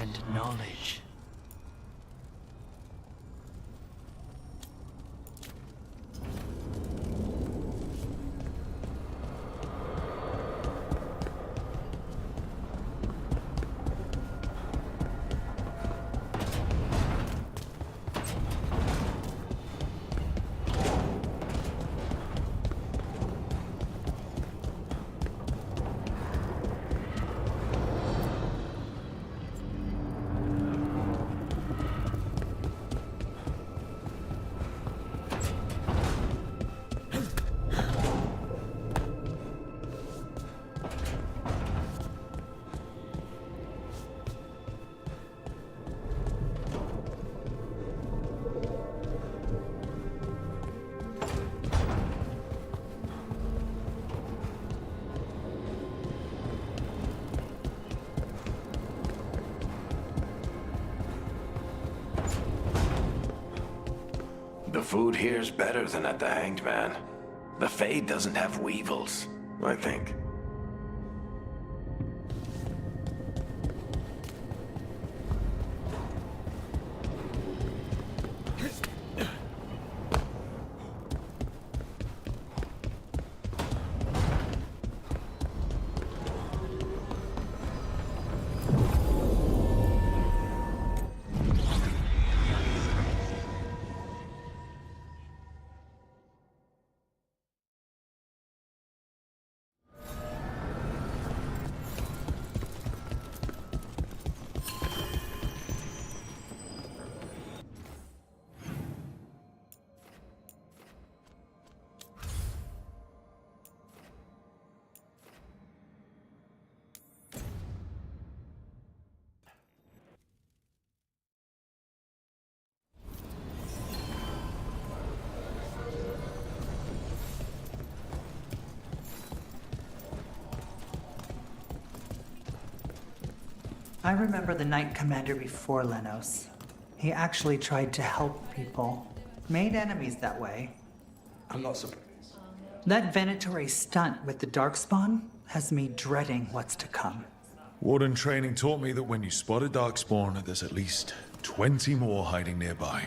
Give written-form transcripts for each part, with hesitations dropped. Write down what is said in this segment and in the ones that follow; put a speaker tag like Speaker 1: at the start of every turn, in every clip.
Speaker 1: and knowledge.
Speaker 2: The food here's better than at the Hanged Man. The Fade doesn't have weevils, I think.
Speaker 1: I remember the Knight Commander before Lenos. He actually tried to help people. Made enemies that way.
Speaker 3: I'm not surprised.
Speaker 1: That Venator stunt with the Darkspawn has me dreading what's to come.
Speaker 4: Warden training taught me that when you spot a Darkspawn, there's at least 20 more hiding nearby.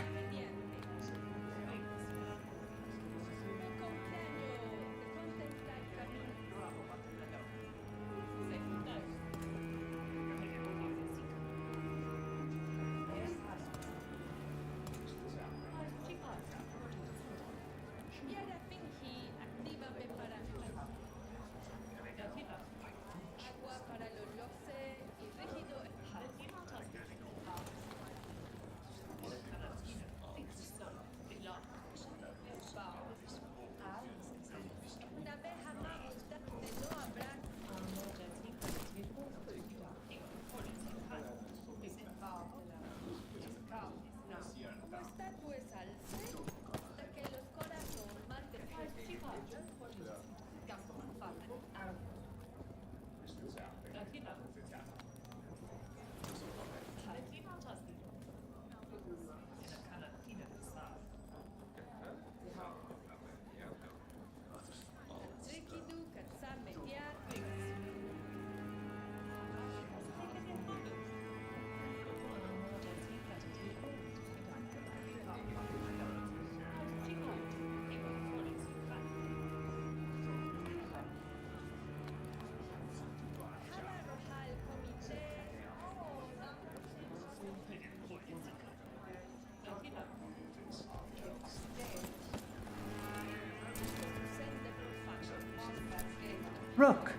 Speaker 1: Rook.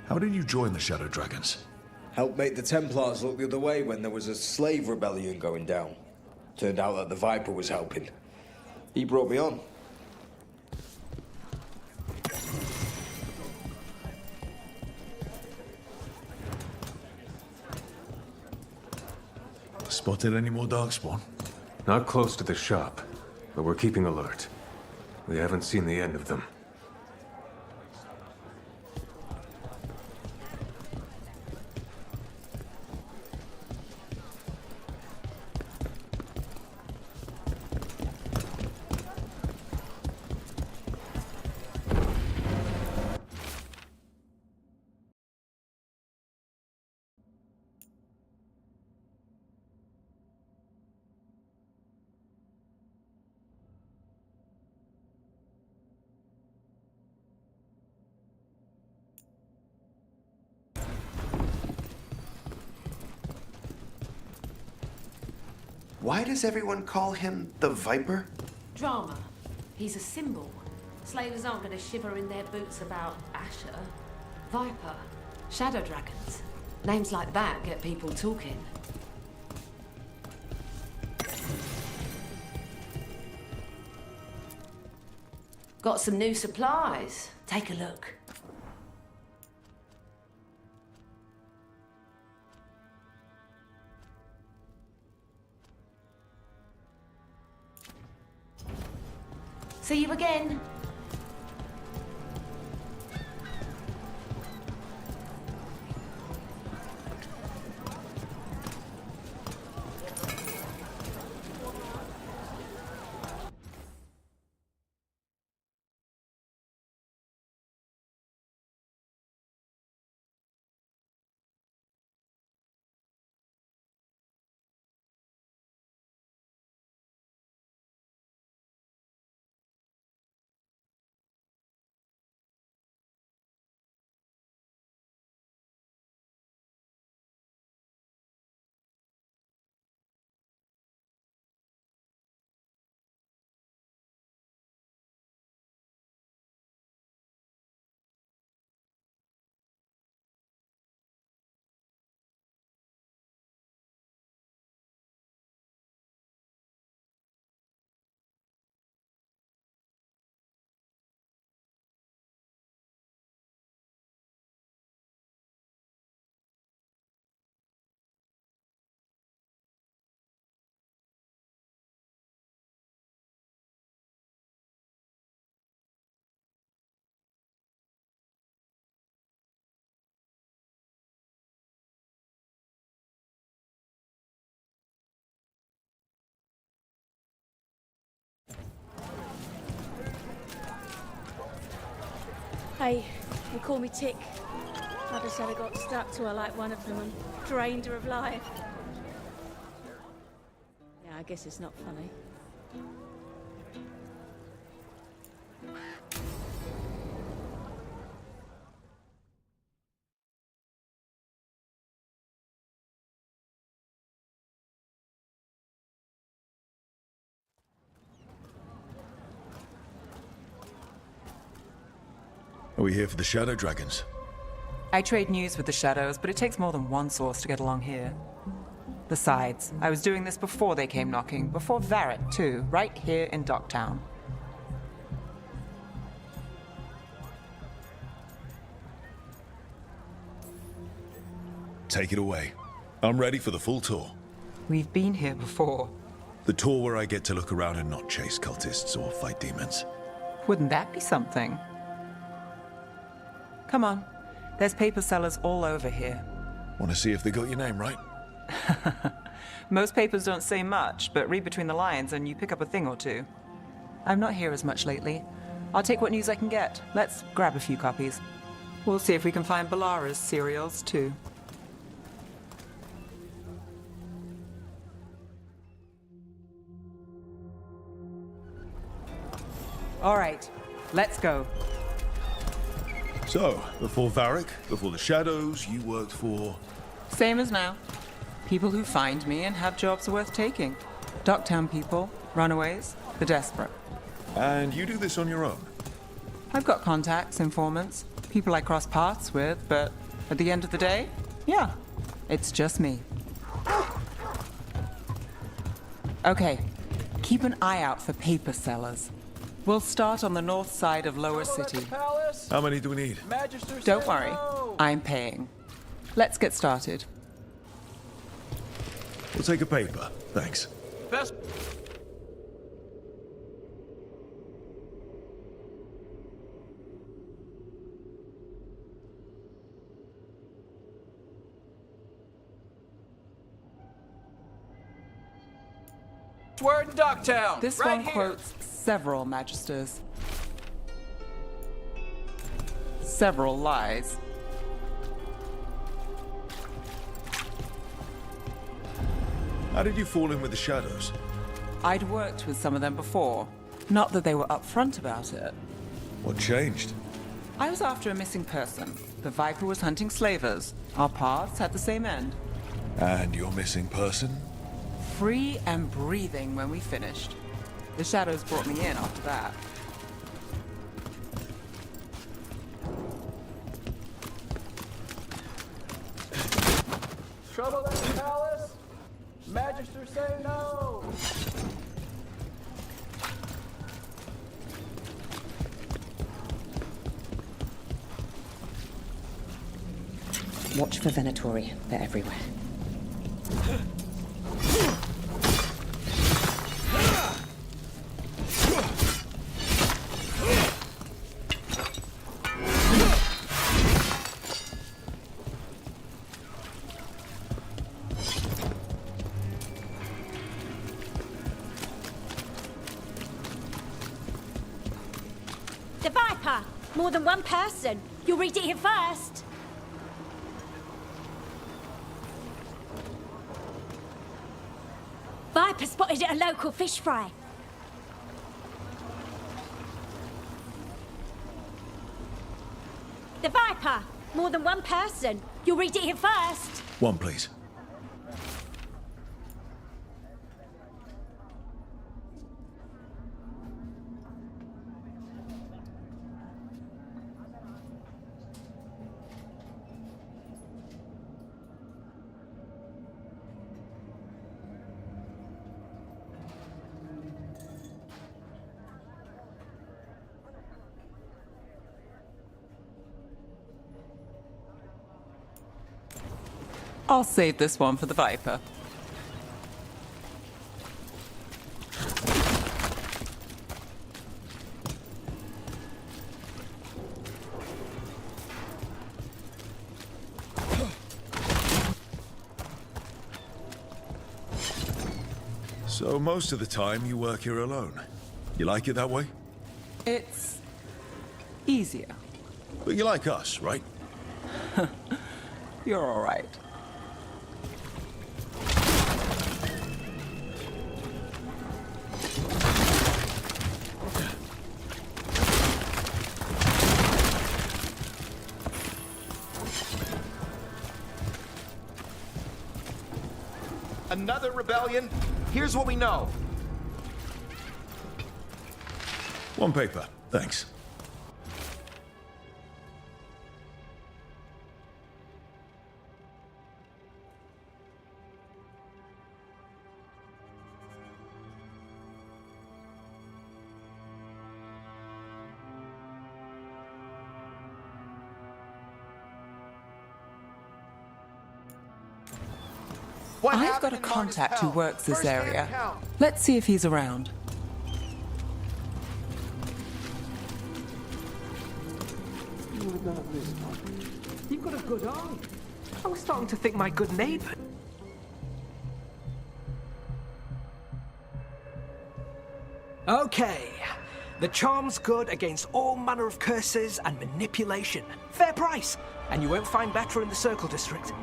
Speaker 4: How did you join the Shadow Dragons?
Speaker 3: Helped make the Templars look the other way when there was a slave rebellion going down. Turned out that the Viper was helping. He brought me on.
Speaker 4: Spotted any more Darkspawn?
Speaker 5: Not close to the shop, but we're keeping alert. We haven't seen the end of them.
Speaker 6: Why does everyone call him the Viper?
Speaker 7: Drama. He's a symbol. Slavers aren't going to shiver in their boots about Asher. Viper. Shadow dragons. Names like that get people talking. Got some new supplies. Take a look. See you again.
Speaker 8: Hey, they call me Tick. Mother said I got stuck to her like one of them and drained her of life. Yeah, I guess it's not funny.
Speaker 4: Are we here for the Shadow Dragons?
Speaker 9: I trade news with the Shadows, but it takes more than one source to get along here. Besides, I was doing this before they came knocking, before Varric too, right here in Docktown.
Speaker 4: Take it away. I'm ready for the full tour.
Speaker 9: We've been here before.
Speaker 4: The tour where I get to look around and not chase cultists or fight demons.
Speaker 9: Wouldn't that be something? Come on. There's paper sellers all over here.
Speaker 4: Want to see if they got your name right?
Speaker 9: Most papers don't say much, but read between the lines and you pick up a thing or two. I'm not here as much lately. I'll take what news I can get. Let's grab a few copies. We'll see if we can find Balara's cereals, too. All right, let's go.
Speaker 4: So, before Varric, before the Shadows, you worked for...
Speaker 9: Same as now. People who find me and have jobs worth taking. Docktown people, runaways, the desperate.
Speaker 4: And you do this on your own?
Speaker 9: I've got contacts, informants, people I cross paths with, but at the end of the day, yeah, it's just me. Okay, keep an eye out for paper sellers. We'll start on the north side of Lower City.
Speaker 4: How many do we need?
Speaker 9: Don't worry, I'm paying. Let's get started.
Speaker 4: We'll take a paper, thanks.
Speaker 10: We're in Docktown.
Speaker 9: This
Speaker 10: right
Speaker 9: one
Speaker 10: here.
Speaker 9: quotes several magisters. Several lies.
Speaker 4: How did you fall in with the Shadows?
Speaker 9: I'd worked with some of them before. Not that they were upfront about it.
Speaker 4: What changed?
Speaker 9: I was after a missing person. The Viper was hunting slavers. Our paths had the same end.
Speaker 4: And your missing person?
Speaker 9: free and breathing when we finished. The shadows brought me in after that.
Speaker 10: Trouble in the palace? Magister say no!
Speaker 11: Watch for Venatori. They're everywhere.
Speaker 8: The Viper! More than one person. You'll read it here first. Viper spotted at a local fish fry. The Viper! More than one person. You'll read it here first.
Speaker 4: One, please.
Speaker 9: I'll save this one for the Viper.
Speaker 4: So most of the time you work here alone. You like it that way?
Speaker 9: It's easier.
Speaker 4: But you like us, right?
Speaker 9: You're all right.
Speaker 10: Another rebellion? Here's what we know.
Speaker 4: One paper, thanks.
Speaker 9: I've got a contact who works this area. Let's see if he's around.
Speaker 10: You've got a good eye. I was starting to think my good neighbor. Okay. The charm's good against all manner of curses and manipulation. Fair price. And you won't find better in the Circle District.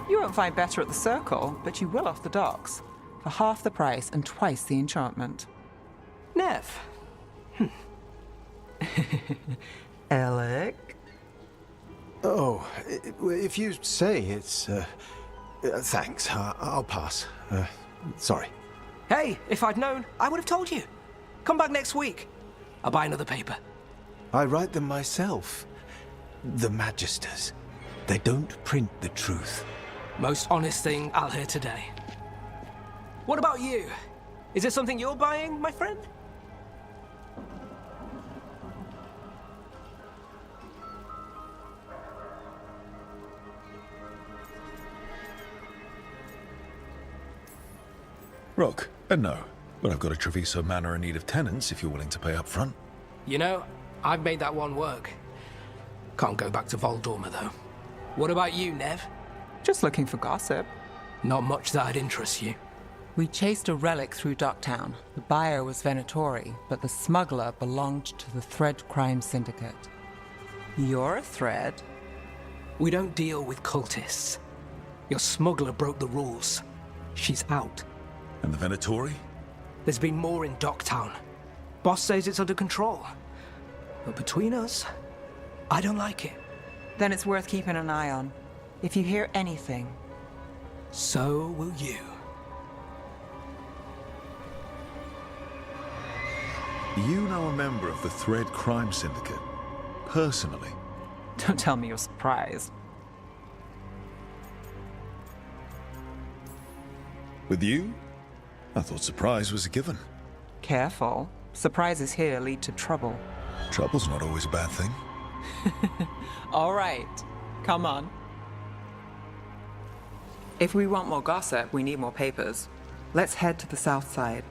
Speaker 9: You won't find better at the Circle, but you will off the docks. For half the price and twice the enchantment.
Speaker 10: Nev.
Speaker 9: Alec?
Speaker 12: Oh, if you say it's... thanks. I'll pass. Sorry.
Speaker 10: Hey, if I'd known, I would have told you. Come back next week. I'll buy another paper.
Speaker 12: I write them myself. The Magisters. They don't print the truth.
Speaker 10: Most honest thing I'll hear today. What about you? Is it something you're buying, my friend?
Speaker 4: Rock, no. But I've got a Treviso Manor in need of tenants if you're willing to pay up front.
Speaker 10: You know, I've made that one work. Can't go back to Voldorma, though. What about you, Nev?
Speaker 9: Just looking for gossip.
Speaker 10: Not much that'd interest you.
Speaker 9: We chased a relic through Docktown. The buyer was Venatori, but the smuggler belonged to the Thread Crime Syndicate. You're a Thread?
Speaker 10: We don't deal with cultists. Your smuggler broke the rules. She's out.
Speaker 4: And the Venatori?
Speaker 10: There's been more in Docktown. Boss says it's under control. But between us, I don't like it.
Speaker 9: Then it's worth keeping an eye on. If you hear anything...
Speaker 10: So will you.
Speaker 4: You know a member of the Thread Crime Syndicate? Personally?
Speaker 9: Don't tell me you're surprised.
Speaker 4: With you? I thought surprise was a given.
Speaker 9: Careful. Surprises here lead to trouble.
Speaker 4: Trouble's not always a bad thing.
Speaker 9: All right. Come on. If we want more gossip, we need more papers. Let's head to the south side.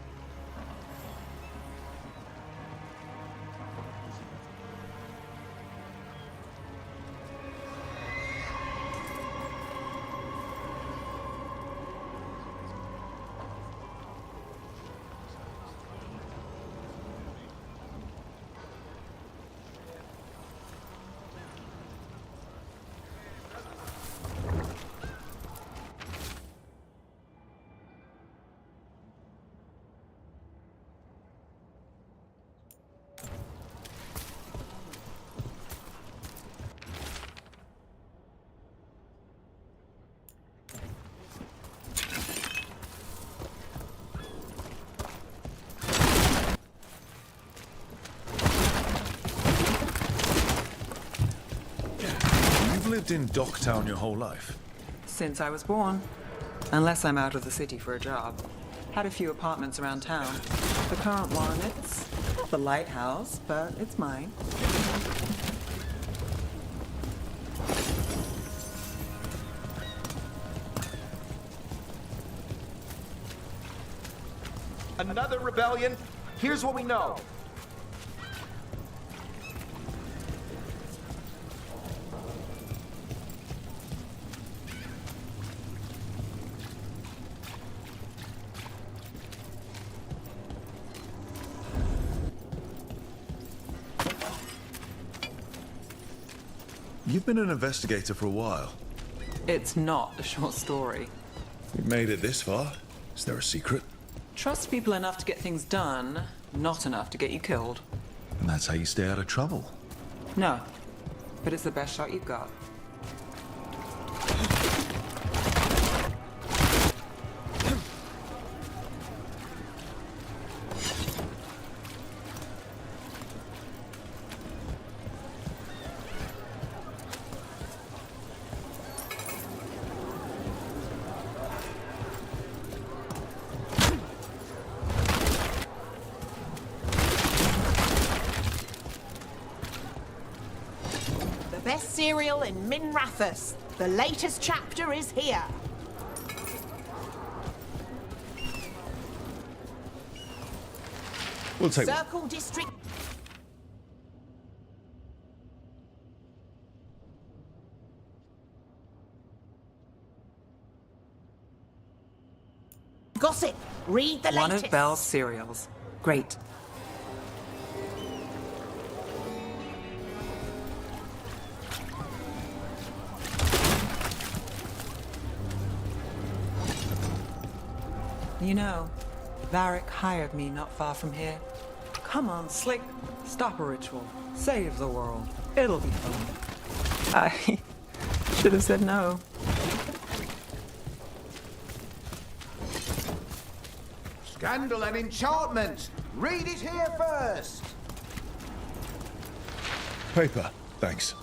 Speaker 4: You've lived in Docktown your whole life?
Speaker 9: Since I was born. Unless I'm out of the city for a job. Had a few apartments around town. The current one, it's not the lighthouse, but it's mine.
Speaker 10: Another rebellion? Here's what we know.
Speaker 4: You've been an investigator for a while.
Speaker 9: It's not a short story.
Speaker 4: We've made it this far. Is there a secret?
Speaker 9: Trust people enough to get things done, not enough to get you killed.
Speaker 4: And that's how you stay out of trouble.
Speaker 9: No, but it's the best shot you've got.
Speaker 13: Best cereal in Min Rathus. The latest chapter is here.
Speaker 4: We'll take one.
Speaker 13: Circle District. Gossip. Read the
Speaker 9: One
Speaker 13: latest.
Speaker 9: of Belle's cereals. Great. You know, Varric hired me not far from here. Come on, Slick. Stop a ritual. Save the world. It'll be fun. I should have said no.
Speaker 10: Scandal and enchantment. Read it here first.
Speaker 4: Paper, thanks.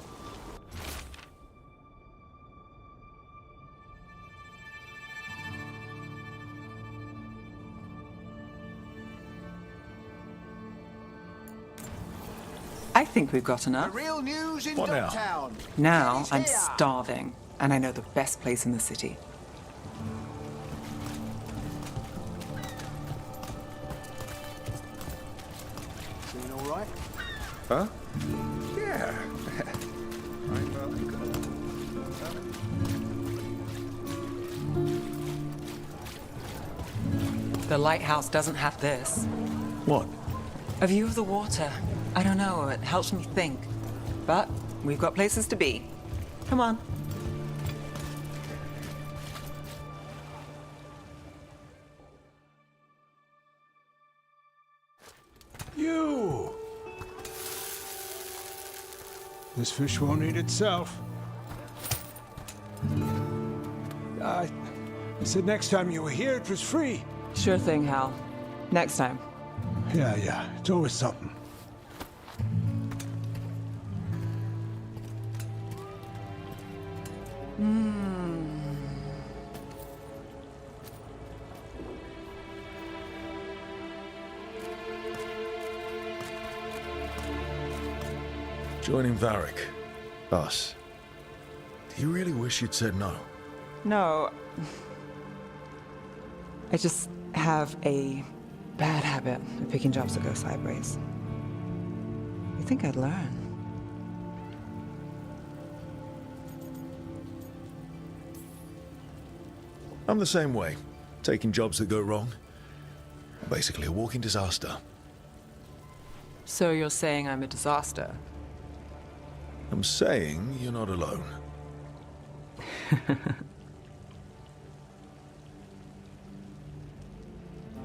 Speaker 9: I think we've got enough.
Speaker 10: Real news in
Speaker 4: What now?
Speaker 10: Docktown.
Speaker 9: Now
Speaker 10: Get it
Speaker 9: I'm
Speaker 10: here.
Speaker 9: starving, and I know the best place in the city.
Speaker 10: Feeling all right?
Speaker 3: Huh?
Speaker 10: Yeah.
Speaker 9: The lighthouse doesn't have this.
Speaker 4: What?
Speaker 9: A view of the water. I don't know, it helps me think. But we've got places to be. Come on.
Speaker 12: You! This fish won't eat itself. I said next time you were here, it was free.
Speaker 9: Sure thing, Hal. Next time.
Speaker 12: Yeah, it's always something.
Speaker 4: Joining Varric. Us. Do you really wish you'd said no?
Speaker 9: No. I just have a bad habit of picking jobs that go sideways. You think I'd learn?
Speaker 4: I'm the same way. Taking jobs that go wrong. Basically a walking disaster.
Speaker 9: So you're saying I'm a disaster?
Speaker 4: I'm saying you're not alone.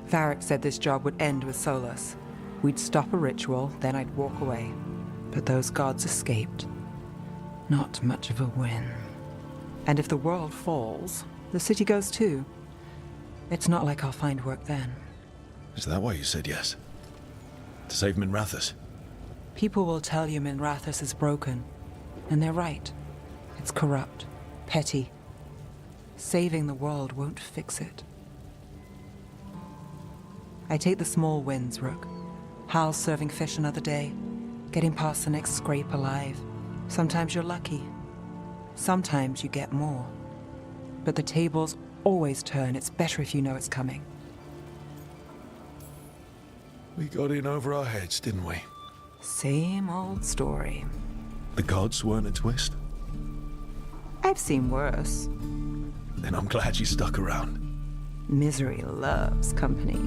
Speaker 9: Varric said this job would end with Solus. We'd stop a ritual, then I'd walk away. But those gods escaped. Not much of a win. And if the world falls, the city goes too. It's not like I'll find work then.
Speaker 4: Is that why you said yes? To save Minrathous?
Speaker 9: People will tell you Minrathous is broken. And they're right. It's corrupt. Petty. Saving the world won't fix it. I take the small wins, Rook. Hal's serving fish another day. Getting past the next scrape alive. Sometimes you're lucky. Sometimes you get more. But the tables always turn. It's better if you know it's coming.
Speaker 4: We got in over our heads, didn't we?
Speaker 9: Same old story.
Speaker 4: The gods weren't a twist?
Speaker 9: I've seen worse.
Speaker 4: Then I'm glad you stuck around.
Speaker 9: Misery loves company.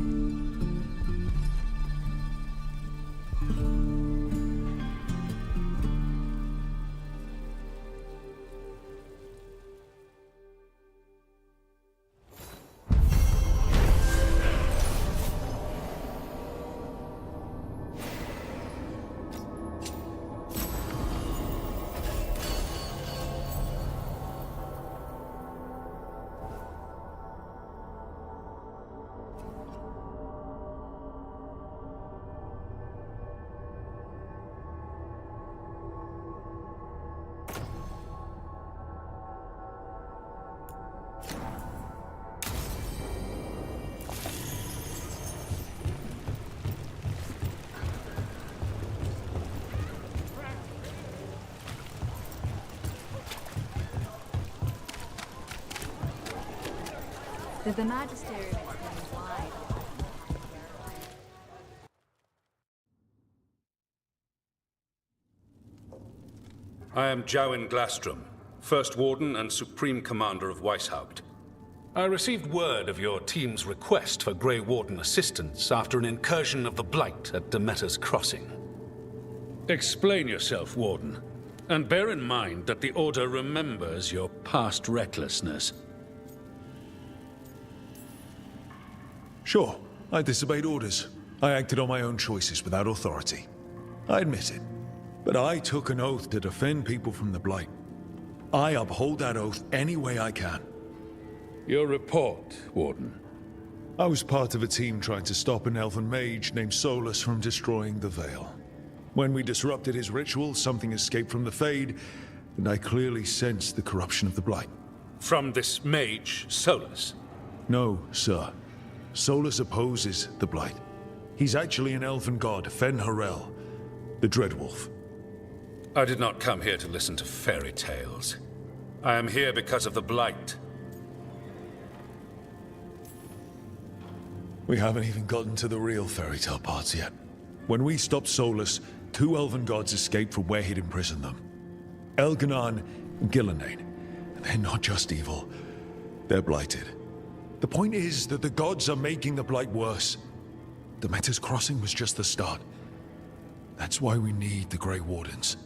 Speaker 14: The Magisterium extends wide.
Speaker 15: I am Jowin Glastrom, First Warden and Supreme Commander of Weishaupt. I received word of your team's request for Grey Warden assistance after an incursion of the Blight at Demeter's Crossing. Explain yourself, Warden, and bear in mind that the Order remembers your past recklessness.
Speaker 4: Sure, I disobeyed orders. I acted on my own choices without authority. I admit it. But I took an oath to defend people from the Blight. I uphold that oath any way I can.
Speaker 15: Your report, Warden.
Speaker 4: I was part of a team trying to stop an elven mage named Solus from destroying the Veil. When we disrupted his ritual, something escaped from the Fade, and I clearly sensed the corruption of the Blight.
Speaker 15: From this mage, Solus?
Speaker 4: No, sir. Solus opposes the Blight. He's actually an elven god, Fen Harel, the Dreadwolf.
Speaker 15: I did not come here to listen to fairy tales. I am here because of the Blight.
Speaker 4: We haven't even gotten to the real fairy tale parts yet. When we stopped Solus, 2 elven gods escaped from where he'd imprisoned them. Elganon and Gillenane. And they're not just evil. They're blighted. The point is that the gods are making the Blight worse. Demeter's Crossing was just the start. That's why we need the Grey Wardens.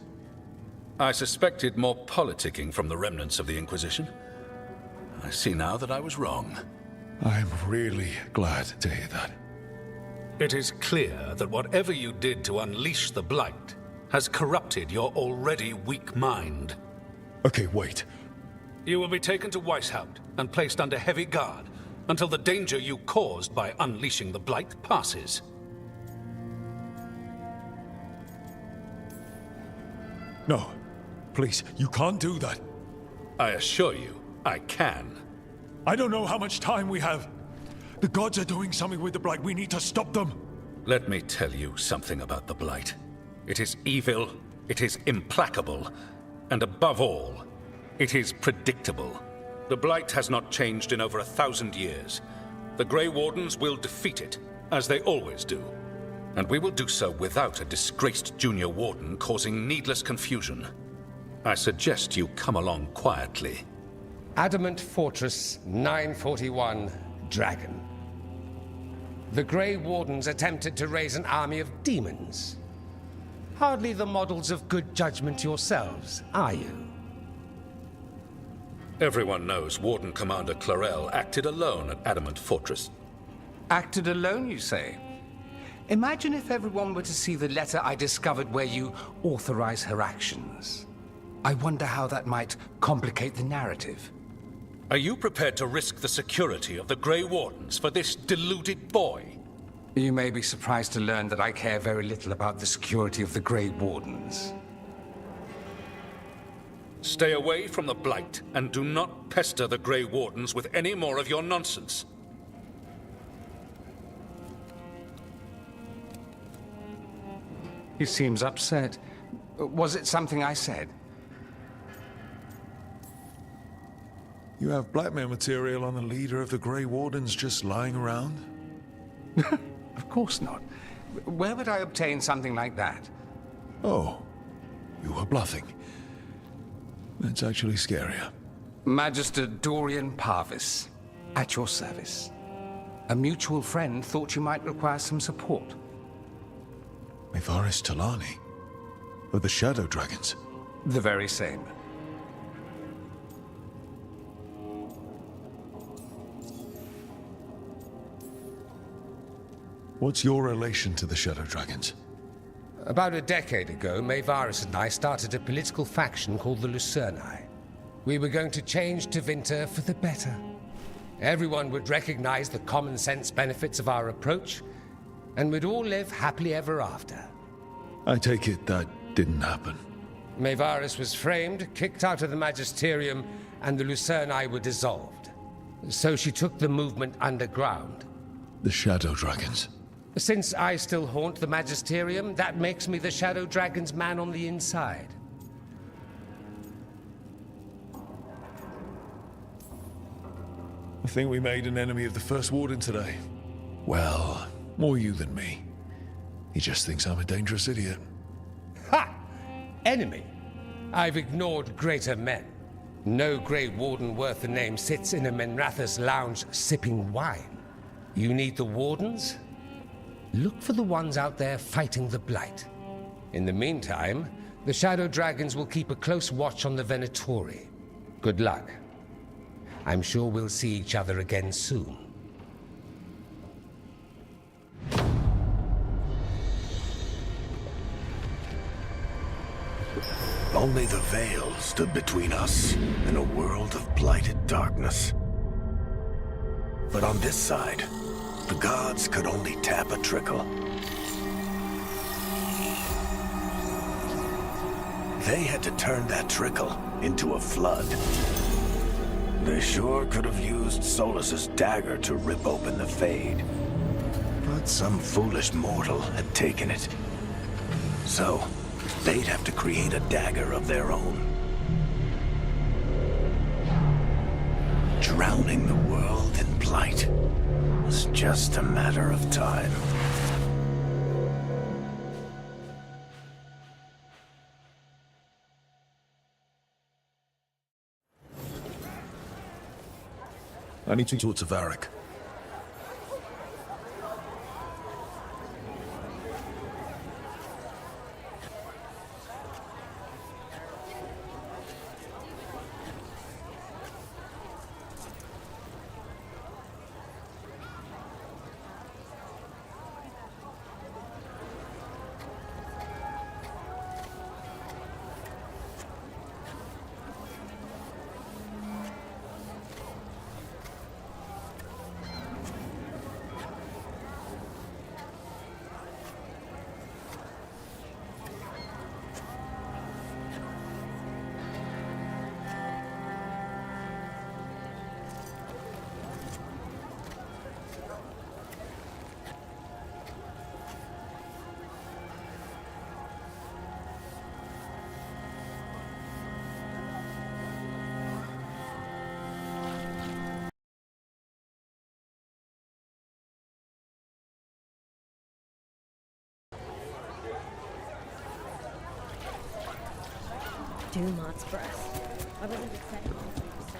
Speaker 15: I suspected more politicking from the remnants of the Inquisition. I see now that I was wrong.
Speaker 4: I'm really glad to hear that.
Speaker 15: It is clear that whatever you did to unleash the Blight has corrupted your already weak mind.
Speaker 4: Okay, wait.
Speaker 15: You will be taken to Weishaupt and placed under heavy guard until the danger you caused by unleashing the Blight passes.
Speaker 4: No. Please, you can't do that.
Speaker 15: I assure you, I can.
Speaker 4: I don't know how much time we have. The gods are doing something with the Blight. We need to stop them.
Speaker 15: Let me tell you something about the Blight. It is evil, it is implacable, and above all, it is predictable. The Blight has not changed in over 1,000 years. The Grey Wardens will defeat it, as they always do. And we will do so without a disgraced junior warden causing needless confusion. I suggest you come along quietly.
Speaker 16: Adamant Fortress 941 Dragon. The Grey Wardens attempted to raise an army of demons. Hardly the models of good judgment yourselves, are you?
Speaker 15: Everyone knows Warden Commander Clarel acted alone at Adamant Fortress.
Speaker 16: Acted alone, you say? Imagine if everyone were to see the letter I discovered where you authorize her actions. I wonder how that might complicate the narrative.
Speaker 15: Are you prepared to risk the security of the Grey Wardens for this deluded boy?
Speaker 16: You may be surprised to learn that I care very little about the security of the Grey Wardens.
Speaker 15: Stay away from the Blight, and do not pester the Grey Wardens with any more of your nonsense.
Speaker 16: He seems upset. Was it something I said?
Speaker 4: You have blackmail material on the leader of the Grey Wardens just lying around?
Speaker 16: Of course not. Where would I obtain something like that?
Speaker 4: Oh, you were bluffing. That's actually scarier.
Speaker 16: Magister Dorian Parvis, at your service. A mutual friend thought you might require some support.
Speaker 4: Mayvaris Talani? Of the Shadow Dragons?
Speaker 16: The very same.
Speaker 4: What's your relation to the Shadow Dragons?
Speaker 16: About a decade ago, Mayvaris and I started a political faction called the Lucerni. We were going to change Tevinter for the better. Everyone would recognize the common sense benefits of our approach, and we'd all live happily ever after.
Speaker 4: I take it that didn't happen.
Speaker 16: Mayvaris was framed, kicked out of the Magisterium, and the Lucerni were dissolved. So she took the movement underground.
Speaker 4: The Shadow Dragons?
Speaker 16: Since I still haunt the Magisterium, that makes me the Shadow Dragon's man on the inside.
Speaker 4: I think we made an enemy of the First Warden today. Well, more you than me. He just thinks I'm a dangerous idiot.
Speaker 16: Ha! Enemy? I've ignored greater men. No Grey Warden worth the name sits in a Minrathous lounge sipping wine. You need the Wardens? Look for the ones out there fighting the Blight. In the meantime, the Shadow Dragons will keep a close watch on the Venatori. Good luck. I'm sure we'll see each other again soon.
Speaker 2: Only the veil stood between us and a world of blighted darkness. But on this side, the gods could only tap a trickle. They had to turn that trickle into a flood. They sure could have used Solus's dagger to rip open the Fade. But some foolish mortal had taken it. So, they'd have to create a dagger of their own. Drowning the world in blight was just a matter of time.
Speaker 4: I need to talk to Varric.
Speaker 8: Dumart's breath. I wasn't expecting anything to say.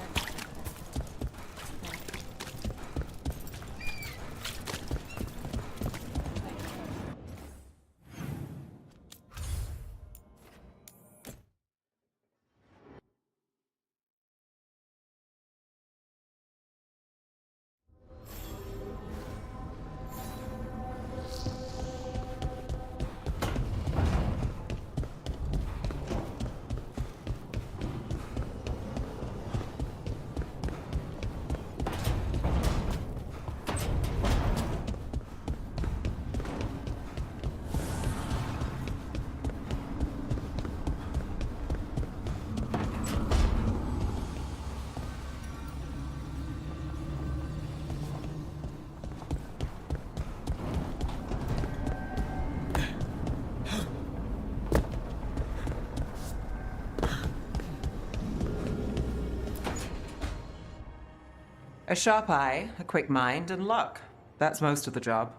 Speaker 9: A sharp eye, a quick mind, and luck. That's most of the job.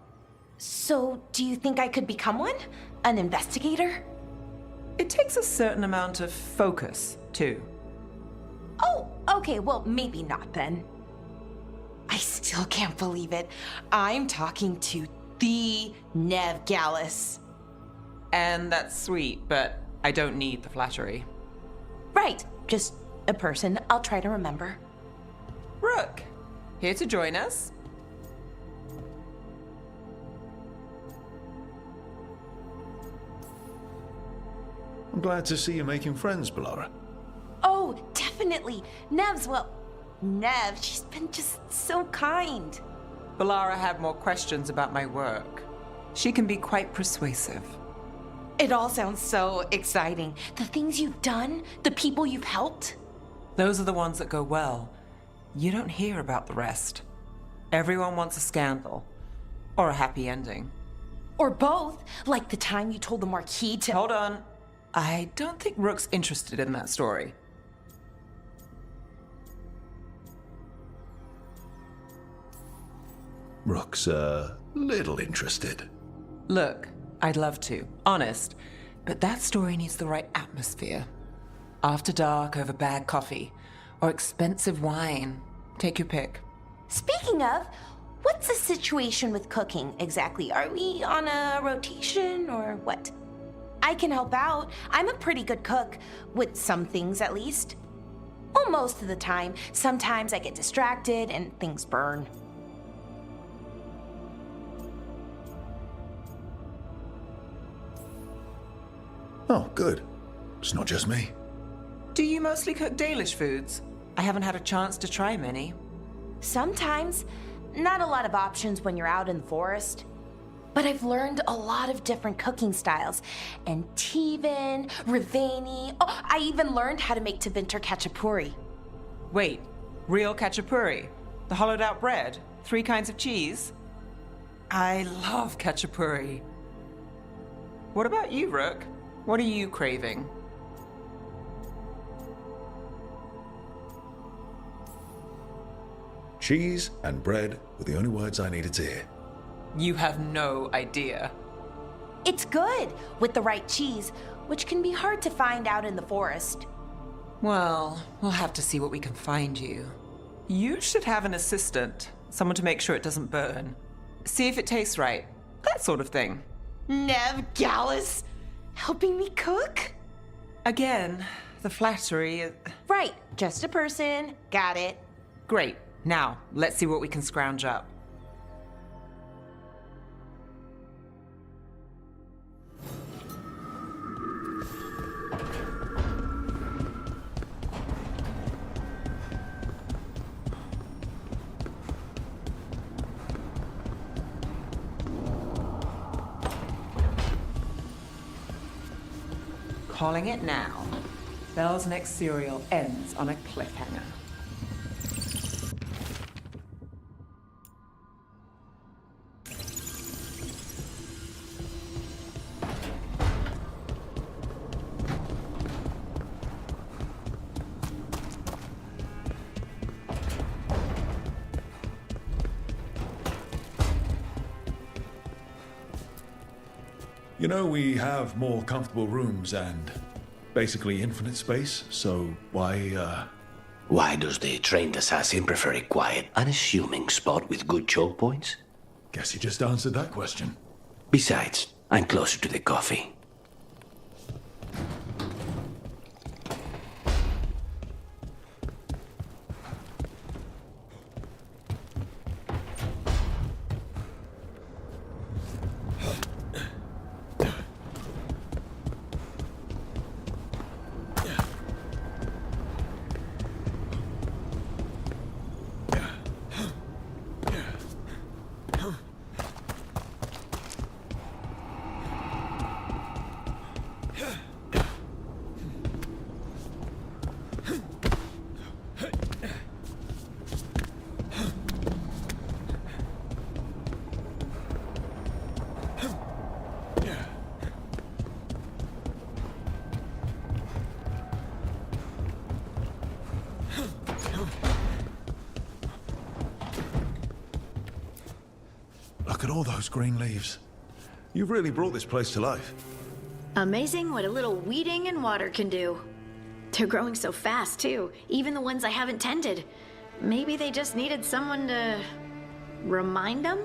Speaker 13: So, do you think I could become one? An investigator?
Speaker 9: It takes a certain amount of focus, too.
Speaker 13: Oh, okay, well, maybe not then. I still can't believe it. I'm talking to the Nev Gallus.
Speaker 9: And that's sweet, but I don't need the flattery.
Speaker 13: Right, just a person I'll try to remember.
Speaker 9: Rook, here to join us.
Speaker 4: I'm glad to see you making friends, Bellara.
Speaker 13: Oh, definitely. Nev, she's been just so kind.
Speaker 9: Bellara had more questions about my work. She can be quite persuasive.
Speaker 13: It all sounds so exciting. The things you've done, the people you've helped.
Speaker 9: Those are the ones that go well. You don't hear about the rest. Everyone wants a scandal. Or a happy ending.
Speaker 13: Or both, like the time you told the Marquis to—
Speaker 9: Hold on. I don't think Rook's interested in that story.
Speaker 4: Rook's a little interested.
Speaker 9: Look, I'd love to, honest, but that story needs the right atmosphere. After dark over bad coffee, or expensive wine. Take your pick.
Speaker 13: Speaking of, what's the situation with cooking exactly? Are we on a rotation or what? I can help out. I'm a pretty good cook, with some things at least. Well, most of the time. Sometimes I get distracted and things burn.
Speaker 4: Oh, good. It's not just me.
Speaker 9: Do you mostly cook Dalish foods? I haven't had a chance to try many.
Speaker 13: Sometimes. Not a lot of options when you're out in the forest. But I've learned a lot of different cooking styles. Antivan, Rivani. Oh, I even learned how to make Tevinter Khachapuri.
Speaker 9: Wait, real khachapuri? The hollowed out bread? 3 kinds of cheese? I love khachapuri. What about you, Rook? What are you craving?
Speaker 4: Cheese and bread were the only words I needed to hear.
Speaker 9: You have no idea.
Speaker 13: It's good, with the right cheese, which can be hard to find out in the forest.
Speaker 9: Well, we'll have to see what we can find you. You should have an assistant, someone to make sure it doesn't burn. See if it tastes right, that sort of thing.
Speaker 13: Nev Gallus, helping me cook?
Speaker 9: Again, the flattery.
Speaker 13: Right, just a person, got it.
Speaker 9: Great, now, let's see what we can scrounge up. Calling it now. Belle's next serial ends on a cliffhanger.
Speaker 4: You know, we have more comfortable rooms and basically infinite space, so why,
Speaker 17: Why does the trained assassin prefer a quiet, unassuming spot with good choke points?
Speaker 4: Guess you just answered that question.
Speaker 17: Besides, I'm closer to the coffee.
Speaker 4: Look at all those green leaves. You've really brought this place to life.
Speaker 18: Amazing what a little weeding and water can do. They're growing so fast, too. Even the ones I haven't tended. Maybe they just needed someone to remind them?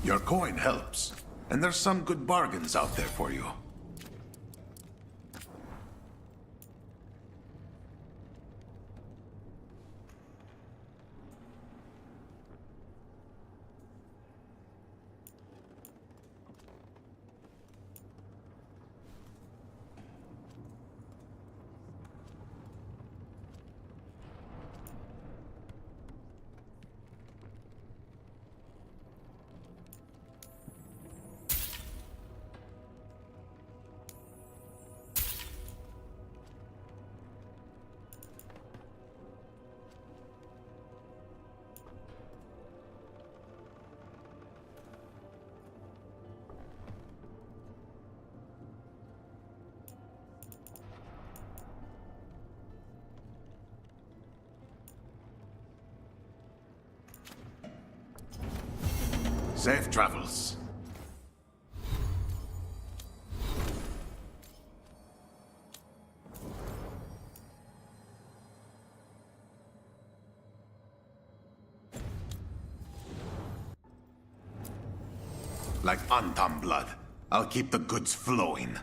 Speaker 19: Your coin helps, and there's some good bargains out there for you. Safe travels. Like Antam blood, I'll keep the goods flowing.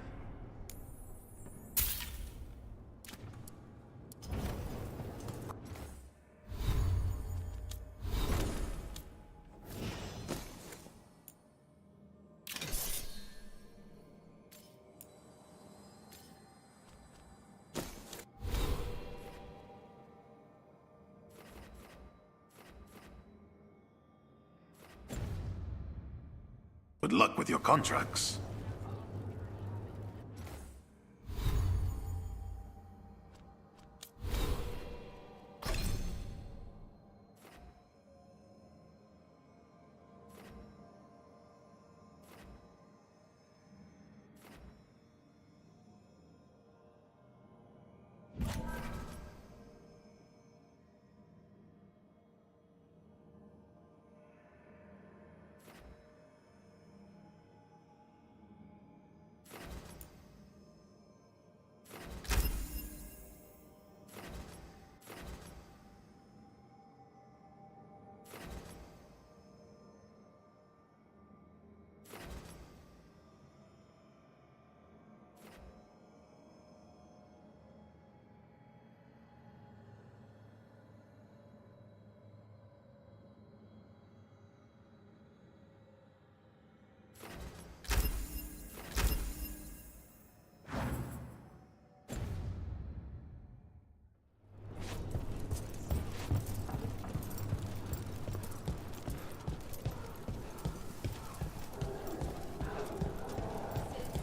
Speaker 19: Good luck with your contracts.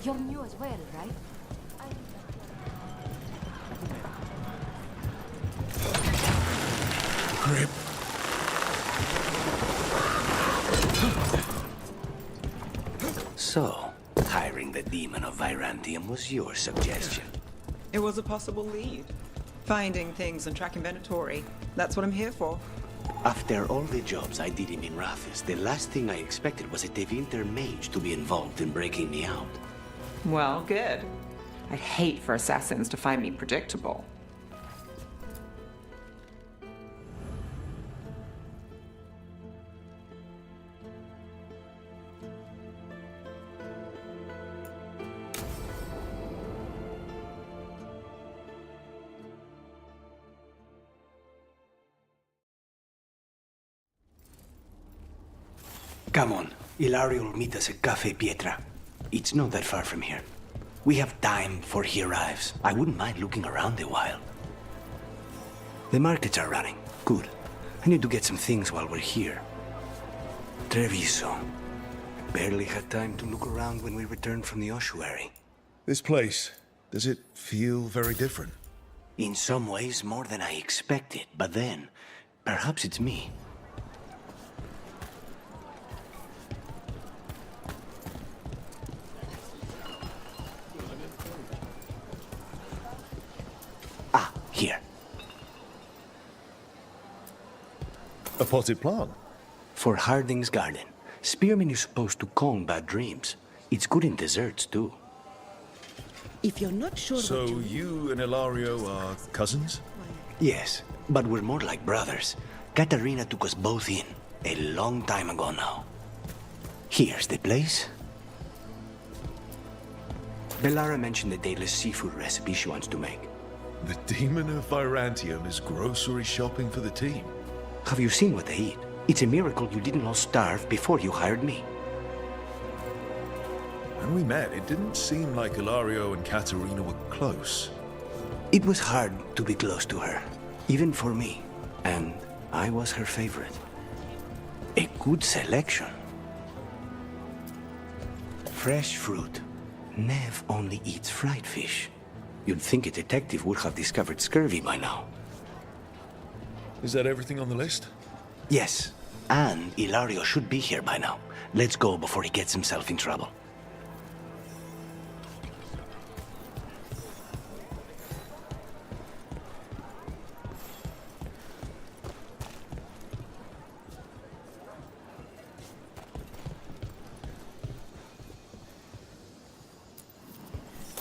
Speaker 14: You're new as well, right?
Speaker 19: Grip.
Speaker 17: So, hiring the demon of Virantium was your suggestion.
Speaker 9: It was a possible lead. Finding things and tracking Venatori. That's what I'm here for.
Speaker 17: After all the jobs I did in Minrathous, the last thing I expected was a Tevinter mage to be involved in breaking me out.
Speaker 9: Well, good. I'd hate for assassins to find me predictable.
Speaker 17: Come on, Ilario will meet us at Cafe Pietra. It's not that far from here. We have time before he arrives. I wouldn't mind looking around a while. The markets are running. Good. I need to get some things while we're here. Treviso. Barely had time to look around when we returned from the ossuary.
Speaker 4: This place, does it feel very different?
Speaker 17: In some ways, more than I expected. But then, perhaps it's me. Here.
Speaker 4: A potted plant?
Speaker 17: For Harding's garden. Spearmint is supposed to calm bad dreams. It's good in desserts, too.
Speaker 11: If you're not sure
Speaker 4: So you and Ilario are cousins?
Speaker 17: Yes, but we're more like brothers. Katarina took us both in, a long time ago now. Here's the place. Bellara mentioned the daedalus seafood recipe she wants to make.
Speaker 4: The Demon of Virantium is grocery shopping for the team.
Speaker 17: Have you seen what they eat? It's a miracle you didn't all starve before you hired me.
Speaker 4: When we met, it didn't seem like Ilario and Katerina were close.
Speaker 17: It was hard to be close to her, even for me. And I was her favorite. A good selection. Fresh fruit. Nev only eats fried fish. You'd think a detective would have discovered scurvy by now.
Speaker 4: Is that everything on the list?
Speaker 17: Yes, and Ilario should be here by now. Let's go before he gets himself in trouble.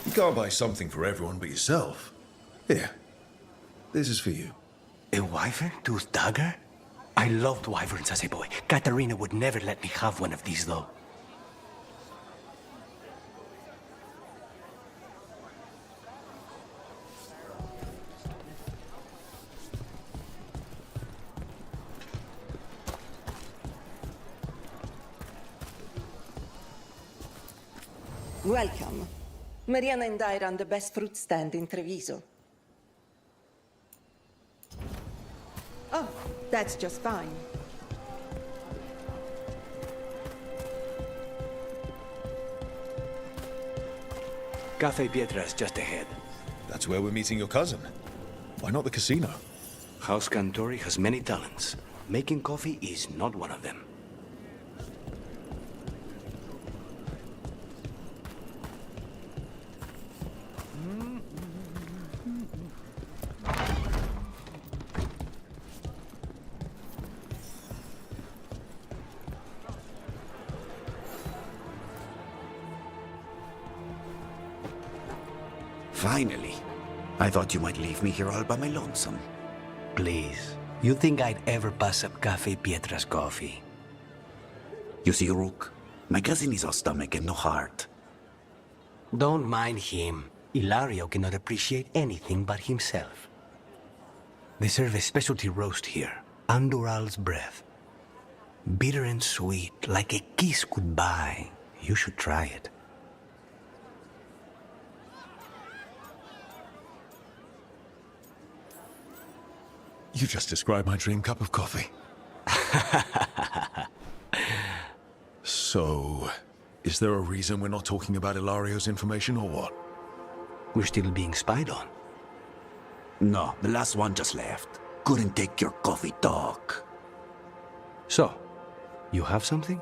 Speaker 4: You can't buy something for everyone but yourself. Here, this is for you.
Speaker 17: A wyvern tooth dagger? I loved wyverns as a boy. Katerina would never let me have one of these, though.
Speaker 11: Welcome. Mariana and I run the best fruit stand in Treviso. Oh, that's just fine.
Speaker 17: Cafe Pietra is just ahead.
Speaker 4: That's where we're meeting your cousin. Why not the casino?
Speaker 17: House Cantori has many talents. Making coffee is not one of them. Finally. I thought you might leave me here all by my lonesome. Please. You think I'd ever pass up Cafe Pietra's coffee? You see, Rook, my cousin is all stomach and no heart. Don't mind him. Ilario cannot appreciate anything but himself. They serve a specialty roast here, Andoral's breath. Bitter and sweet, like a kiss goodbye. You should try it.
Speaker 4: You just described my dream cup of coffee. So, is there a reason we're not talking about Ilario's information or what?
Speaker 17: We're still being spied on.
Speaker 2: No, the last one just left. Couldn't take your coffee talk.
Speaker 17: So, you have something?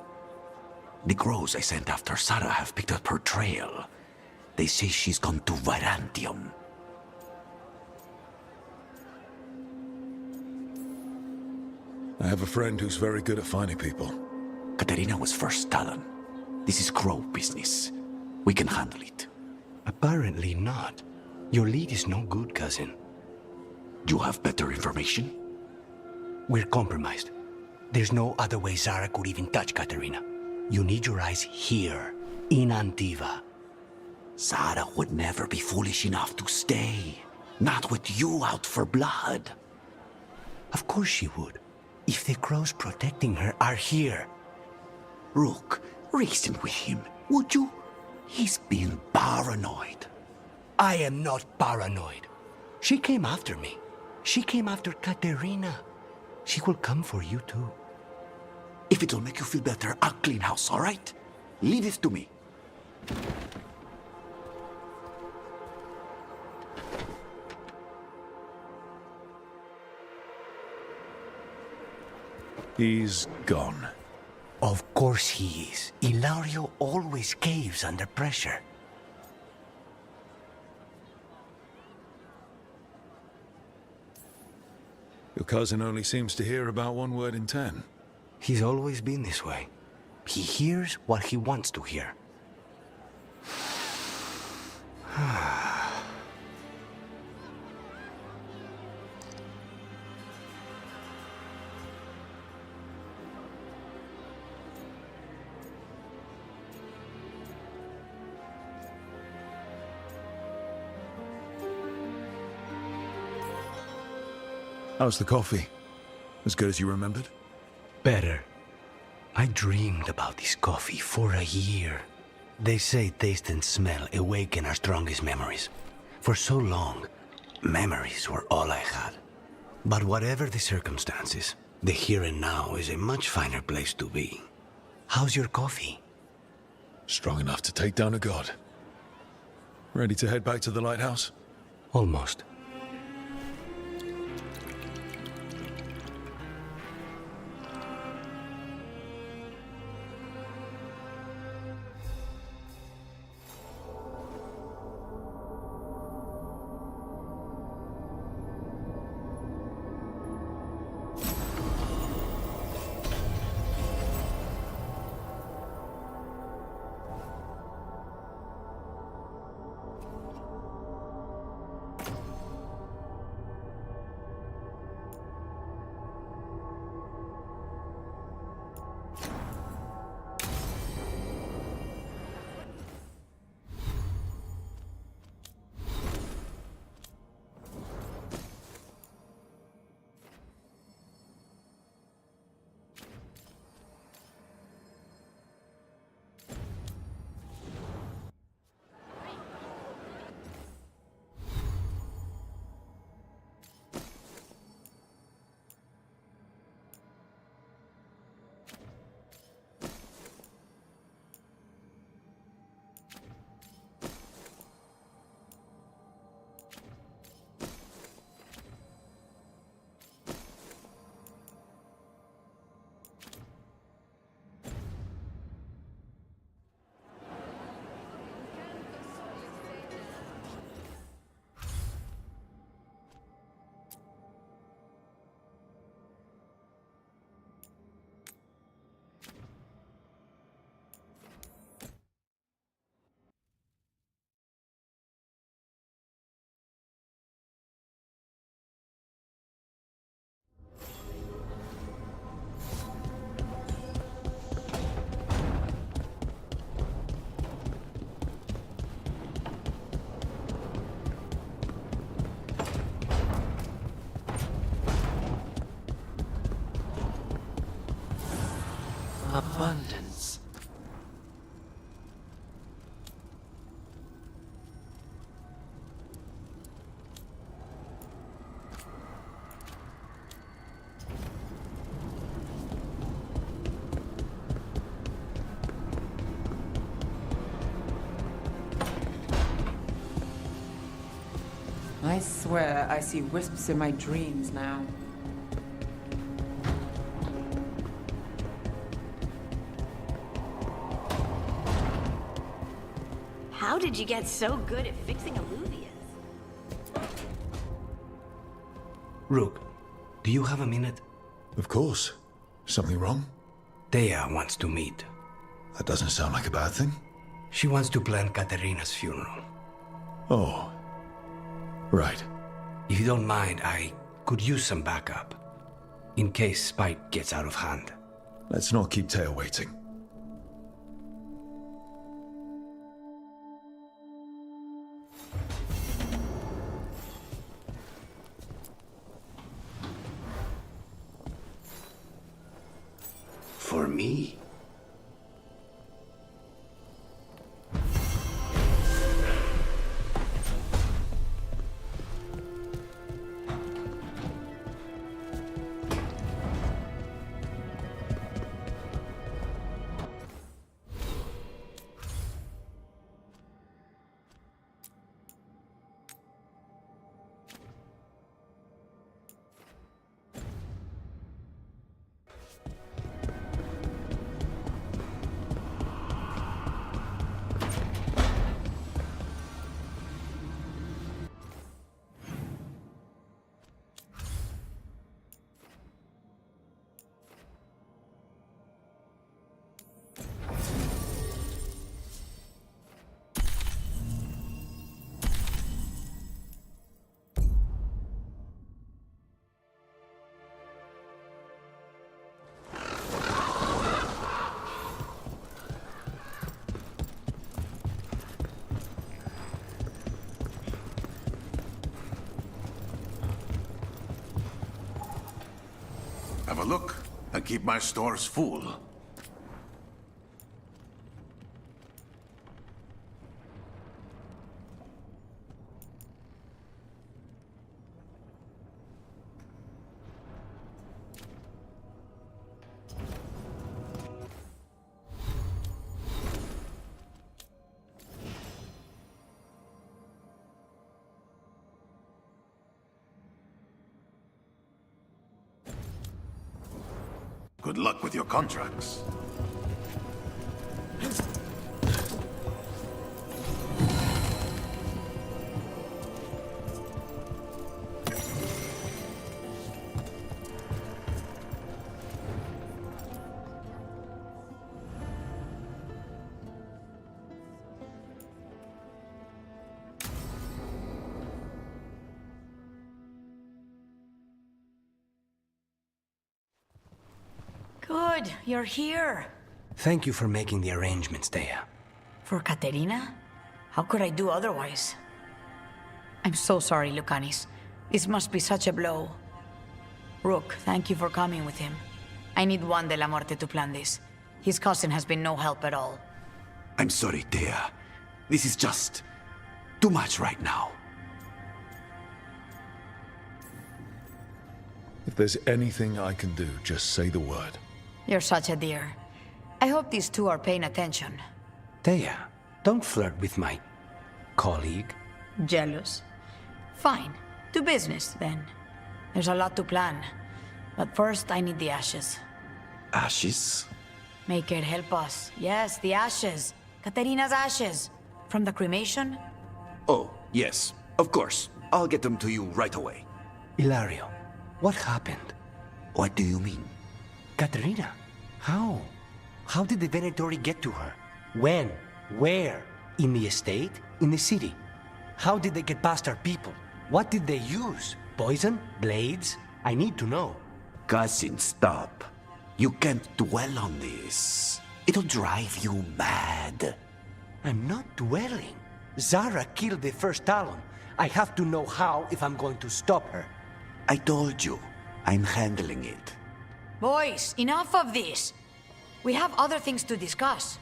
Speaker 2: The crows I sent after Sarah have picked up her trail. They say she's gone to Virantium.
Speaker 4: I have a friend who's very good at finding people.
Speaker 2: Katerina was first Talon. This is crow business. We can handle it.
Speaker 17: Apparently not. Your lead is no good, cousin.
Speaker 2: You have better information?
Speaker 17: We're compromised. There's no other way Zara could even touch Katerina. You need your eyes here, in Antiva.
Speaker 2: Zara would never be foolish enough to stay. Not with you out for blood.
Speaker 17: Of course she would. If the crows protecting her are here.
Speaker 2: Rook, reason with him, would you? He's being paranoid.
Speaker 17: I am not paranoid. She came after me. She came after Katerina. She will come for you too.
Speaker 2: If it'll make you feel better, I'll clean house, all right? Leave it to me.
Speaker 4: He's gone.
Speaker 17: Of course he is. Ilario always caves under pressure.
Speaker 4: Your cousin only seems to hear about one word in 10.
Speaker 17: He's always been this way. He hears what he wants to hear.
Speaker 4: How's the coffee? As good as you remembered?
Speaker 17: Better. I dreamed about this coffee for a year. They say taste and smell awaken our strongest memories. For so long, memories were all I had. But whatever the circumstances, the here and now is a much finer place to be. How's your coffee?
Speaker 4: Strong enough to take down a god. Ready to head back to the lighthouse?
Speaker 17: Almost.
Speaker 10: Abundance.
Speaker 9: I swear I see wisps in my dreams now.
Speaker 18: How did you get so good at fixing alluvias?
Speaker 17: Rook, do you have a minute?
Speaker 4: Of course. Something wrong?
Speaker 17: Thea wants to meet.
Speaker 4: That doesn't sound like a bad thing.
Speaker 17: She wants to plan Katerina's funeral.
Speaker 4: Oh. Right.
Speaker 17: If you don't mind, I could use some backup. In case Spike gets out of hand.
Speaker 4: Let's not keep Thea waiting.
Speaker 17: For me?
Speaker 19: Have a look, and keep my stores full. Good luck with your contracts.
Speaker 18: Good, you're here.
Speaker 17: Thank you for making the arrangements, Thea.
Speaker 18: For Katerina? How could I do otherwise? I'm so sorry, Lucanis. This must be such a blow. Rook, thank you for coming with him. I need Juan de la Muerte to plan this. His cousin has been no help at all.
Speaker 17: I'm sorry, Thea. This is just too much right now.
Speaker 4: If there's anything I can do, just say the word.
Speaker 18: You're such a dear. I hope these two are paying attention.
Speaker 17: Thea, don't flirt with my colleague.
Speaker 18: Jealous? Fine. To business, then. There's a lot to plan. But first, I need the ashes.
Speaker 17: Ashes?
Speaker 18: Make it help us. Yes, the ashes. Katerina's ashes. From the cremation?
Speaker 17: Oh, yes, of course. I'll get them to you right away. Hilario, what happened? What do you mean? Katerina, how? How did the Venatori get to her? When? Where? In the estate? In the city? How did they get past our people? What did they use? Poison? Blades? I need to know.
Speaker 2: Cousin, stop. You can't dwell on this. It'll drive you mad.
Speaker 17: I'm not dwelling. Zara killed the first Talon. I have to know how if I'm going to stop her.
Speaker 2: I told you, I'm handling it.
Speaker 18: Boys, enough of this. We have other things to discuss.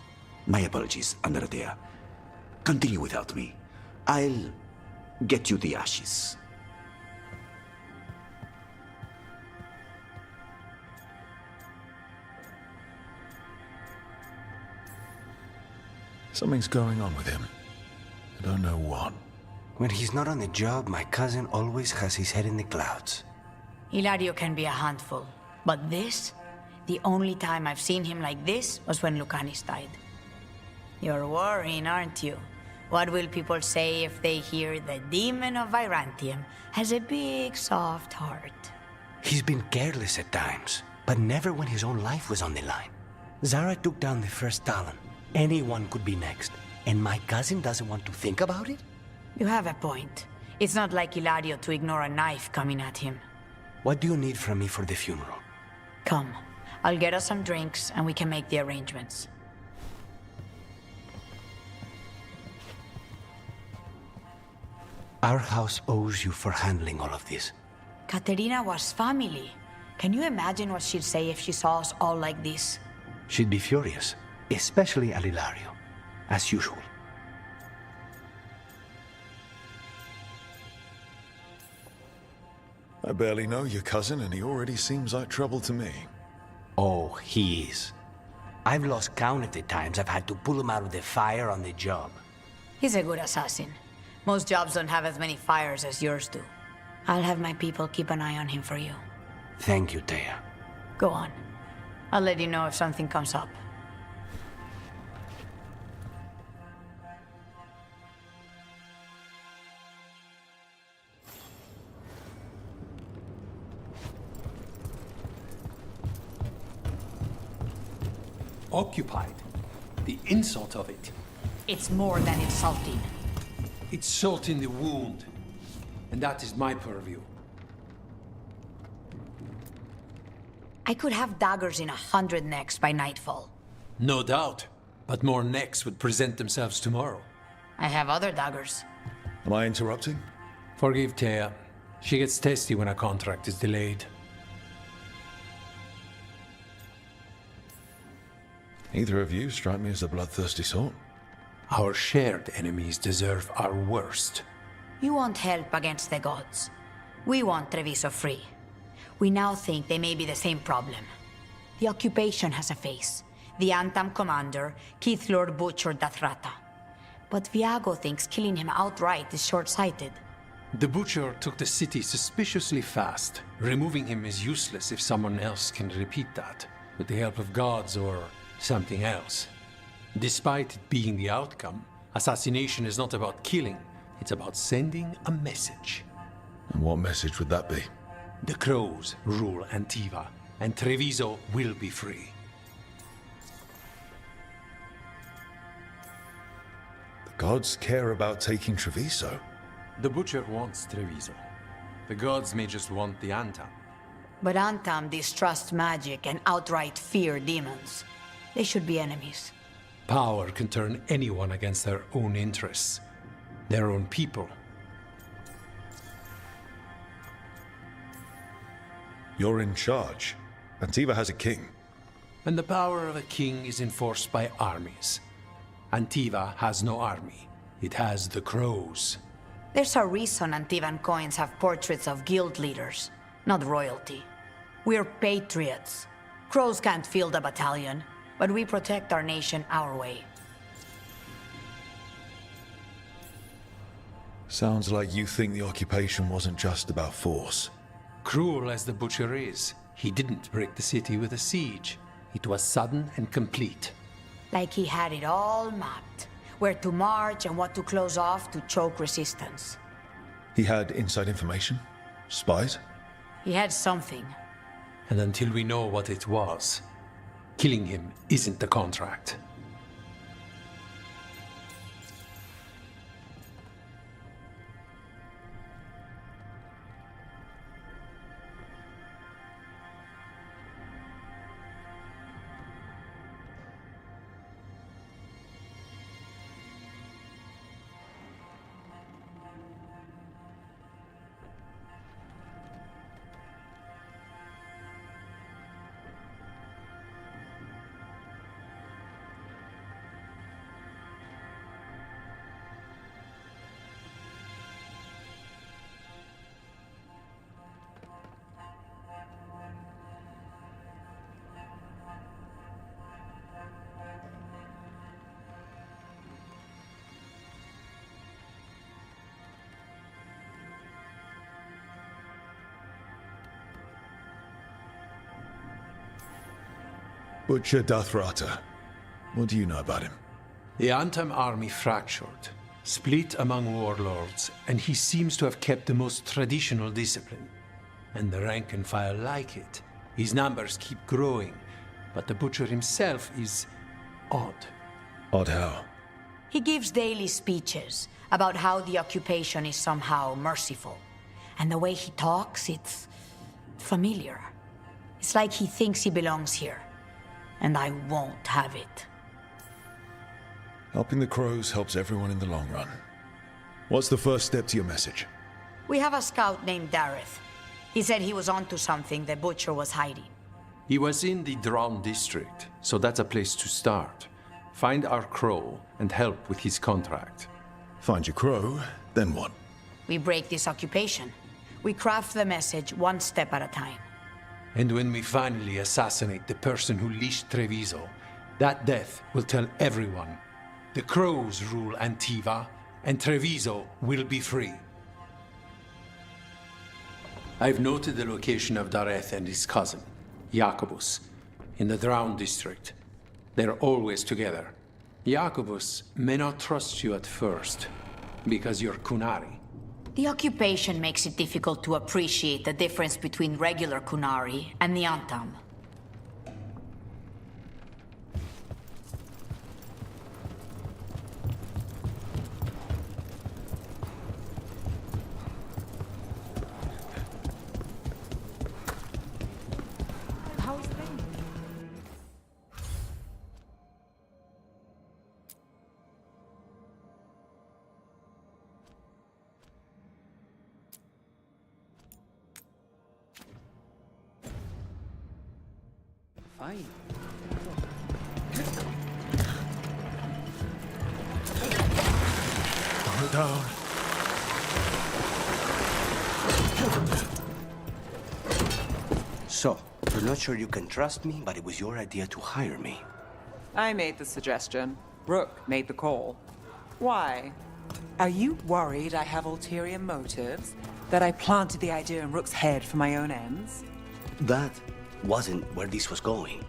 Speaker 2: My apologies, Andrea. Continue without me. I'll get you the ashes.
Speaker 4: Something's going on with him. I don't know what.
Speaker 17: When he's not on the job, my cousin always has his head in the clouds.
Speaker 18: Hilario can be a handful. But this? The only time I've seen him like this was when Lucanis died. You're worrying, aren't you? What will people say if they hear the demon of Virantium has a big, soft heart?
Speaker 17: He's been careless at times, but never when his own life was on the line. Zara took down the first Talon. Anyone could be next. And my cousin doesn't want to think about it?
Speaker 18: You have a point. It's not like Hilario to ignore a knife coming at him.
Speaker 17: What do you need from me for the funeral?
Speaker 18: Come. I'll get us some drinks and we can make the arrangements.
Speaker 17: Our house owes you for handling all of this.
Speaker 18: Katerina was family. Can you imagine what she'd say if she saw us all like this?
Speaker 17: She'd be furious, especially at Hilario, as usual.
Speaker 4: I barely know your cousin, and he already seems like trouble to me.
Speaker 17: Oh, he is. I've lost count of the times I've had to pull him out of the fire on the job.
Speaker 18: He's a good assassin. Most jobs don't have as many fires as yours do. I'll have my people keep an eye on him for you.
Speaker 17: Thank you, Thea.
Speaker 18: Go on. I'll let you know if something comes up.
Speaker 10: Occupied. The insult of it.
Speaker 18: It's more than insulting.
Speaker 10: It's salt in the wound. And that is my purview.
Speaker 18: I could have daggers in 100 necks by nightfall.
Speaker 10: No doubt. But more necks would present themselves tomorrow.
Speaker 18: I have other daggers.
Speaker 4: Am I interrupting?
Speaker 10: Forgive Thea. She gets testy when a contract is delayed.
Speaker 4: Neither of you strike me as the bloodthirsty sort.
Speaker 17: Our shared enemies deserve our worst.
Speaker 18: You want help against the gods. We want Treviso free. We now think they may be the same problem. The occupation has a face. The Antam commander, Keith Lord Butcher Dathrata. But Viago thinks killing him outright is short-sighted.
Speaker 17: The Butcher took the city suspiciously fast. Removing him is useless if someone else can repeat that, with the help of gods or something else. Despite it being the outcome, assassination is not about killing, it's about sending a message.
Speaker 4: And what message would that be?
Speaker 17: The Crows rule Antiva, and Treviso will be free.
Speaker 4: The gods care about taking Treviso.
Speaker 17: The Butcher wants Treviso. The gods may just want the Antam.
Speaker 18: But Antam distrust magic and outright fear demons. They should be enemies.
Speaker 17: Power can turn anyone against their own interests, their own people.
Speaker 4: You're in charge. Antiva has a king.
Speaker 17: And the power of a king is enforced by armies. Antiva has no army. It has the Crows.
Speaker 18: There's a reason Antivan coins have portraits of guild leaders, not royalty. We're patriots. Crows can't field a battalion, but we protect our nation our way.
Speaker 4: Sounds like you think the occupation wasn't just about force.
Speaker 17: Cruel as the Butcher is, he didn't break the city with a siege. It was sudden and complete.
Speaker 18: Like he had it all mapped. Where to march and what to close off to choke resistance.
Speaker 4: He had inside information? Spies?
Speaker 18: He had something.
Speaker 17: And until we know what it was, killing him isn't the contract.
Speaker 4: Butcher Dathrata. What do you know about him?
Speaker 17: The Antam army fractured, split among warlords, and he seems to have kept the most traditional discipline. And the rank and file like it. His numbers keep growing, but the Butcher himself is odd.
Speaker 4: Odd how?
Speaker 18: He gives daily speeches about how the occupation is somehow merciful. And the way he talks, it's familiar. It's like he thinks he belongs here. And I won't have it.
Speaker 4: Helping the Crows helps everyone in the long run. What's the first step to your message?
Speaker 18: We have a scout named Dareth. He said he was onto something the Butcher was hiding.
Speaker 17: He was in the Drown district, so that's a place to start. Find our Crow and help with his contract.
Speaker 4: Find your Crow, then what?
Speaker 18: We break this occupation. We craft the message one step at a time.
Speaker 17: And when we finally assassinate the person who leashed Treviso, that death will tell everyone. The Crows rule Antiva, and Treviso will be free. I've noted the location of Dareth and his cousin, Jacobus, in the Drown district. They're always together. Jacobus may not trust you at first, because you're Kunari.
Speaker 18: The occupation makes it difficult to appreciate the difference between regular Kunari and the Antam.
Speaker 7: How's things?
Speaker 10: Fine.
Speaker 4: down.
Speaker 17: So, you're not sure you can trust me, but it was your idea to hire me.
Speaker 9: I made the suggestion. Rook made the call. Why? Are you worried I have ulterior motives? That I planted the idea in Rook's head for my own ends?
Speaker 17: That wasn't where this was going.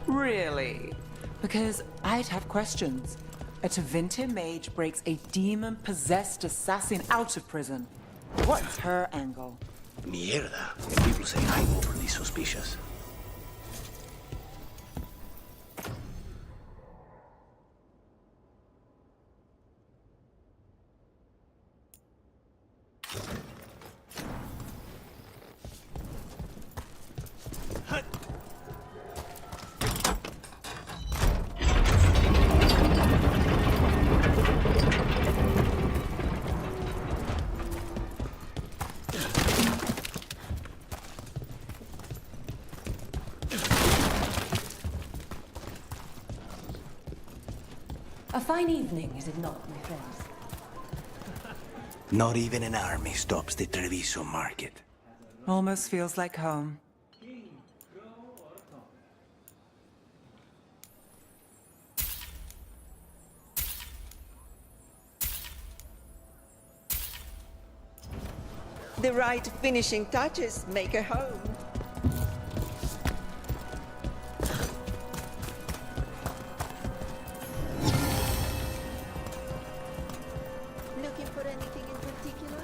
Speaker 9: Really? Because I'd have questions. A Tevinter mage breaks a demon-possessed assassin out of prison. What's her angle?
Speaker 17: Mierda. And people say I'm overly suspicious.
Speaker 14: A fine evening, is it not, my friends?
Speaker 17: Not even an army stops the Treviso market.
Speaker 9: Almost feels like home.
Speaker 20: The right finishing touches make a home. Looking for anything in particular?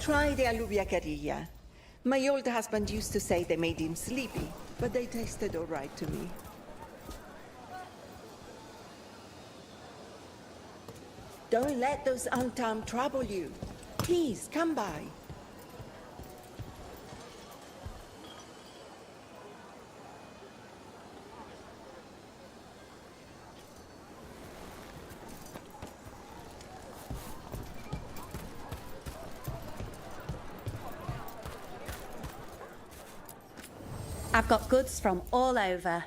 Speaker 20: Try the alubia carilla. My old husband used to say they made him sleepy, but they tasted all right to me. Don't let those Antam trouble you. Please, come by.
Speaker 21: I've got goods from all over.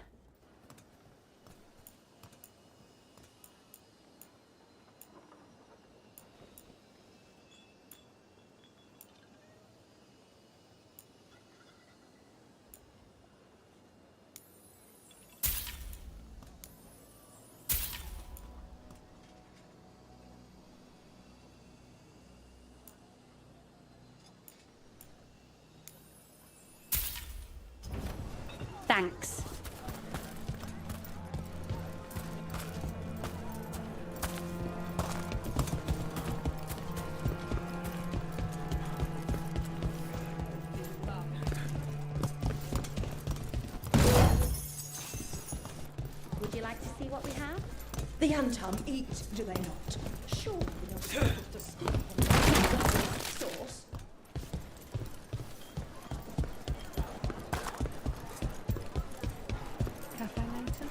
Speaker 21: Thanks. Would you like to see what we have?
Speaker 22: The Antum eat, do they not? Surely they'll have to steal from sauce.
Speaker 20: Cafe later?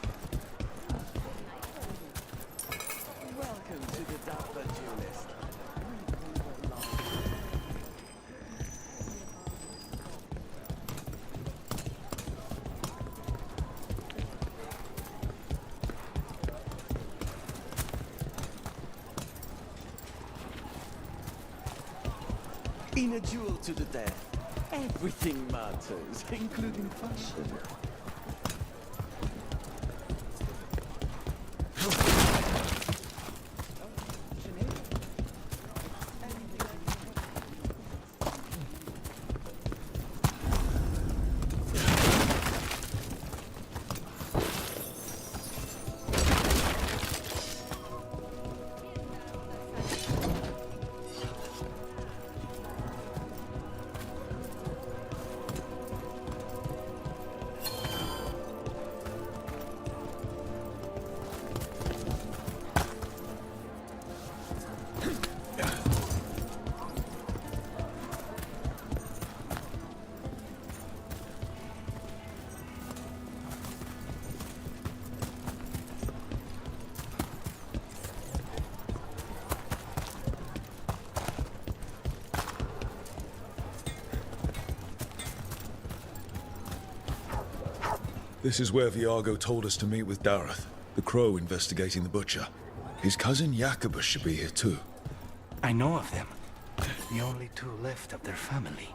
Speaker 17: Welcome to the Dapper Duelist. In a duel to the death, everything matters, including fashion.
Speaker 4: This is where Viago told us to meet with Dareth, the crow investigating the butcher. His cousin Jacobus should be here too.
Speaker 17: I know of them. The only two left of their family.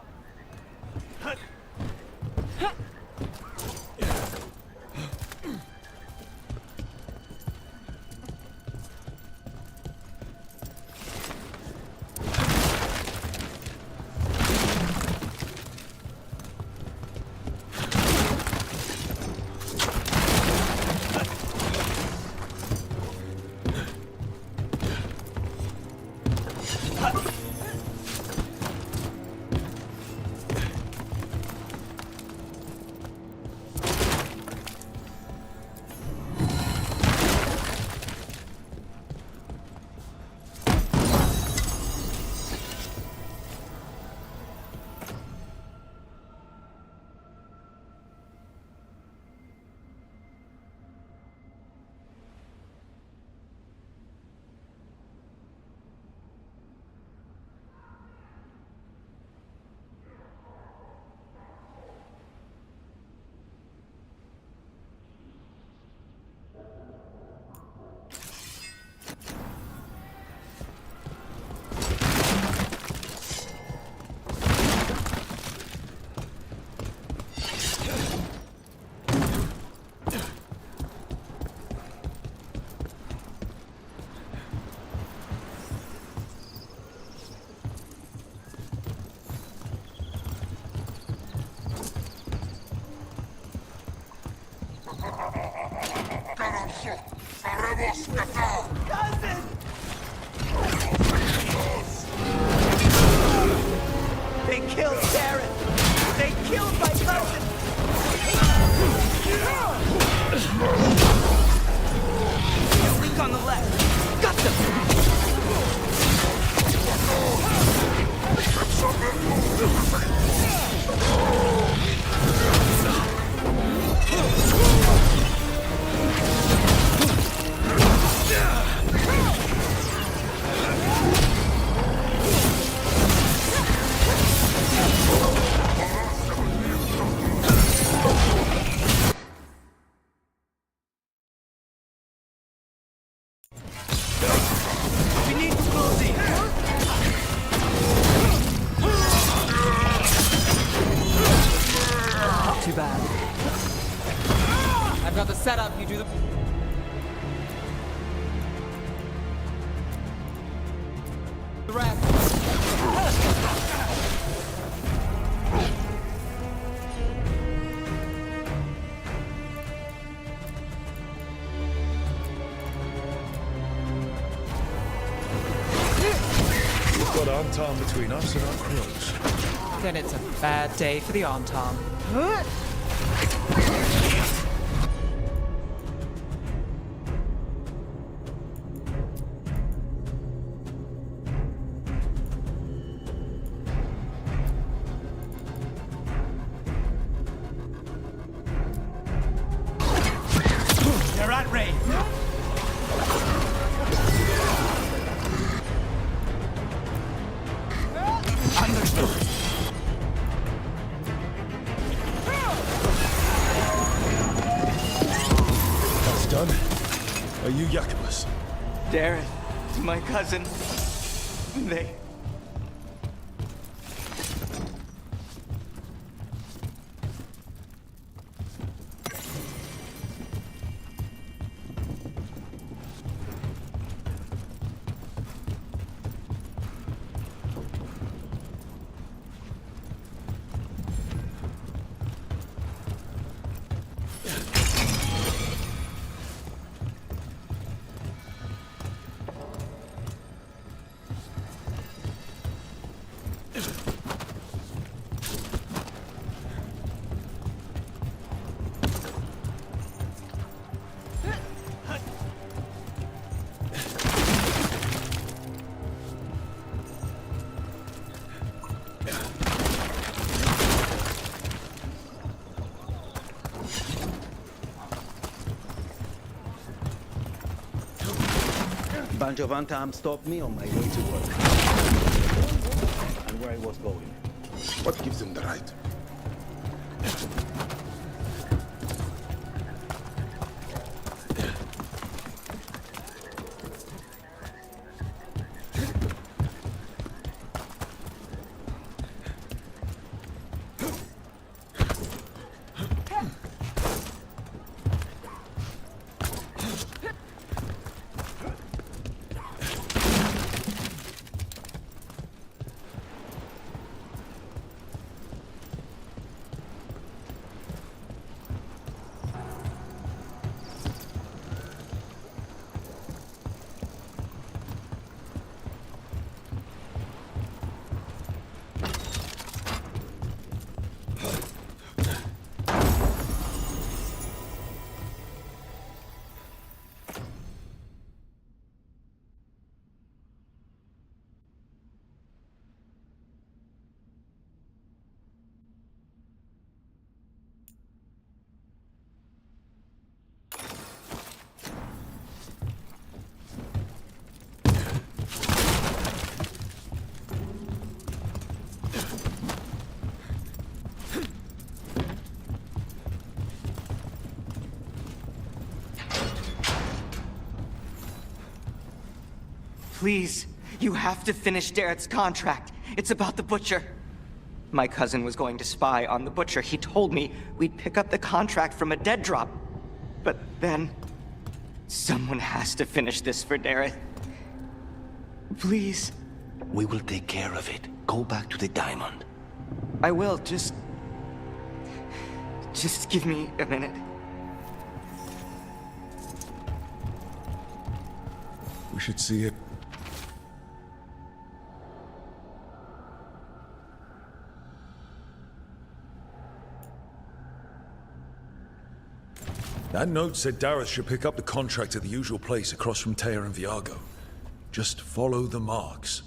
Speaker 10: wrath.
Speaker 4: We've got Anton between us and our crows.
Speaker 9: Then it's a bad day for the Anton.
Speaker 10: They're at range. Understood.
Speaker 4: That's done. Are you Jacobus?
Speaker 1: Dareth, my cousin. They...
Speaker 17: Bunch of Antam stopped me on my way to work. And where I was going.
Speaker 19: What gives them the right?
Speaker 1: Please, you have to finish Dareth's contract. It's about the Butcher. My cousin was going to spy on the Butcher. He told me we'd pick up the contract from a dead drop. But then... someone has to finish this for Dareth. Please.
Speaker 17: We will take care of it. Go back to the diamond.
Speaker 1: I will, just give me a minute.
Speaker 4: We should see it. That note said Dareth should pick up the contract at the usual place across from Teir and Viago. Just follow the marks.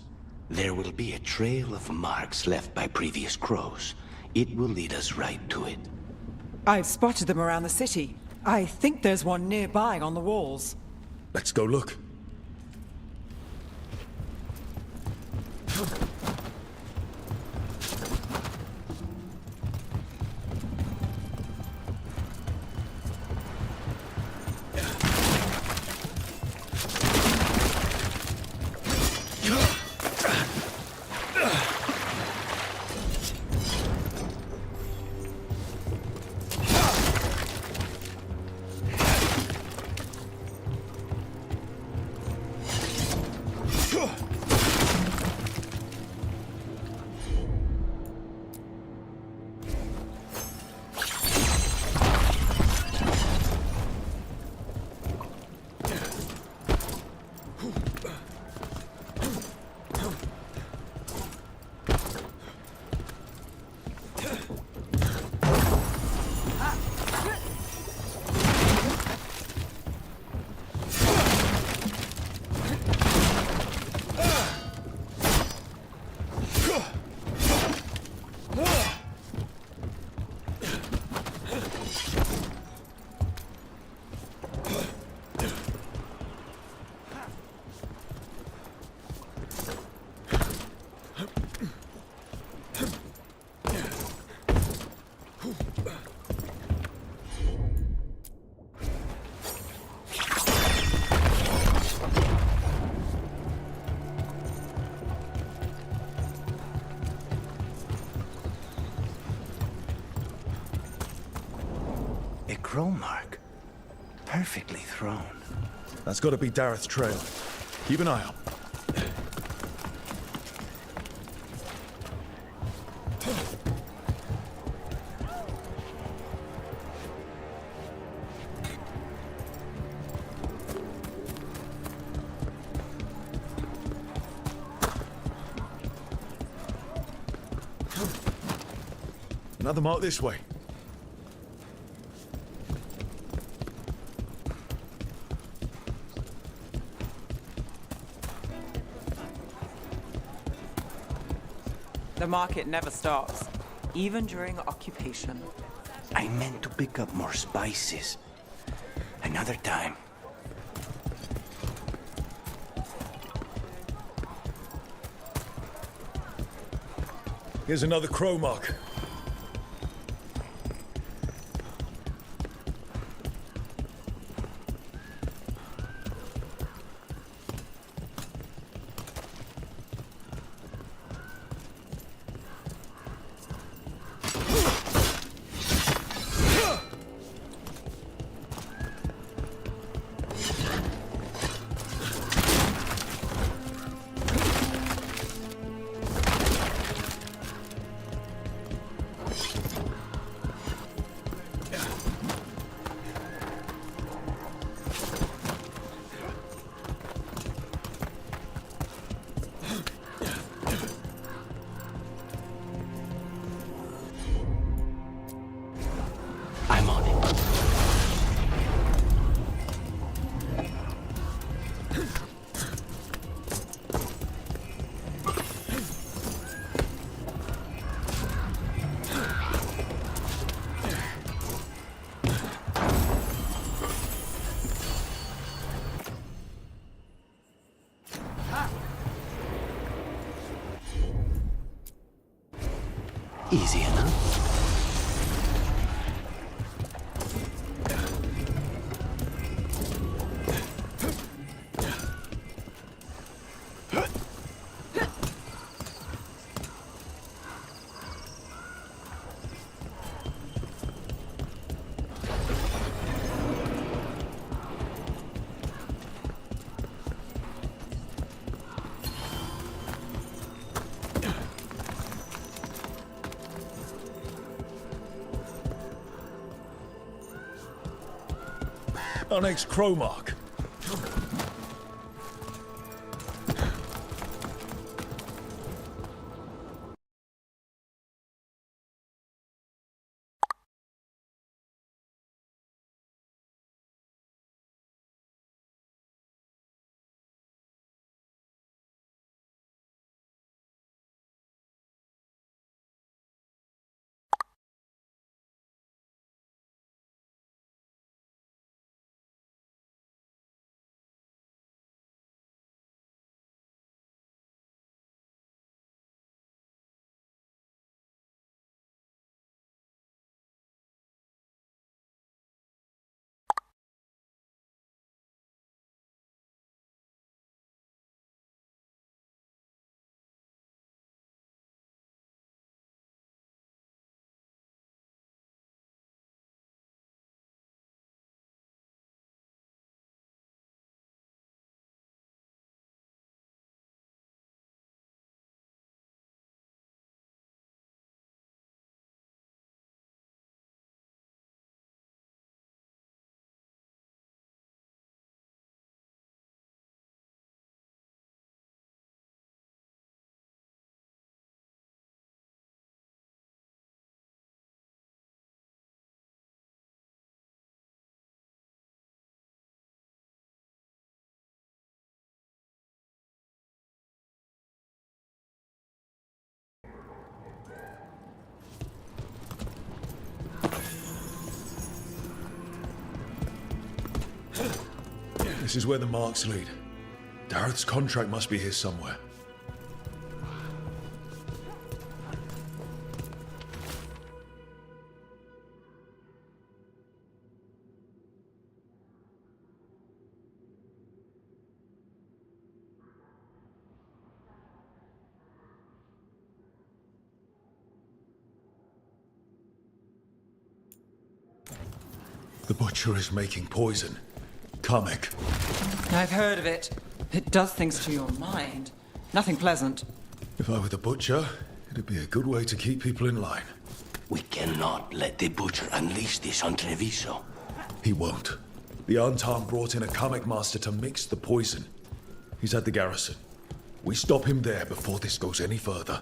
Speaker 17: There will be a trail of marks left by previous crows. It will lead us right to it.
Speaker 9: I've spotted them around the city. I think there's one nearby on the walls.
Speaker 4: Let's go look.
Speaker 17: crow mark. Perfectly thrown.
Speaker 4: That's got to be Dareth's trail. Keep an eye out. Another mark this way.
Speaker 9: The market never stops, even during occupation.
Speaker 17: I meant to pick up more spices. Another time.
Speaker 4: Here's another crow mark.
Speaker 17: I'm on it. Easy enough.
Speaker 4: Our next crow mark. This is where the marks lead. Dareth's contract must be here somewhere. The Butcher is making poison. Kamek.
Speaker 9: I've heard of it. It does things to your mind. Nothing pleasant.
Speaker 4: If I were the Butcher, it'd be a good way to keep people in line.
Speaker 17: We cannot let the Butcher unleash this on Treviso.
Speaker 4: He won't. The Antam brought in a Kamek master to mix the poison. He's at the garrison. We stop him there before this goes any further.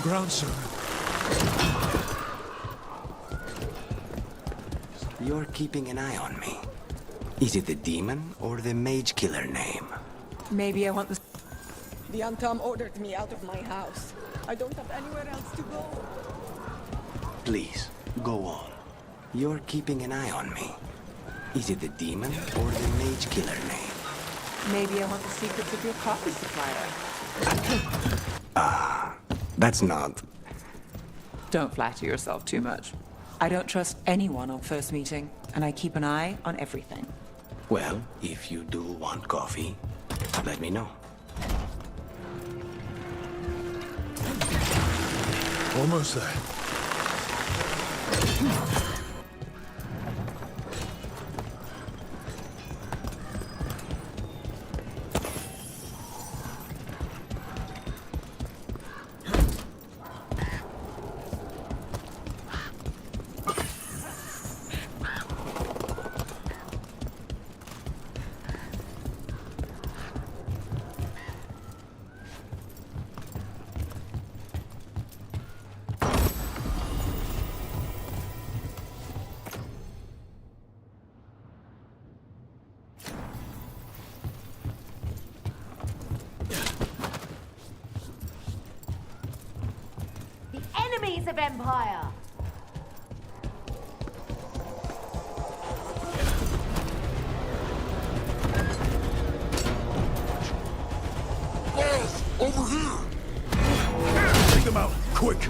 Speaker 4: Ground, sir.
Speaker 17: You're keeping an eye on me. Is it the demon or the mage killer name?
Speaker 9: Maybe I want the...
Speaker 20: The Antam ordered me out of my house. I don't have anywhere else to go.
Speaker 17: Please, go on. You're keeping an eye on me. Is it the demon or the mage killer name?
Speaker 9: Maybe I want the secrets of your coffee supplier.
Speaker 17: That's not...
Speaker 9: Don't flatter yourself too much. I don't trust anyone on first meeting, and I keep an eye on everything.
Speaker 17: Well, if you do want coffee, let me know.
Speaker 4: Almost there.
Speaker 21: Enemies of Empire!
Speaker 4: Boss, over here! Take them out, quick!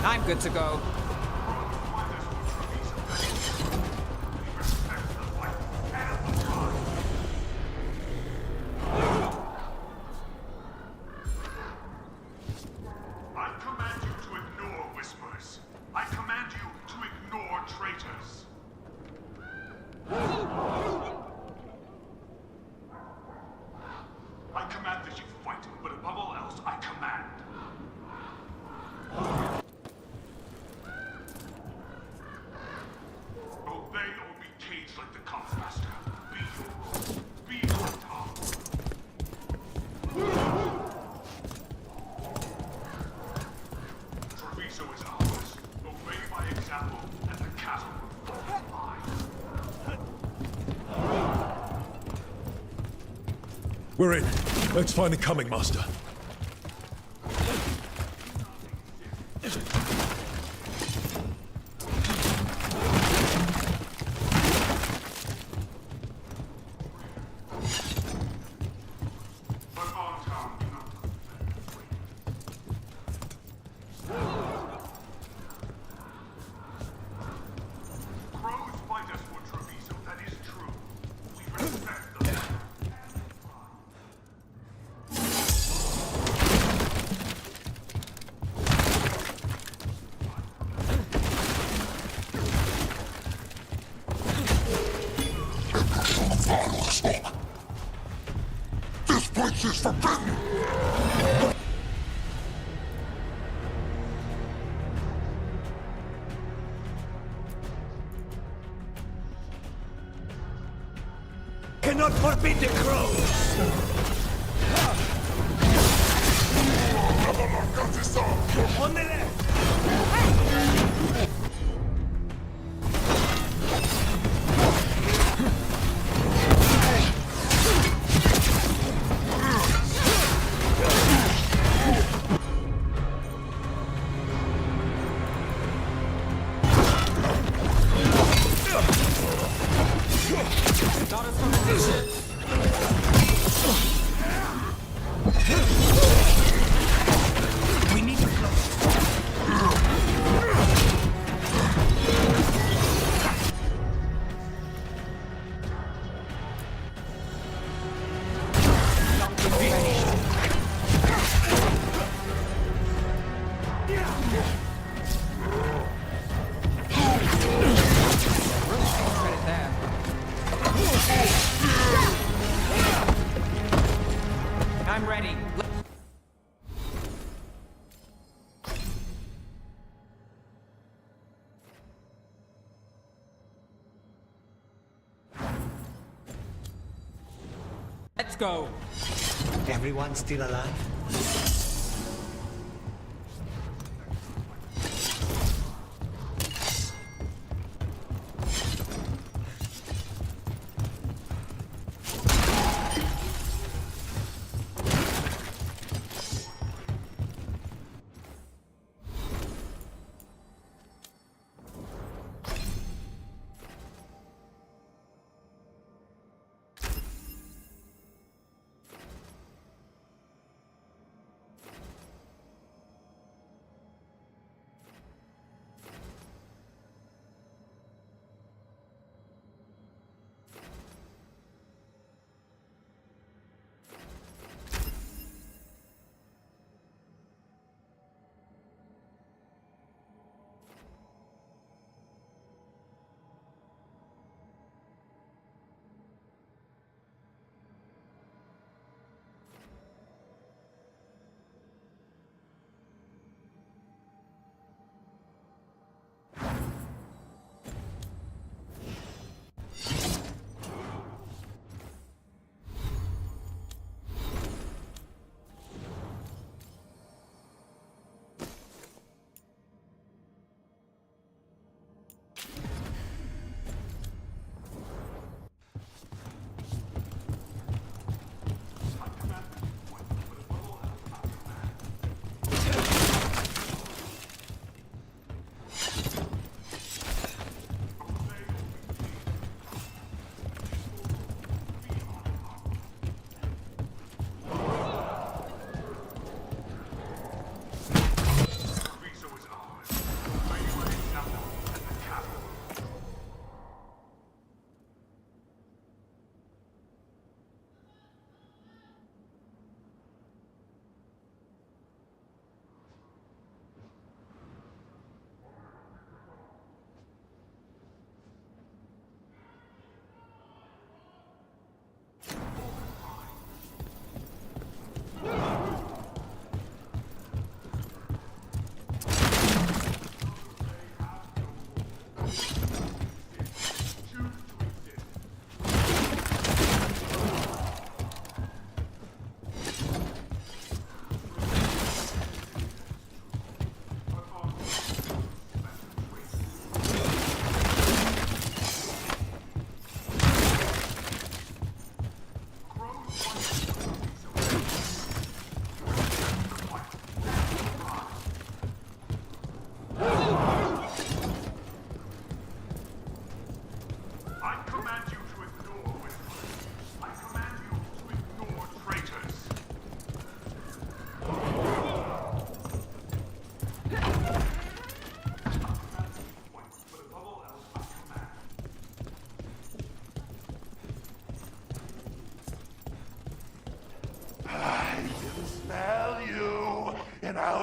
Speaker 9: I'm good to go.
Speaker 5: I command you to ignore whispers. I command you to ignore traitors. I command that you fight, but above all else, I command. Obey or be caged like the Kampfmaster. Be your role. Be your Tom.
Speaker 4: We're in. Let's find the coming master.
Speaker 5: Crows fight us for Treviso, that is true. We respect them.
Speaker 19: This place is forbidden!
Speaker 2: Cannot forbid the crows! On the left! We need to close.
Speaker 1: I'm ready.
Speaker 10: Let's go.
Speaker 17: Everyone still alive?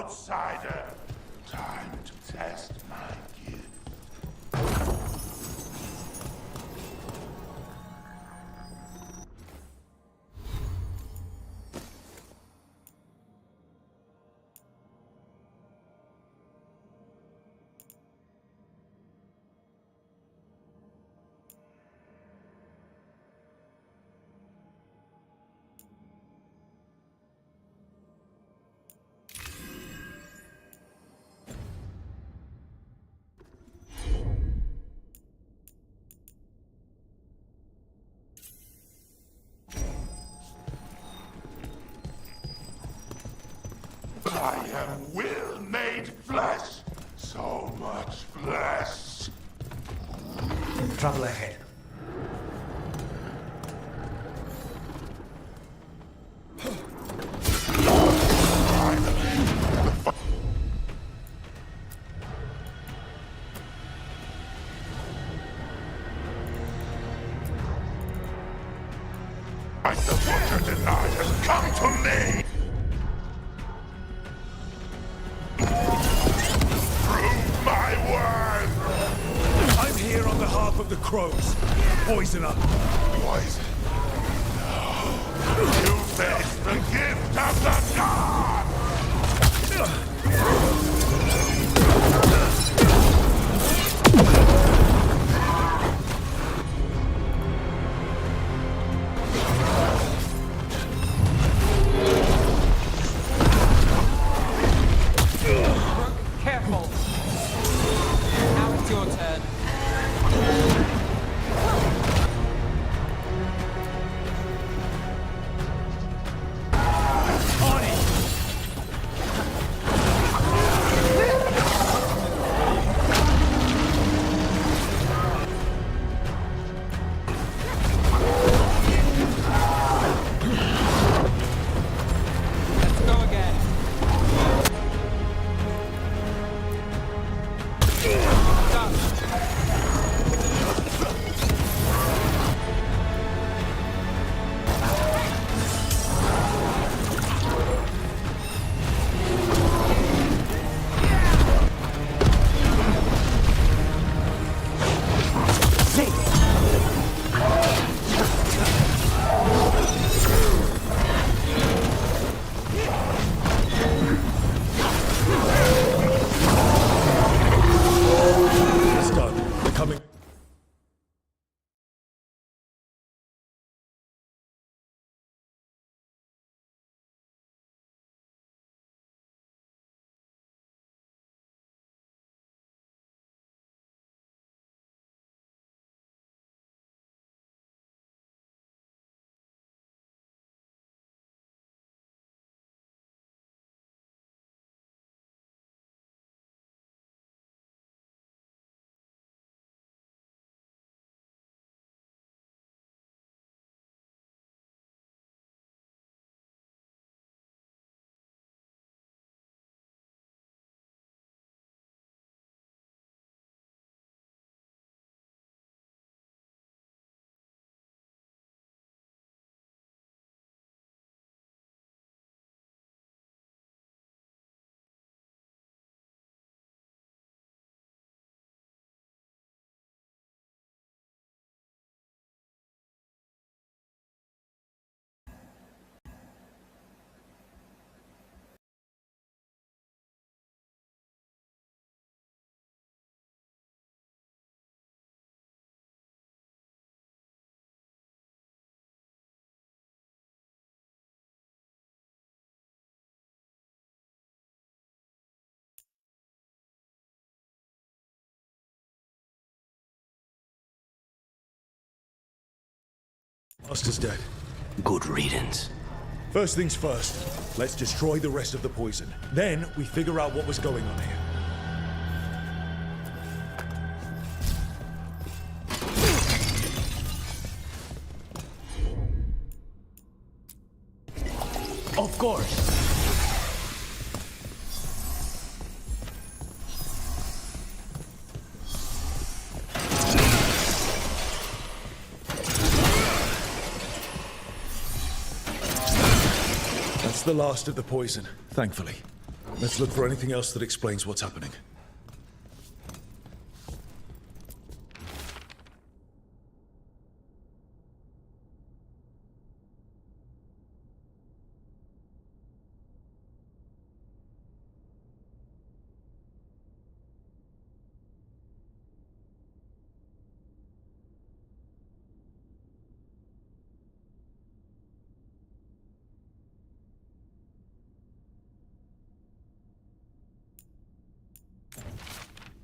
Speaker 5: outsider. Time to test my gift. I am will made flesh. So much flesh.
Speaker 17: Trouble ahead.
Speaker 5: Like the butcher denied has come to me. Prove my worth.
Speaker 4: I'm here on behalf of the crows. Poisoner.
Speaker 5: Poison. No. You face the gift of the god.
Speaker 9: Careful. Now it's your turn. Let's go again.
Speaker 4: It's done. They're coming. Master's dead.
Speaker 17: Good riddance.
Speaker 4: First things first, let's destroy the rest of the poison. Then we figure out what was going on here.
Speaker 17: Of course.
Speaker 4: That's the last of the poison, thankfully. Let's look for anything else that explains what's happening.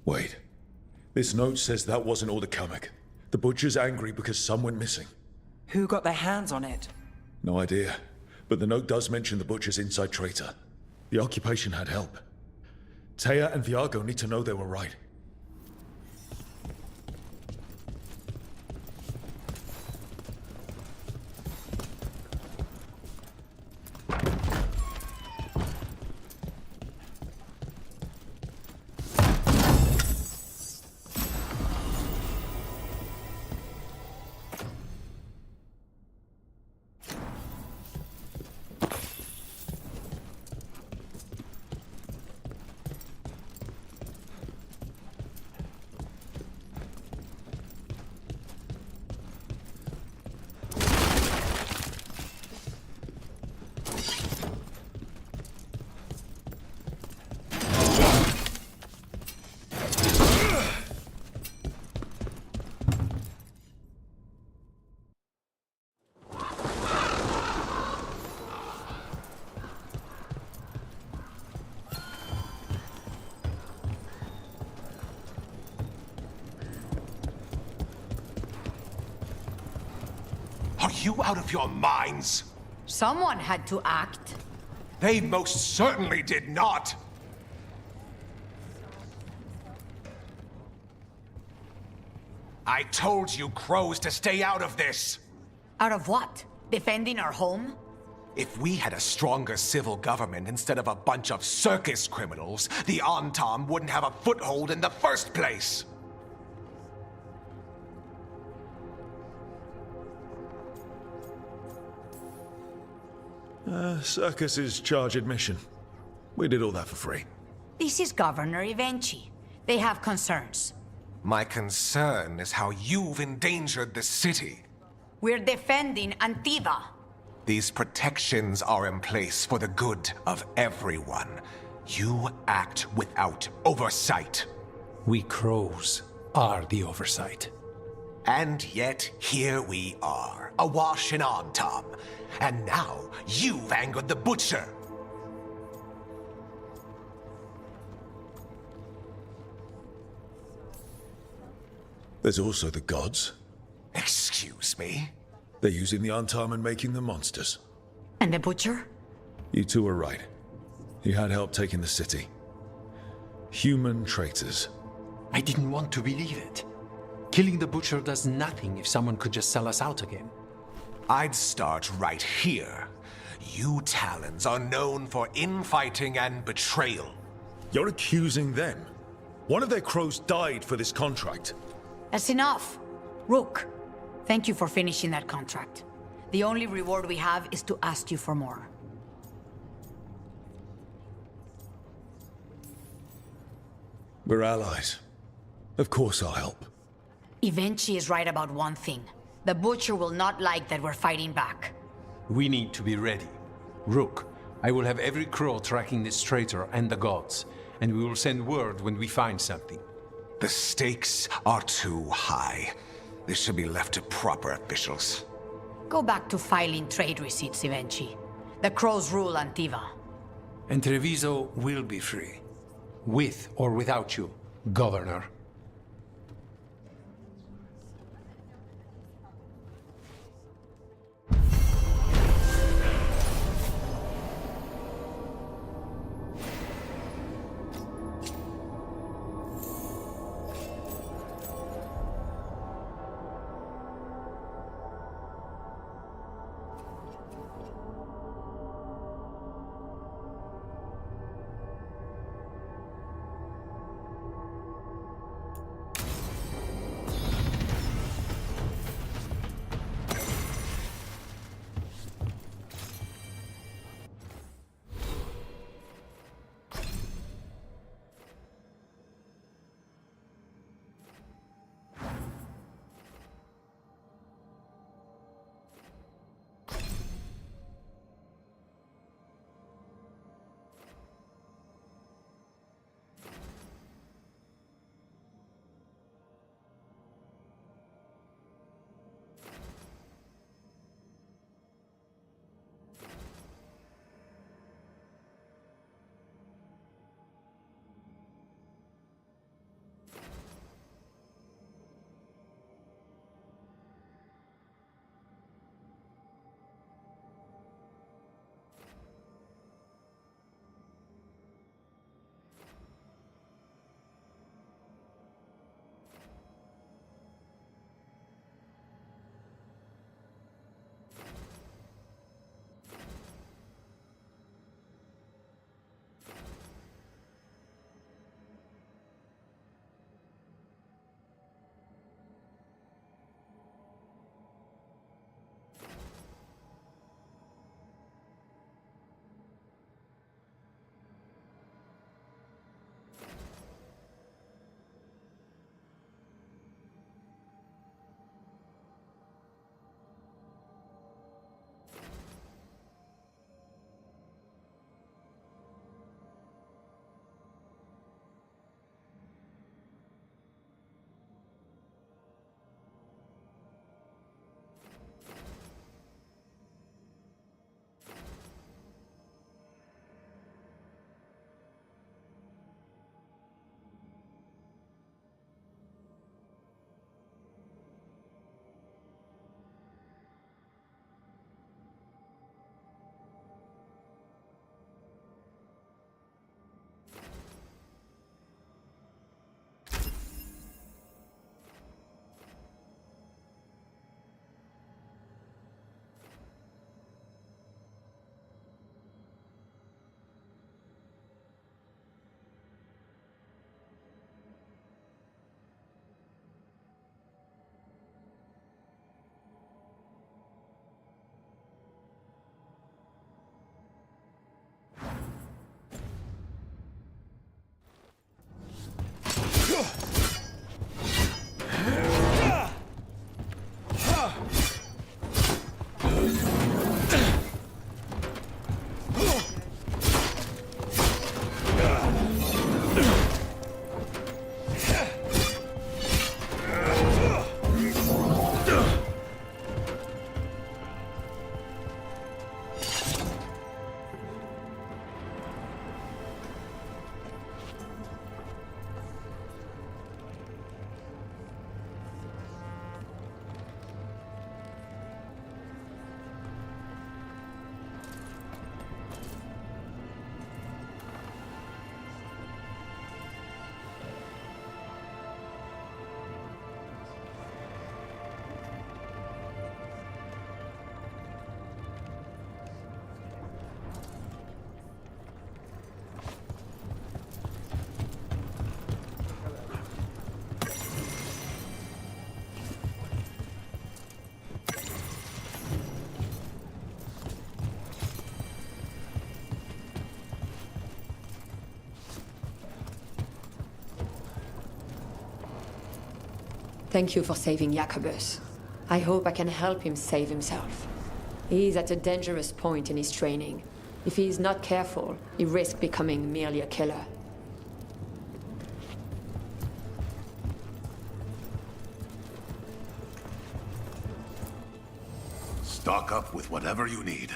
Speaker 4: Wait. This note says that wasn't all the Kamek. The Butcher's angry because some went missing.
Speaker 9: Who got their hands on it?
Speaker 4: No idea. But the note does mention the Butcher's inside traitor. The occupation had help. Taya and Viago need to know they were right.
Speaker 3: Are you out of your minds?
Speaker 18: Someone had to act.
Speaker 3: They most certainly did not! I told you crows to stay out of this!
Speaker 18: Out of what? Defending our home?
Speaker 3: If we had a stronger civil government instead of a bunch of circus criminals, the Antam wouldn't have a foothold in the first place!
Speaker 4: Circus's charge admission. We did all that for free.
Speaker 18: This is Governor Ivenchi. They have concerns.
Speaker 3: My concern is how you've endangered the city.
Speaker 18: We're defending Antiva.
Speaker 3: These protections are in place for the good of everyone. You act without oversight.
Speaker 12: We crows are the oversight.
Speaker 3: And yet, here we are, awash in Antam. And now, you've angered the Butcher.
Speaker 4: There's also the gods.
Speaker 3: Excuse me?
Speaker 4: They're using the Antam and making them monsters.
Speaker 18: And the Butcher?
Speaker 4: You two are right. He had help taking the city. Human traitors.
Speaker 12: I didn't want to believe it. Killing the Butcher does nothing if someone could just sell us out again.
Speaker 3: I'd start right here. You Talons are known for infighting and betrayal.
Speaker 4: You're accusing them? One of their crows died for this contract.
Speaker 18: That's enough. Rook, thank you for finishing that contract. The only reward we have is to ask you for more.
Speaker 4: We're allies. Of course I'll help.
Speaker 18: Ivenchi is right about one thing. The Butcher will not like that we're fighting back.
Speaker 12: We need to be ready. Rook, I will have every crow tracking this traitor and the gods, and we will send word when we find something.
Speaker 3: The stakes are too high. This should be left to proper officials.
Speaker 18: Go back to filing trade receipts, Ivenchi. The crows rule Antiva.
Speaker 12: And Treviso will be free. With or without you, Governor.
Speaker 6: Thank you for saving Jacobus. I hope I can help him save himself. He is at a dangerous point in his training. If he is not careful, he risks becoming merely a killer.
Speaker 19: Stock up with whatever you need.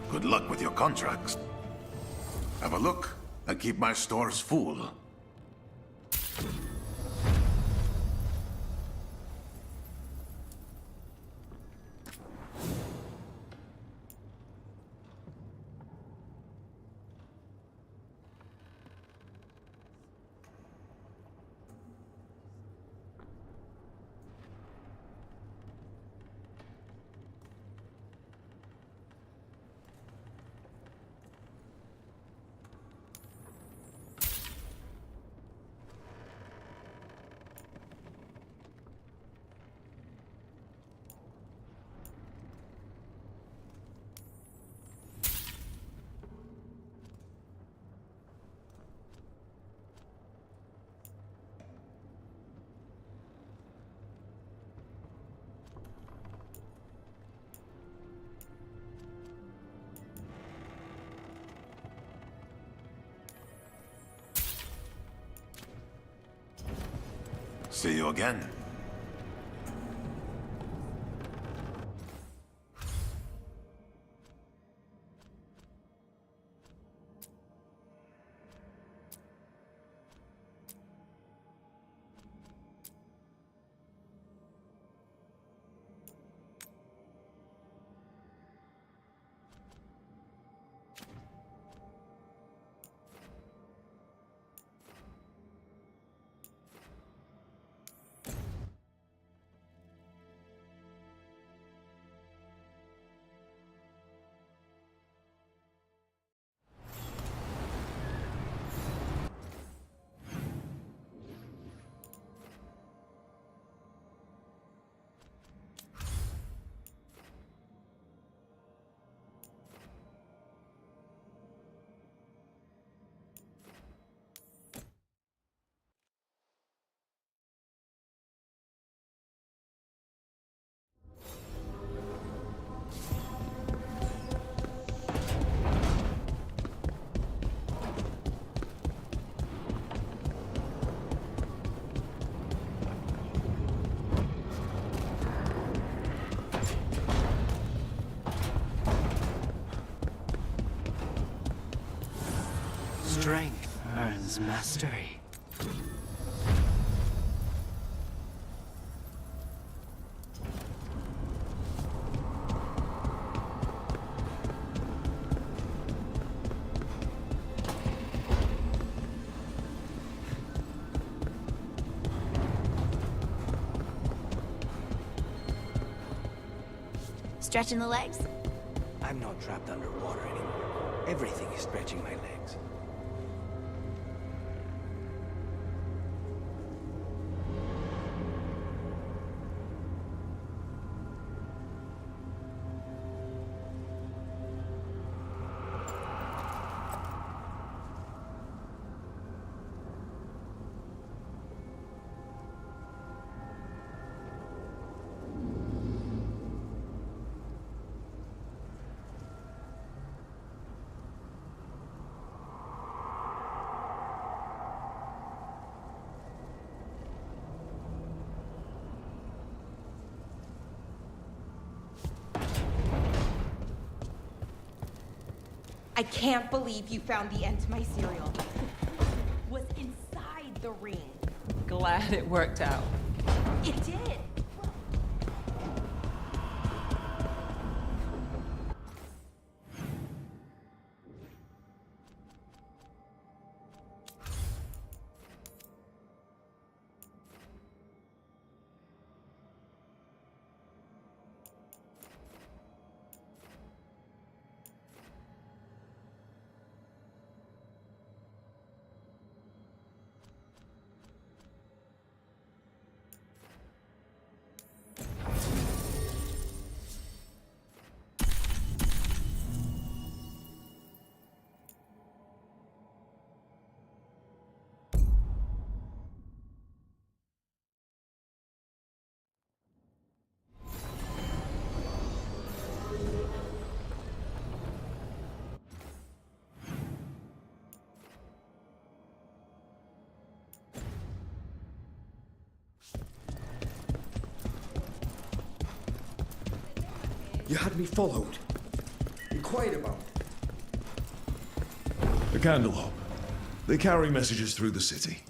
Speaker 19: Good luck with your contracts. Have a look. I keep my stores full. See you again.
Speaker 1: Strength earns mastery.
Speaker 18: Stretching the legs?
Speaker 17: I'm not trapped underwater anymore. Everything is stretching my legs.
Speaker 13: I can't believe you found the end to my cereal. Was inside the ring.
Speaker 9: Glad it worked out.
Speaker 13: It did.
Speaker 15: You had me followed. Be quiet about it.
Speaker 4: The Candlehob. They carry messages through the city.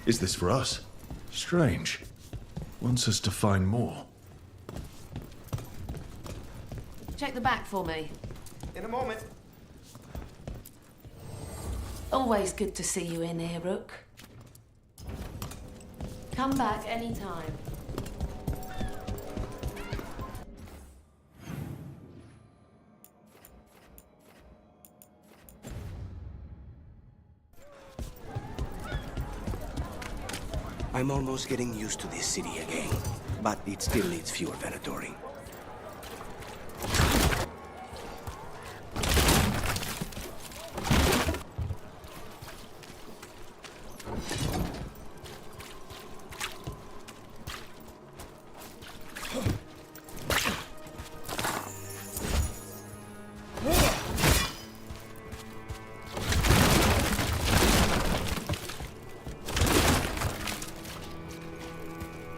Speaker 4: Is this for us? Strange. Wants us to find more.
Speaker 7: Check the back for me.
Speaker 1: In a moment.
Speaker 7: Always good to see you in here, Rook. Come back anytime.
Speaker 17: I'm almost getting used to this city again, but it still needs fewer Venatori.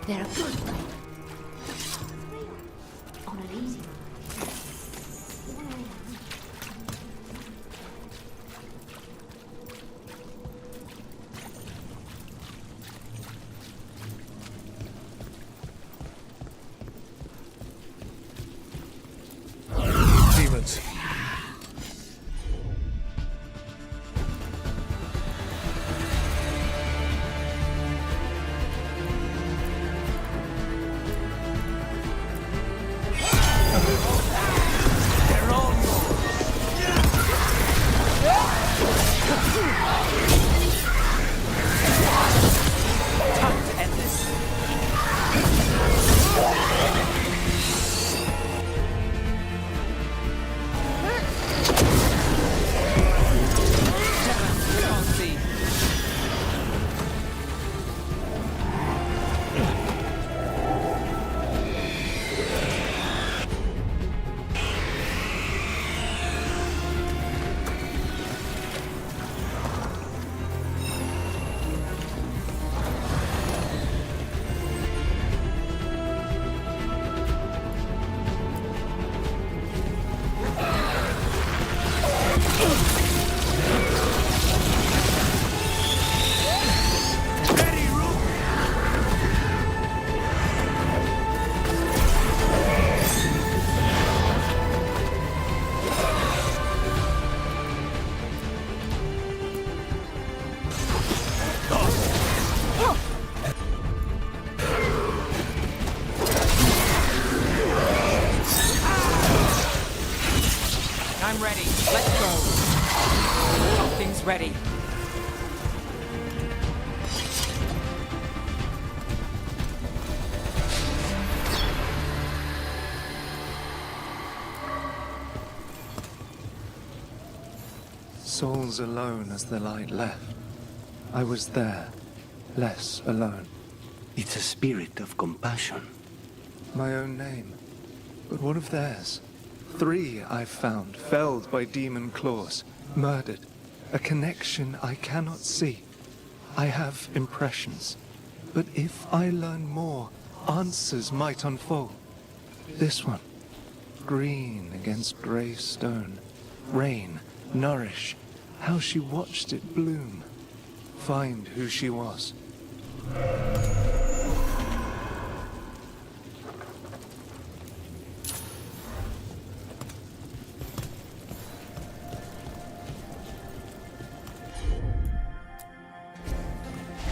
Speaker 14: They're a good one. On an easy one.
Speaker 4: Demons.
Speaker 10: Time to end this.
Speaker 9: Can't see. I'm ready. Let's go. Something's ready.
Speaker 16: Souls alone as the light left. I was there, less alone.
Speaker 17: It's a spirit of compassion.
Speaker 16: My own name. But what of theirs? 3 I've found, felled by demon claws, murdered. A connection I cannot see. I have impressions. But if I learn more, answers might unfold. This one. Green against grey stone. Rain, nourish. How she watched it bloom. Find who she was.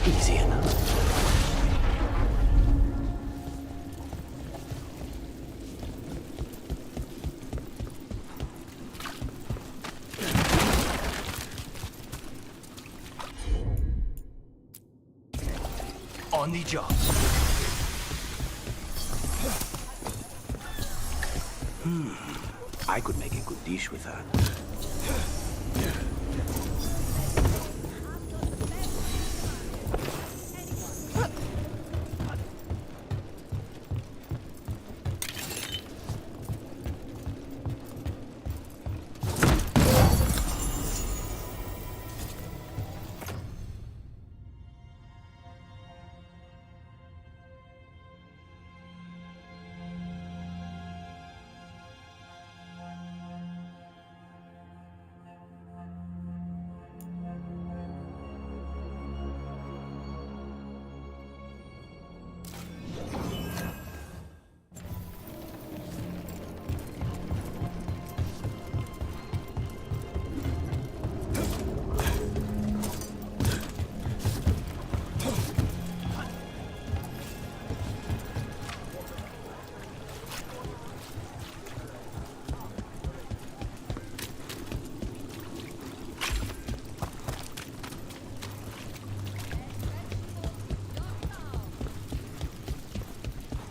Speaker 17: Easy enough.
Speaker 10: On the job.
Speaker 17: I could make a good dish with that.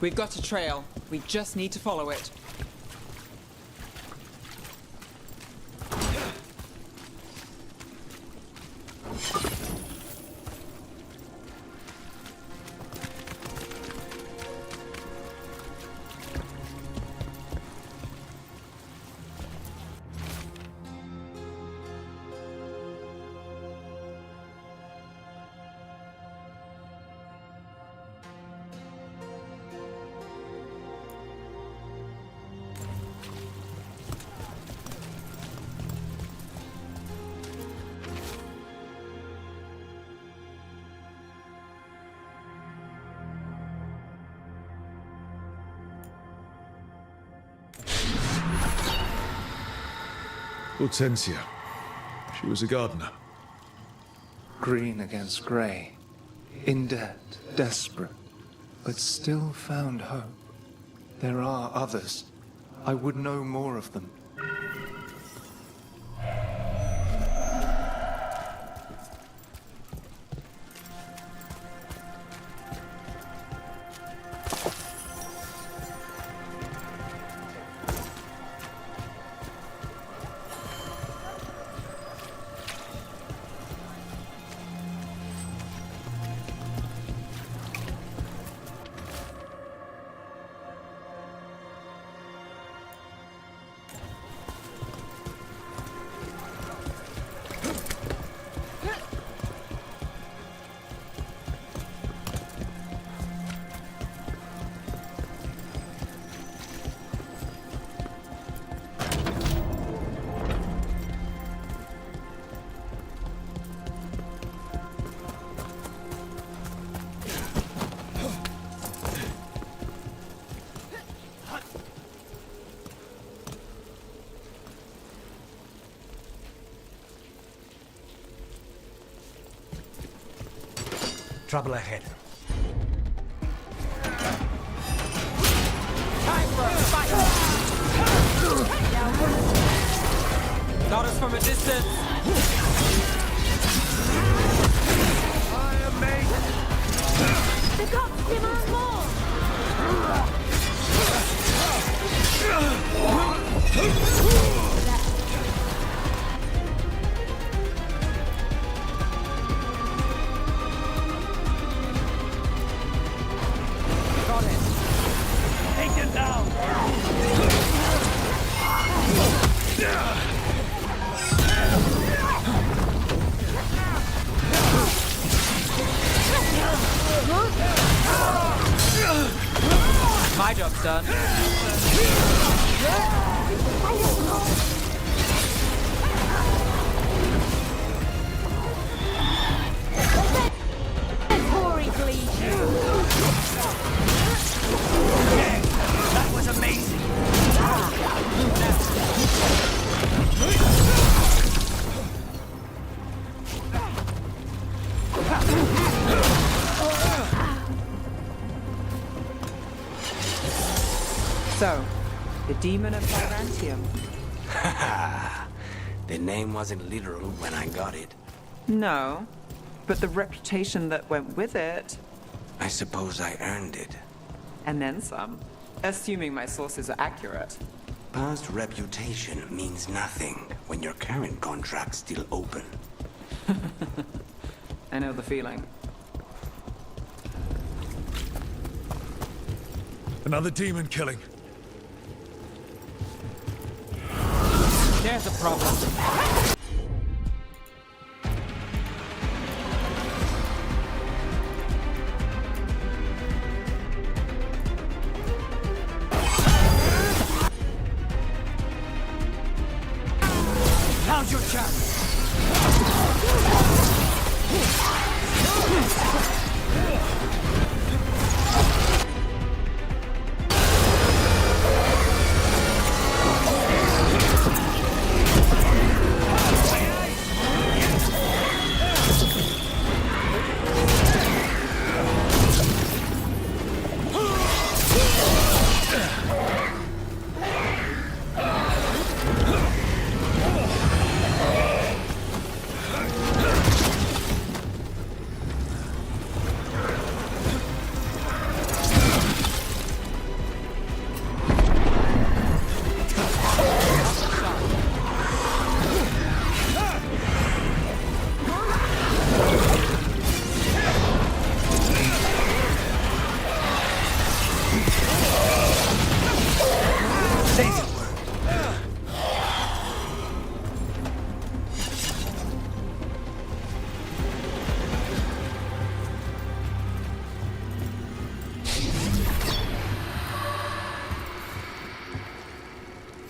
Speaker 9: We've got a trail. We just need to follow it.
Speaker 4: Hortensia. She was a gardener.
Speaker 16: Green against grey. In debt, desperate, but still found hope. There are others. I would know more of them.
Speaker 10: Trouble ahead.
Speaker 9: Time for a fight! Got us from a distance.
Speaker 10: I am made.
Speaker 21: The gods demand more!
Speaker 9: My job's done.
Speaker 10: That was amazing.
Speaker 9: So, the Demon of Pyrantium.
Speaker 17: The name wasn't literal when I got it.
Speaker 9: No, but the reputation that went with it.
Speaker 17: I suppose I earned it.
Speaker 9: And then some. Assuming my sources are accurate.
Speaker 17: Past reputation means nothing when your current contract's still open.
Speaker 9: I know the feeling.
Speaker 4: Another demon killing.
Speaker 9: There's a problem.
Speaker 10: Now's your chance.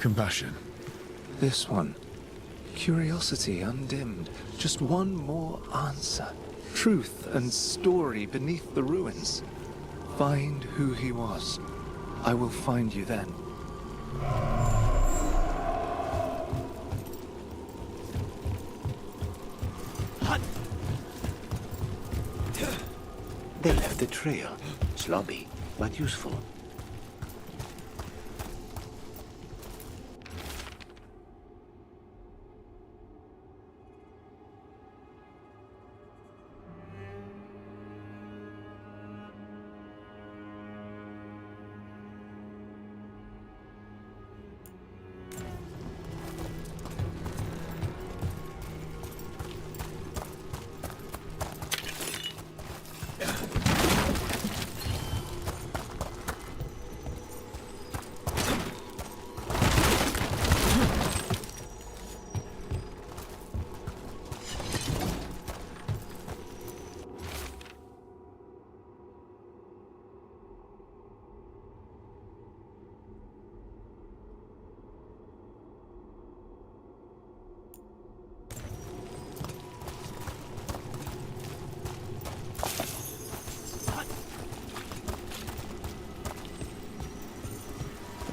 Speaker 4: Compassion.
Speaker 16: This one. Curiosity undimmed. Just one more answer. Truth and story beneath the ruins. Find who he was. I will find you then.
Speaker 17: They left a trail. Sloppy, but useful.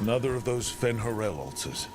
Speaker 4: Another of those Fen'Harel altars.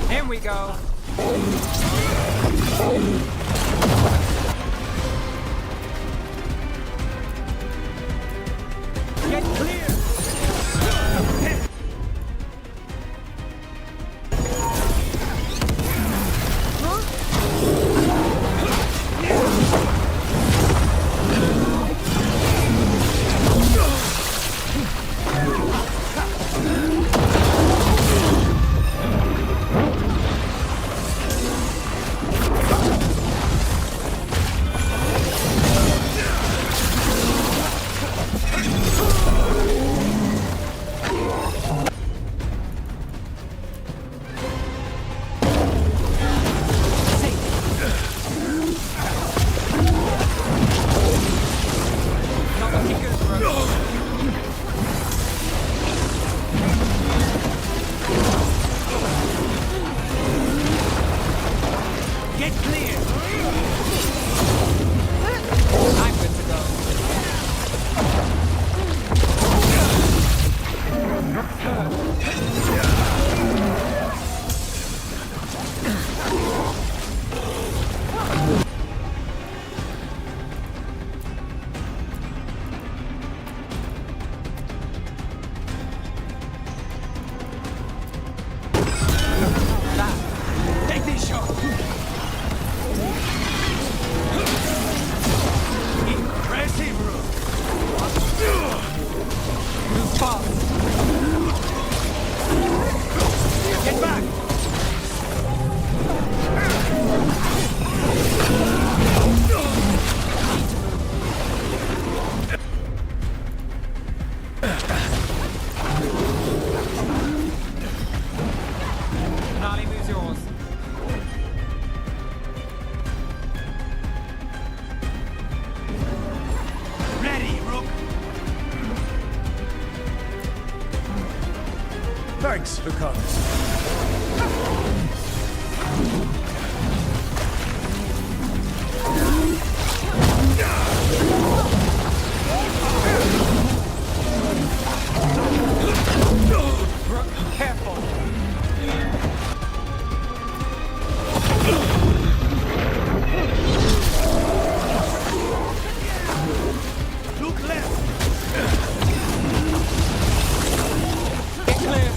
Speaker 9: In we go. Get clear.
Speaker 4: Thanks, Lucanus.
Speaker 1: Careful!
Speaker 21: Look left!
Speaker 1: Get clear!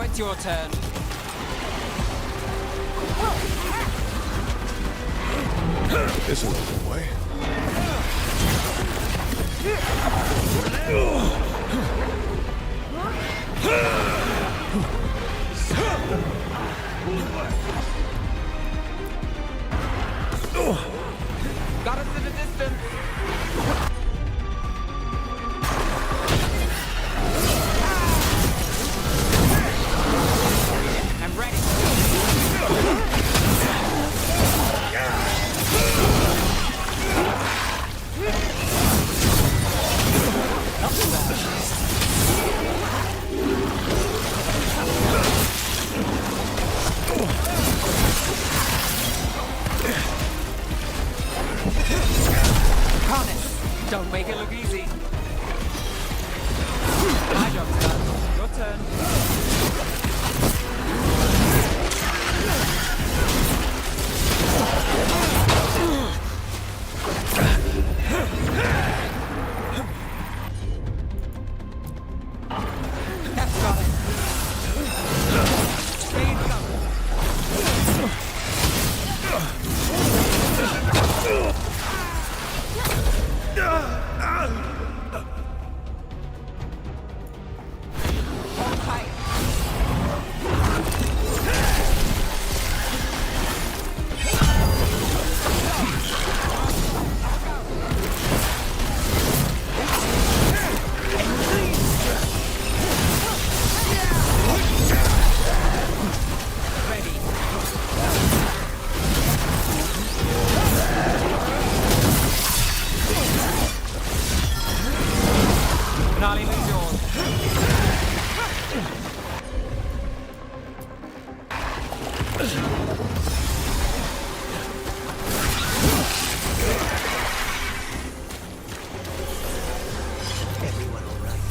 Speaker 9: it's your turn.
Speaker 4: This'll open the way.
Speaker 9: Got us in the distance. I'm ready. Not too bad. Connor, don't make it look easy. My job's done. Your turn. That's got it. Stay in cover. Hold tight. Finale is yours.
Speaker 17: Everyone all right?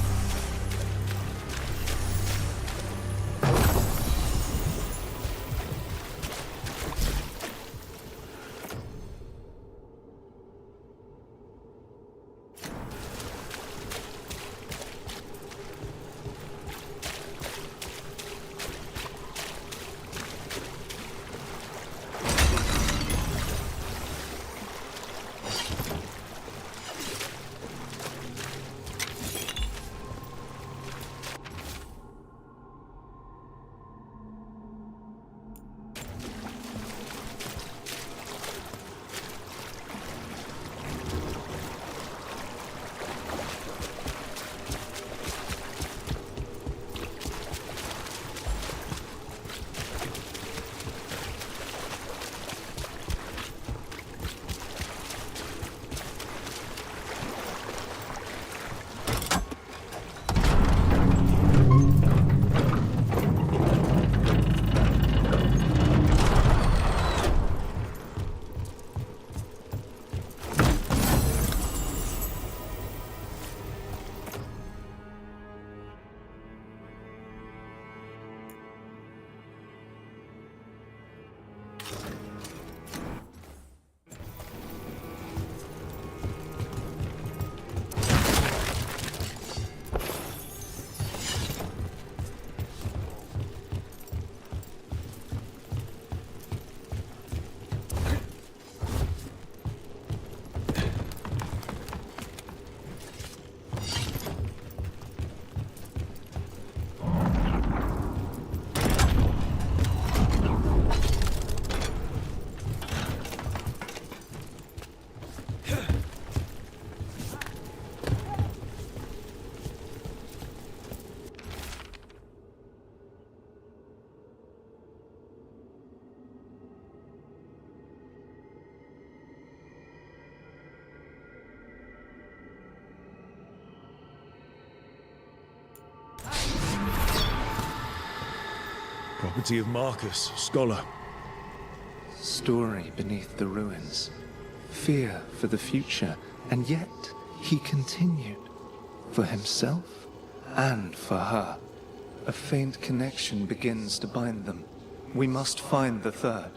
Speaker 4: Property of Marcus, scholar.
Speaker 16: Story beneath the ruins. Fear for the future, and yet he continued. For himself and for her. A faint connection begins to bind them. We must find the third.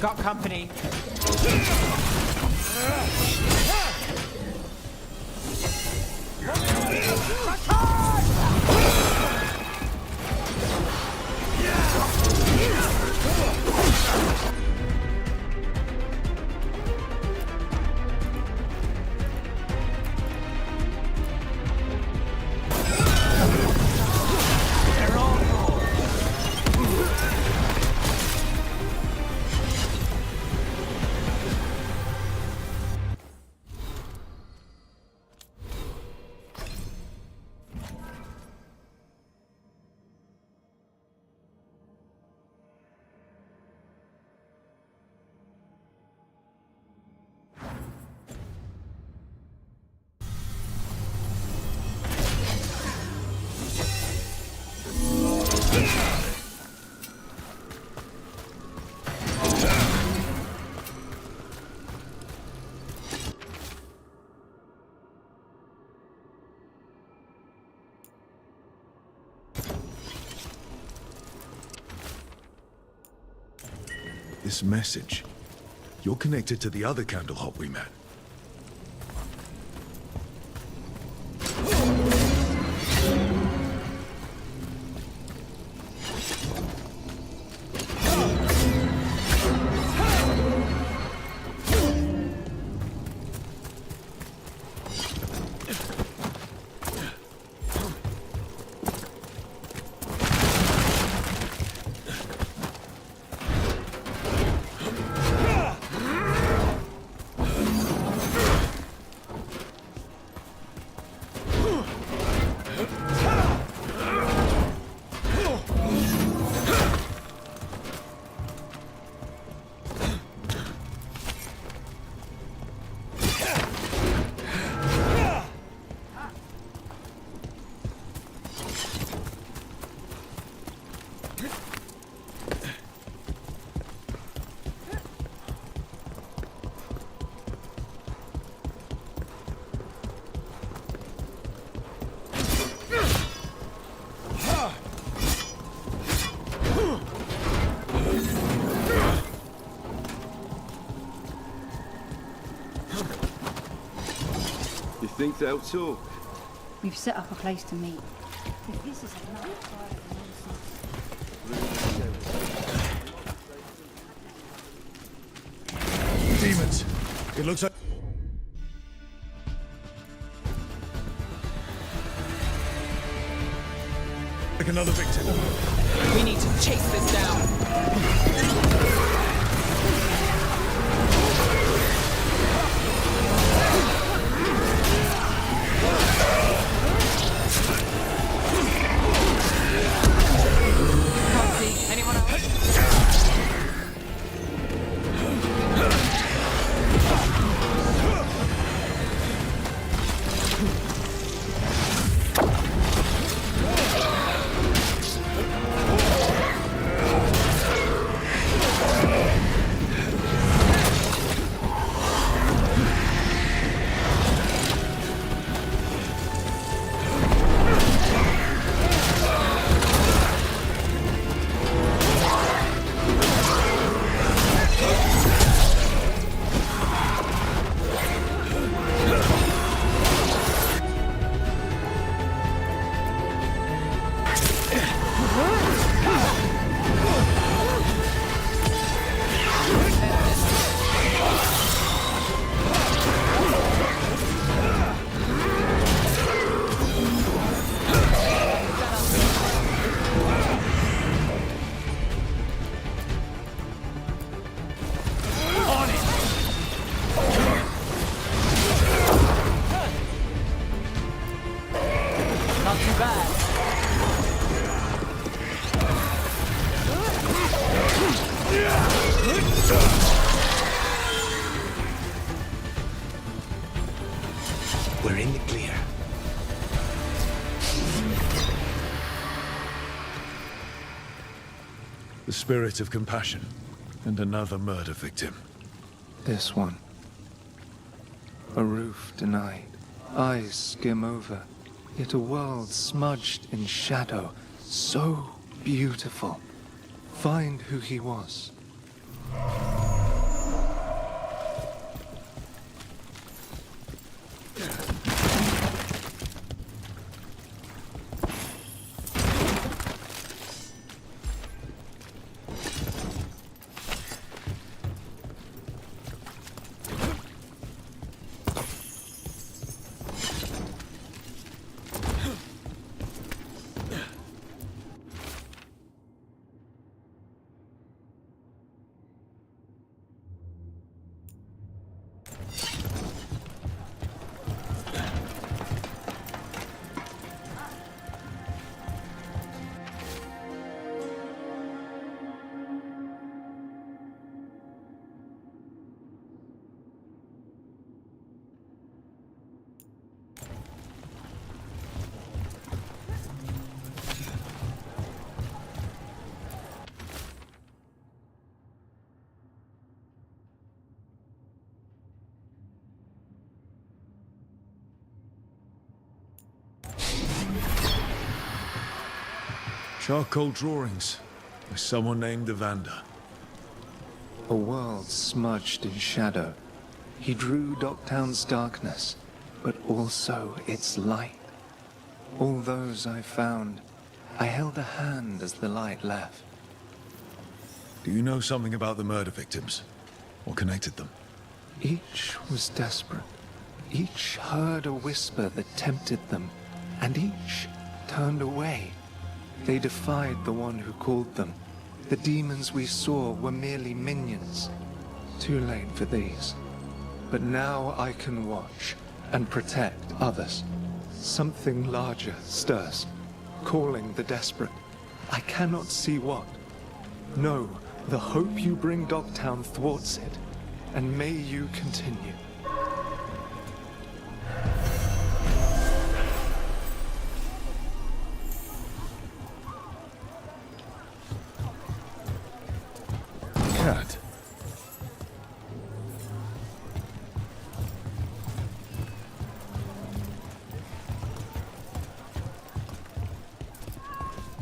Speaker 9: Got company.
Speaker 4: This message. You're connected to the other Candlehop we met.
Speaker 8: You think they'll talk?
Speaker 14: We've set up a place to meet. If this is another fire nonsense.
Speaker 4: Demons! It looks like... like another victim.
Speaker 9: We need to chase this down. Anyone else?
Speaker 17: We're in the clear.
Speaker 4: The spirit of compassion. And another murder victim.
Speaker 16: This one. A roof denied. Eyes skim over. Yet a world smudged in shadow. So beautiful. Find who he was.
Speaker 4: Charcoal drawings by someone named Evander.
Speaker 16: A world smudged in shadow. He drew Docktown's darkness, but also its light. All those I found, I held a hand as the light left.
Speaker 4: Do you know something about the murder victims? What connected them?
Speaker 16: Each was desperate. Each heard a whisper that tempted them, and each turned away. They defied the one who called them. The demons we saw were merely minions. Too late for these. But now I can watch and protect others. Something larger stirs, calling the desperate. I cannot see what. No, the hope you bring Docktown thwarts it, and may you continue.
Speaker 4: Cat.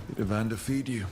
Speaker 4: Did Evander feed you?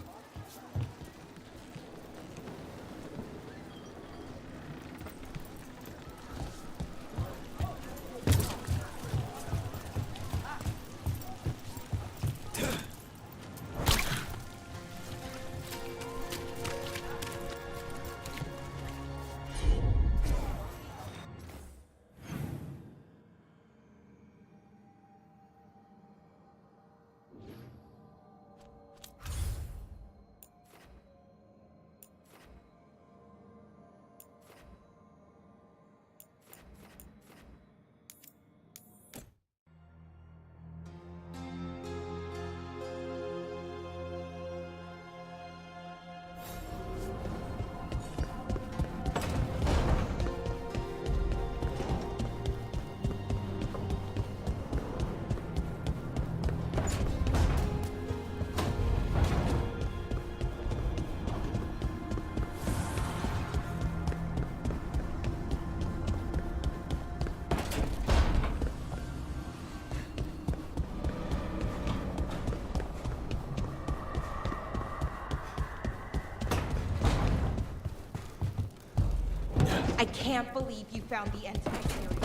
Speaker 13: I can't believe you found the antimateria. The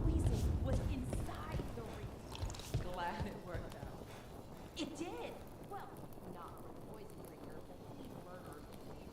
Speaker 13: poison was inside the ring.
Speaker 7: Glad it worked out.
Speaker 13: It did. Well, not for the poison drinker, but he murdered me.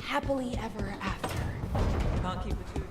Speaker 13: happily ever after.
Speaker 9: Can't keep the two.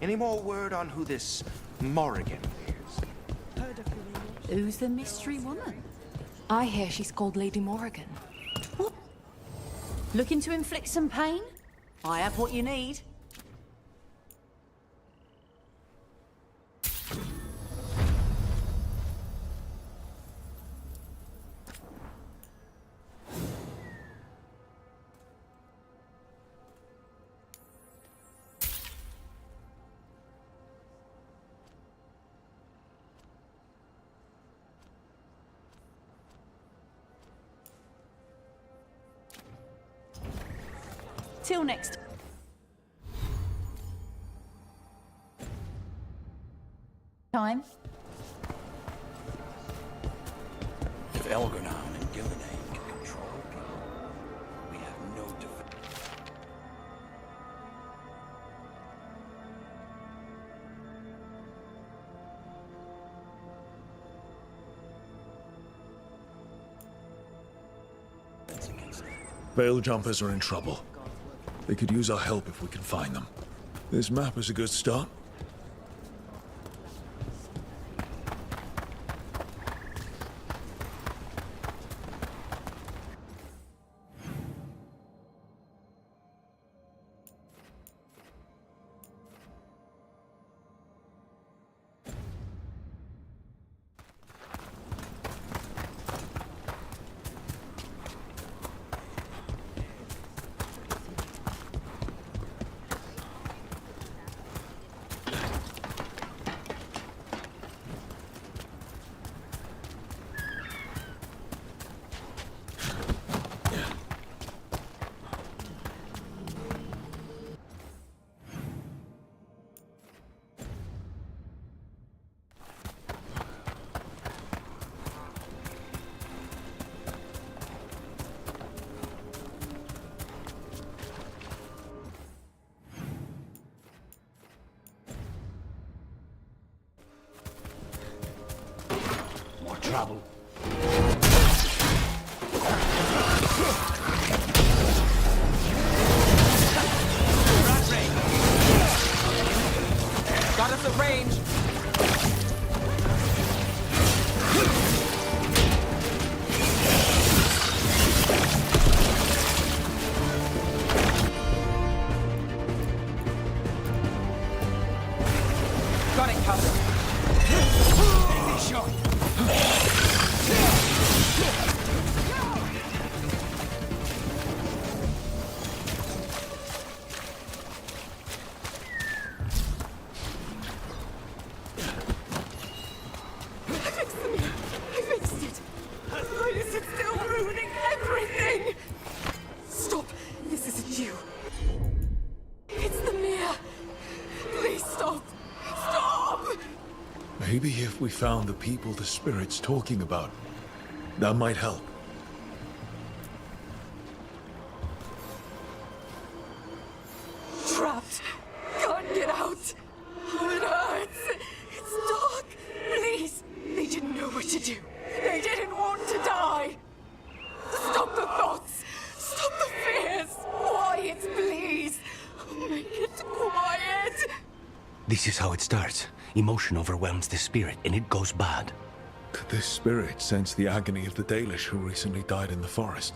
Speaker 11: Any more word on who this
Speaker 12: Morrigan.
Speaker 14: Who's the mystery woman?
Speaker 7: I hear she's called Lady Morrigan.
Speaker 14: What? Looking to inflict some pain? I have what you need. Till next. Time.
Speaker 17: If Elgar'nan and Gillenane can control people, we have no defense.
Speaker 4: Veil Jumpers are in trouble. They could use our help if we can find them. This map is a good start.
Speaker 17: Trouble.
Speaker 9: Got us at range. Got it covered. Shot.
Speaker 4: Maybe if we found the people the Spirit's talking about, that might help.
Speaker 6: Trapped. Can't get out. Oh, it hurts. It's dark. Please. They didn't know what to do. They didn't want to die. Stop the thoughts. Stop the fears. Quiet, please. Make it quiet.
Speaker 17: This is how it starts. Emotion overwhelms the spirit, and it goes bad.
Speaker 4: Could this spirit sense the agony of the Dalish who recently died in the forest?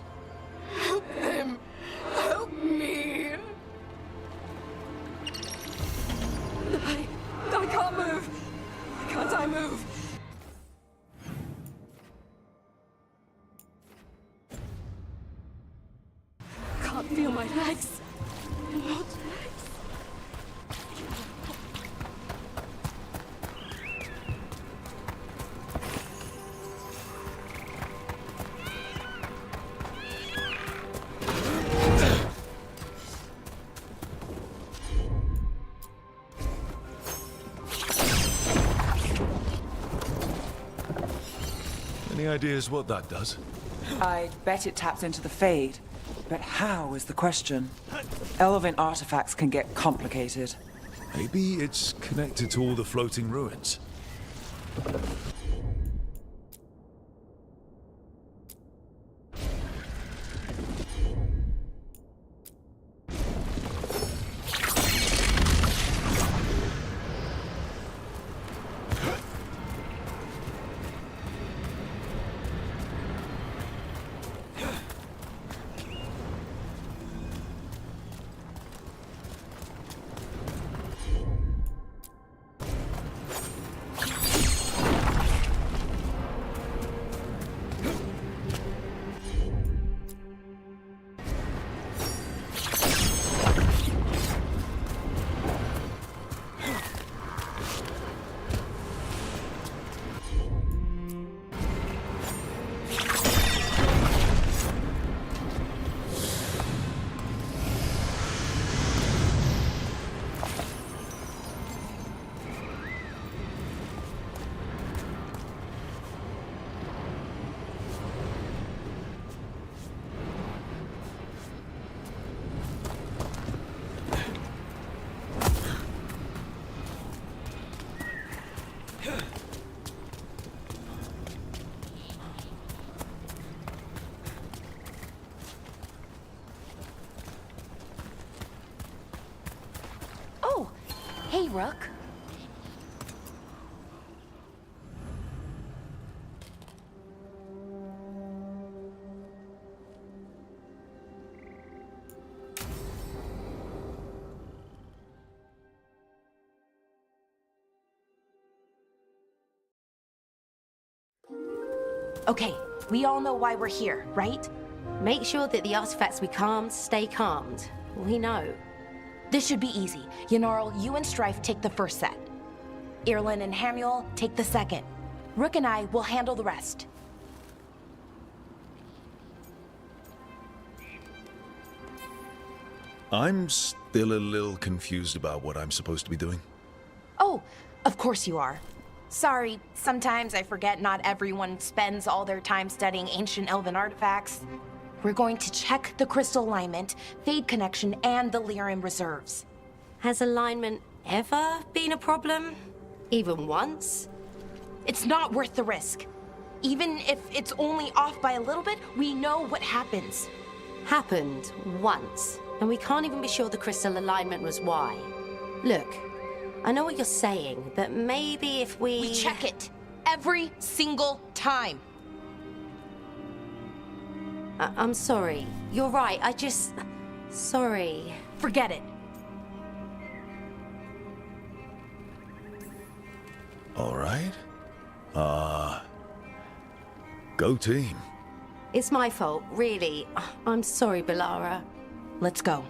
Speaker 6: Help them. Help me. I can't move. Can't I move? Can't feel my legs. Not legs.
Speaker 4: Any ideas what that does?
Speaker 9: I bet it taps into the Fade. But how is the question? Elven artifacts can get complicated.
Speaker 4: Maybe it's connected to all the floating ruins.
Speaker 13: Rook. Okay, we all know why we're here, right?
Speaker 11: Make sure that the artifacts we calmed stay calmed. We know.
Speaker 13: This should be easy. Yanarl, you and Strife take the first set. Irlin and Hamuel take the second. Rook and I will handle the rest.
Speaker 4: I'm still a little confused about what I'm supposed to be doing.
Speaker 13: Oh, of course you are. Sorry, sometimes I forget not everyone spends all their time studying ancient elven artifacts. We're going to check the crystal alignment, Fade connection, and the Lyran reserves.
Speaker 11: Has alignment ever been a problem? Even once?
Speaker 13: It's not worth the risk. Even if it's only off by a little bit, we know what happens.
Speaker 11: Happened once, and we can't even be sure the crystal alignment was why. Look, I know what you're saying, but maybe if we...
Speaker 13: We check it. Every single time.
Speaker 11: I'm sorry. You're right, I just... Sorry.
Speaker 13: Forget it.
Speaker 4: All right. Go team.
Speaker 11: It's my fault, really. I'm sorry, Balara.
Speaker 13: Let's go.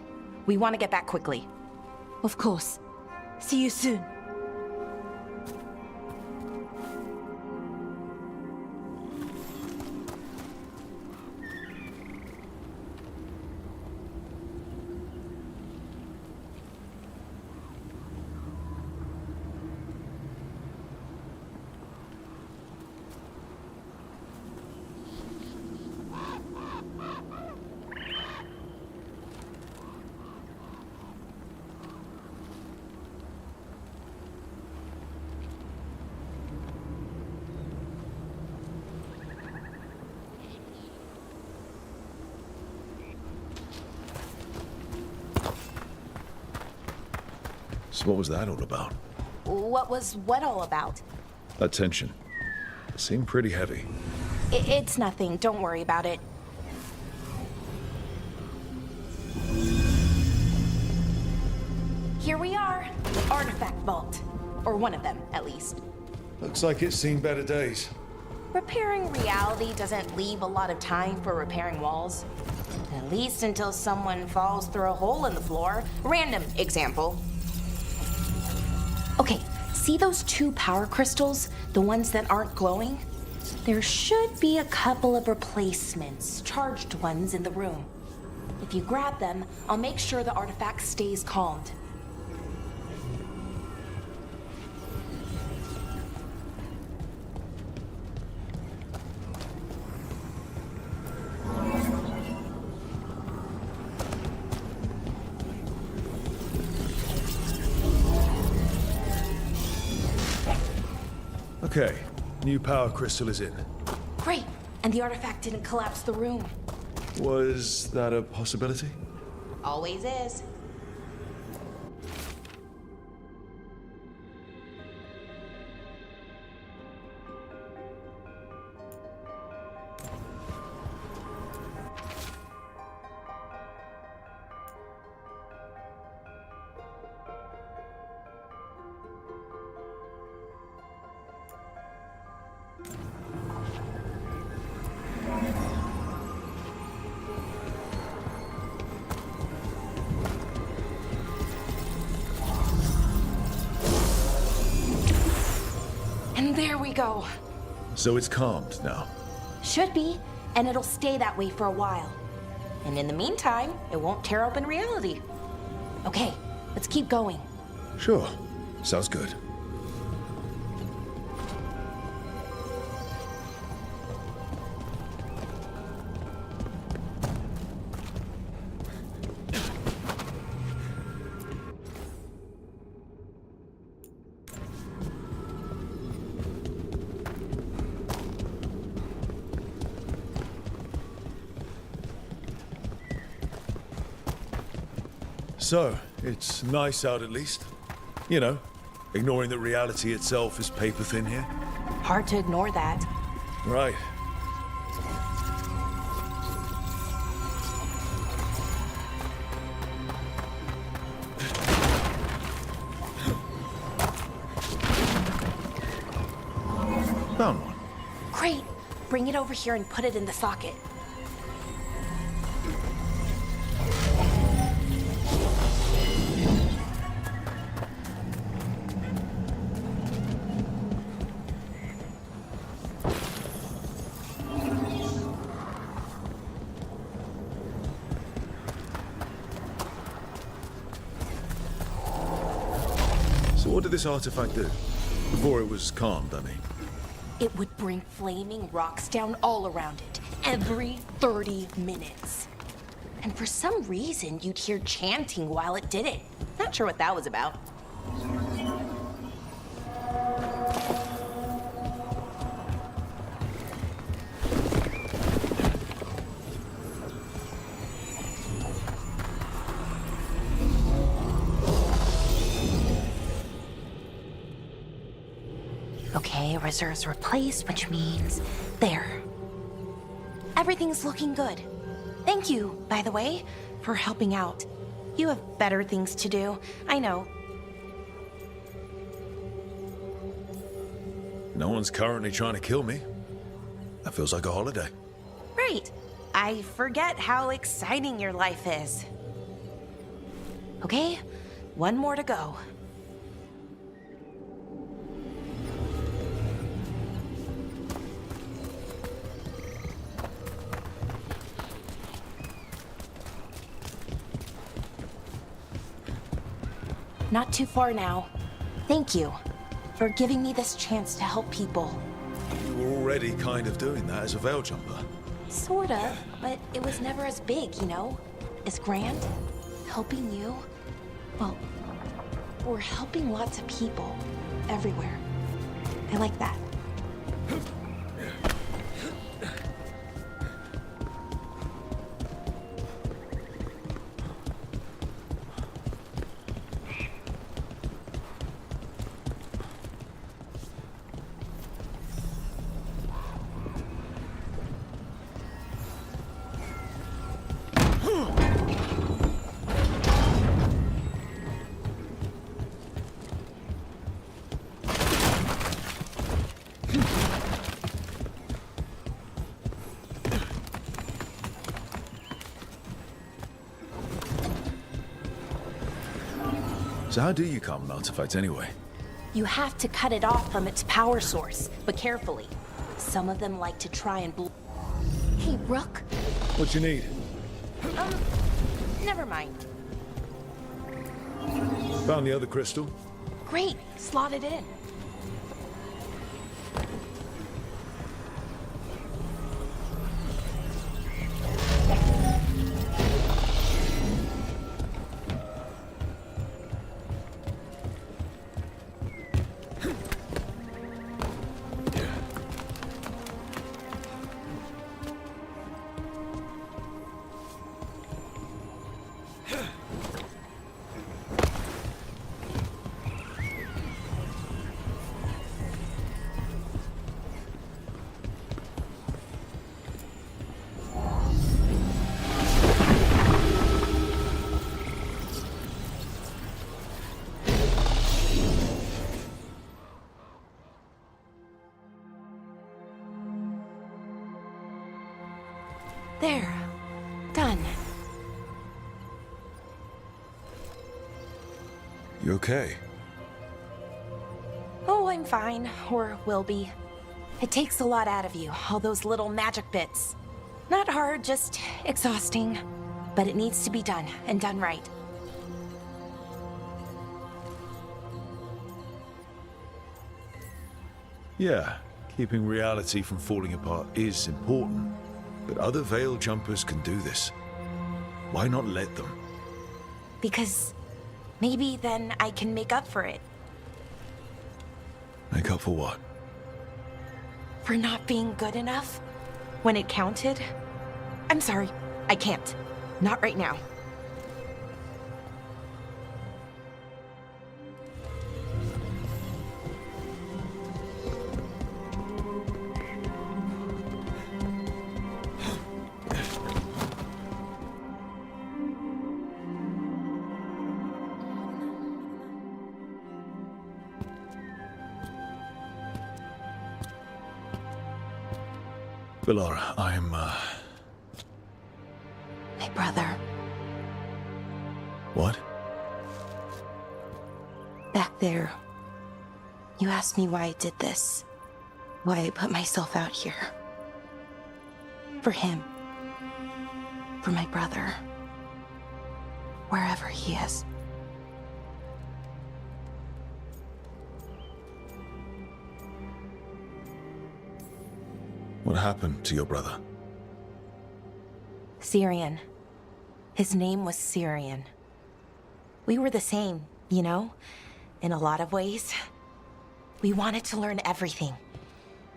Speaker 13: We want to get back quickly.
Speaker 14: Of course. See you soon.
Speaker 4: So what was that all about?
Speaker 13: What was what all about?
Speaker 4: That tension. It seemed pretty heavy.
Speaker 13: It's nothing. Don't worry about it. Here we are. The artifact vault. Or one of them, at least.
Speaker 4: Looks like it's seen better days.
Speaker 13: Repairing reality doesn't leave a lot of time for repairing walls. At least until someone falls through a hole in the floor. Random example. Okay, see those 2 power crystals? The ones that aren't glowing? There should be a couple of replacements, charged ones in the room. If you grab them, I'll make sure the artifact stays calmed.
Speaker 4: Okay, new power crystal is in.
Speaker 13: Great, and the artifact didn't collapse the room.
Speaker 4: Was that a possibility?
Speaker 13: Always is. And there we go.
Speaker 4: So it's calmed now.
Speaker 13: Should be, and it'll stay that way for a while. And in the meantime, it won't tear open reality. Okay, let's keep going.
Speaker 4: Sure. Sounds good. So, it's nice out at least. You know, Ignoring that reality itself is paper thin here?
Speaker 13: Hard to ignore that.
Speaker 4: Right. Found one.
Speaker 13: Great. Bring it over here and put it in the socket.
Speaker 4: So what did this artifact do? Before it was calmed, I mean.
Speaker 13: It would bring flaming rocks down all around it, every 30 minutes. And for some reason, you'd hear chanting while it did it. Not sure what that was about. Okay, reserves replaced, which means there. Everything's looking good. Thank you, by the way, for helping out. You have better things to do, I know.
Speaker 4: No one's currently trying to kill me. That feels like a holiday.
Speaker 13: Right. I forget how exciting your life is. Okay, one more to go. Not too far now. Thank you for giving me this chance to help people.
Speaker 4: You were already kind of doing that as a veil jumper.
Speaker 13: Sort of, but it was never as big, you know? As grand. Helping you. Well, we're helping lots of people. Everywhere. I like that.
Speaker 4: So how do you calm an artifact anyway?
Speaker 13: You have to cut it off from its power source, but carefully. Some of them like to try and Hey, Rook.
Speaker 4: What you need?
Speaker 13: Never mind.
Speaker 4: Found the other crystal.
Speaker 13: Great, slot it in. There. Done.
Speaker 4: You okay?
Speaker 13: Oh, I'm fine. Or will be. It takes a lot out of you, all those little magic bits. Not hard, just exhausting. But it needs to be done, and done right.
Speaker 4: Yeah, keeping reality from falling apart is important. But other veil jumpers can do this. Why not let them?
Speaker 13: Because maybe then I can make up for it.
Speaker 4: Make up for what?
Speaker 13: For not being good enough? When it counted? I'm sorry, I can't. Not right now.
Speaker 4: Bellara, I'm,
Speaker 11: My brother.
Speaker 4: What?
Speaker 11: Back there. You asked me why I did this. Why I put myself out here. For him. For my brother. Wherever he is.
Speaker 4: What happened to your brother?
Speaker 11: Syrian. His name was Syrian. We were the same, you know? In a lot of ways. We wanted to learn everything.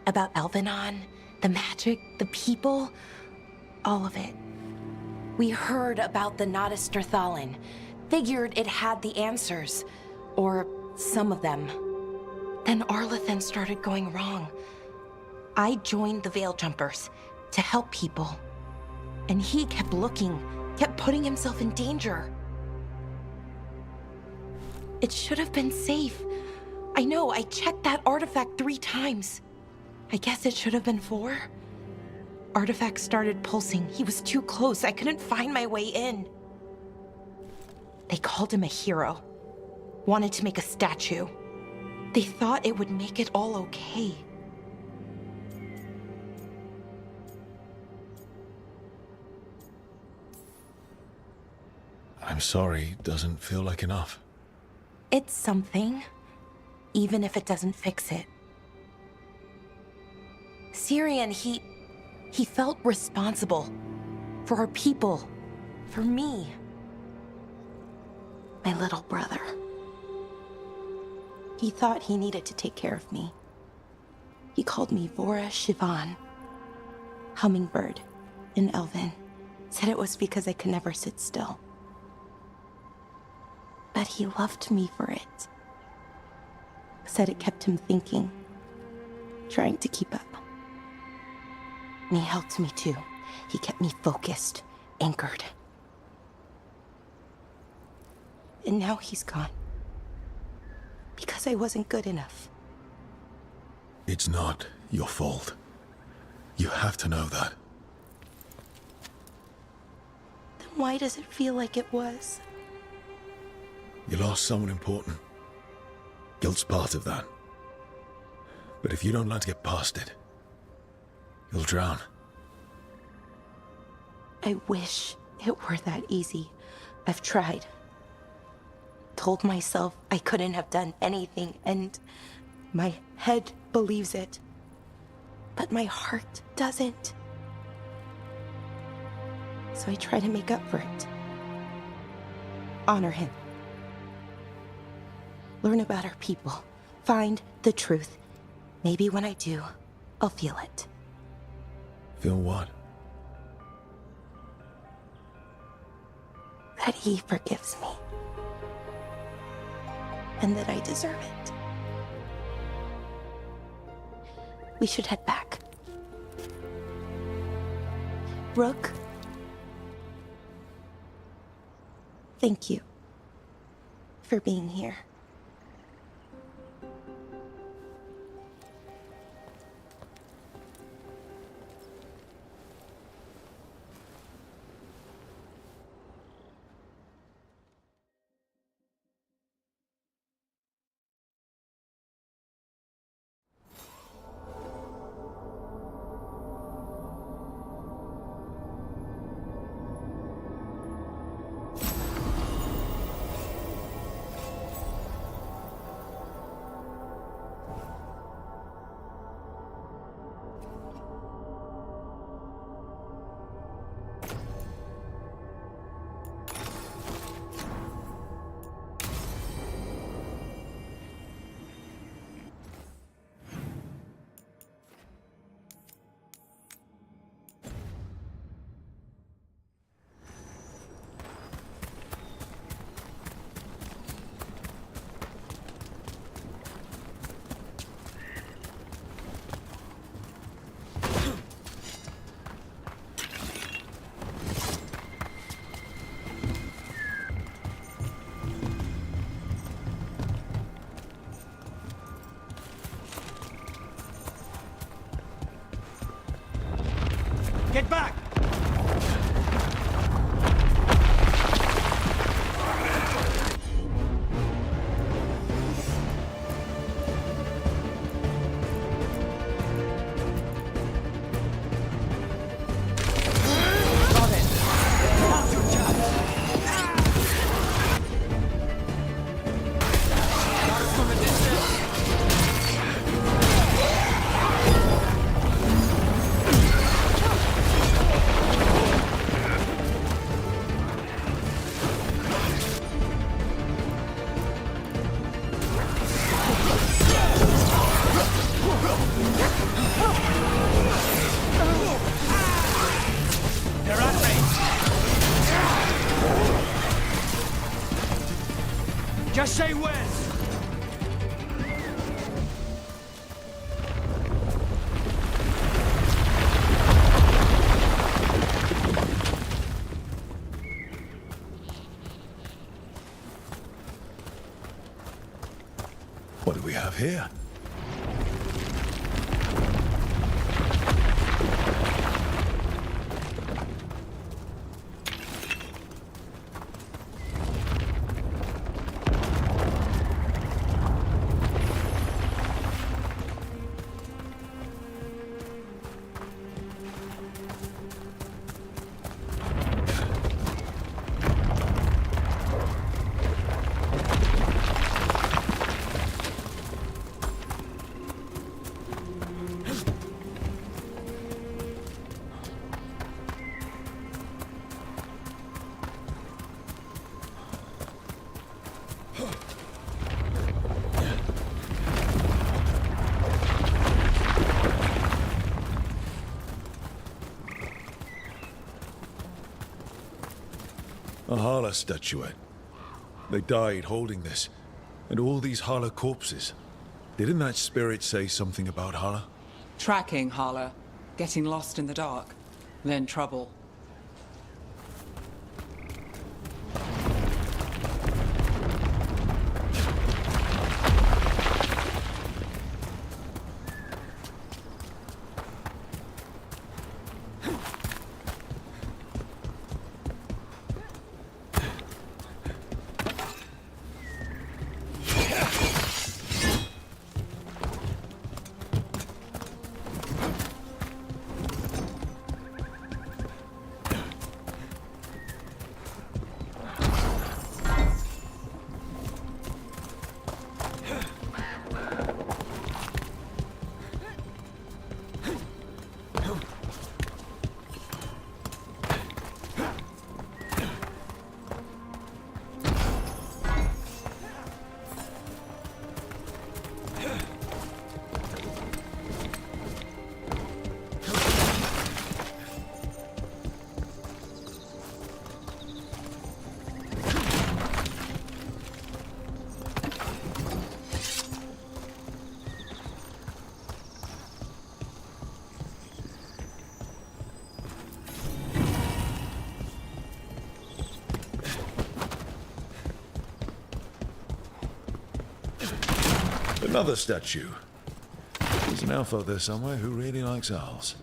Speaker 11: About Elvenon, the magic, the people, all of it. We heard about the Nodus Strathallan. Figured it had the answers. Or some of them. Then Arlathan started going wrong. I joined the Veil Jumpers to help people. And he kept looking, kept putting himself in danger. It should have been safe. I know, I checked that artifact 3 times. I guess it should have been 4. Artifact started pulsing. He was too close. I couldn't find my way in. They called him a hero. Wanted to make a statue. They thought it would make it all okay.
Speaker 4: I'm sorry, doesn't feel like enough.
Speaker 11: It's something, even if it doesn't fix it. Syrian, he felt responsible. For our people. For me. My little brother. He thought he needed to take care of me. He called me Vora Shivan. Hummingbird in Elven. Said it was because I could never sit still. But he loved me for it. Said it kept him thinking. Trying to keep up. And he helped me too. He kept me focused, anchored. And now he's gone. Because I wasn't good enough.
Speaker 4: It's not your fault. You have to know that.
Speaker 11: Then why does it feel like it was?
Speaker 4: You lost someone important. Guilt's part of that. But if you don't learn to get past it, you'll drown.
Speaker 11: I wish it were that easy. I've tried. Told myself I couldn't have done anything, and my head believes it. But my heart doesn't. So I try to make up for it. Honor him. Learn about our people. Find the truth. Maybe when I do, I'll feel it.
Speaker 4: Feel what?
Speaker 11: That he forgives me. And that I deserve it. We should head back. Rook. Thank you for being here.
Speaker 21: Get back! They're at me! Just say when!
Speaker 4: What do we have here? A Hala statuette. They died holding this. And all these Hala corpses. Didn't that spirit say something about Hala?
Speaker 9: Tracking Hala, getting lost in the dark, then trouble.
Speaker 4: Another statue. There's an elf out there somewhere who really likes owls.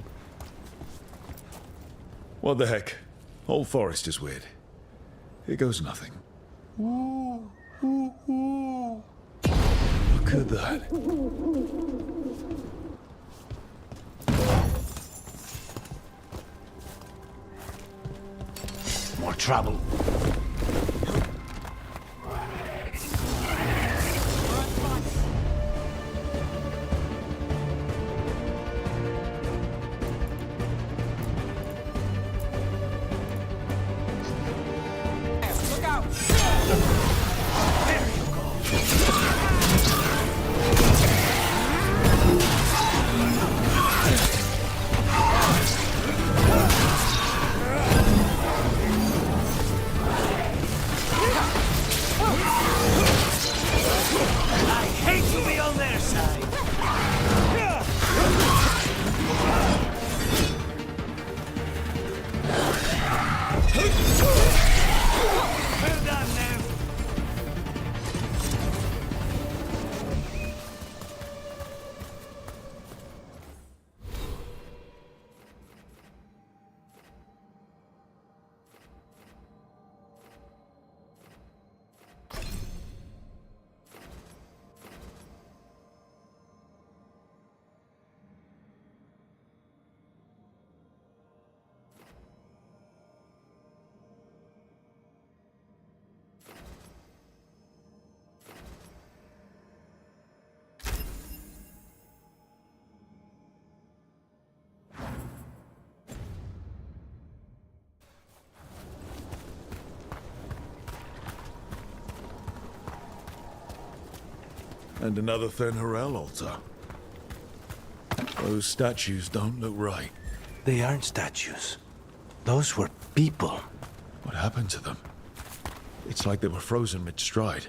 Speaker 4: What the heck? Whole forest is weird. Here goes nothing. Look at that.
Speaker 17: More trouble.
Speaker 4: And another Thenharel altar. Those statues don't look right.
Speaker 17: They aren't statues. Those were people.
Speaker 4: What happened to them? It's like they were frozen mid-stride.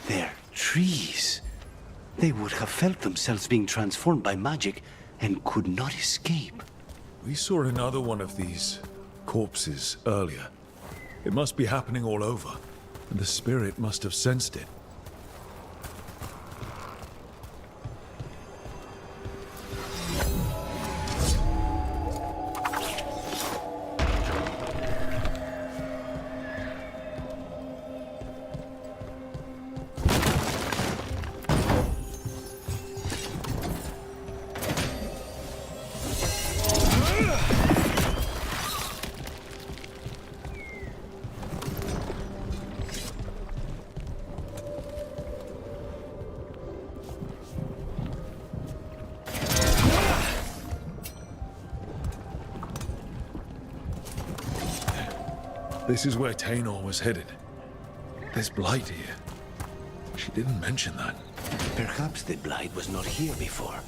Speaker 17: They're trees. They would have felt themselves being transformed by magic and could not escape.
Speaker 4: We saw another one of these corpses earlier. It must be happening all over, and the spirit must have sensed it. This is where Tainor was headed. There's Blight here. She didn't mention that.
Speaker 17: Perhaps the Blight was not here before.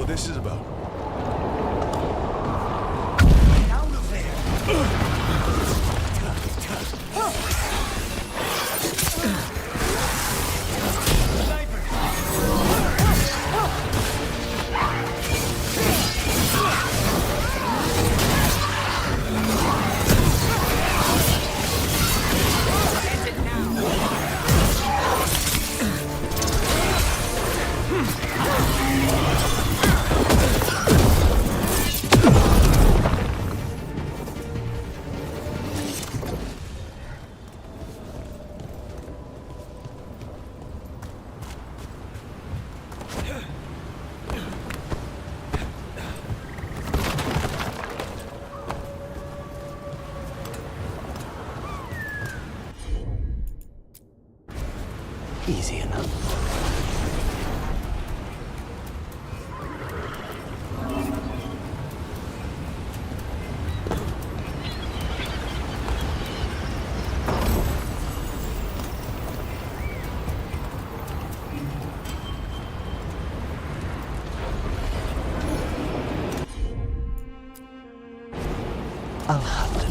Speaker 17: This is about.
Speaker 21: Get out of there!
Speaker 17: Easy enough. I'll handle it.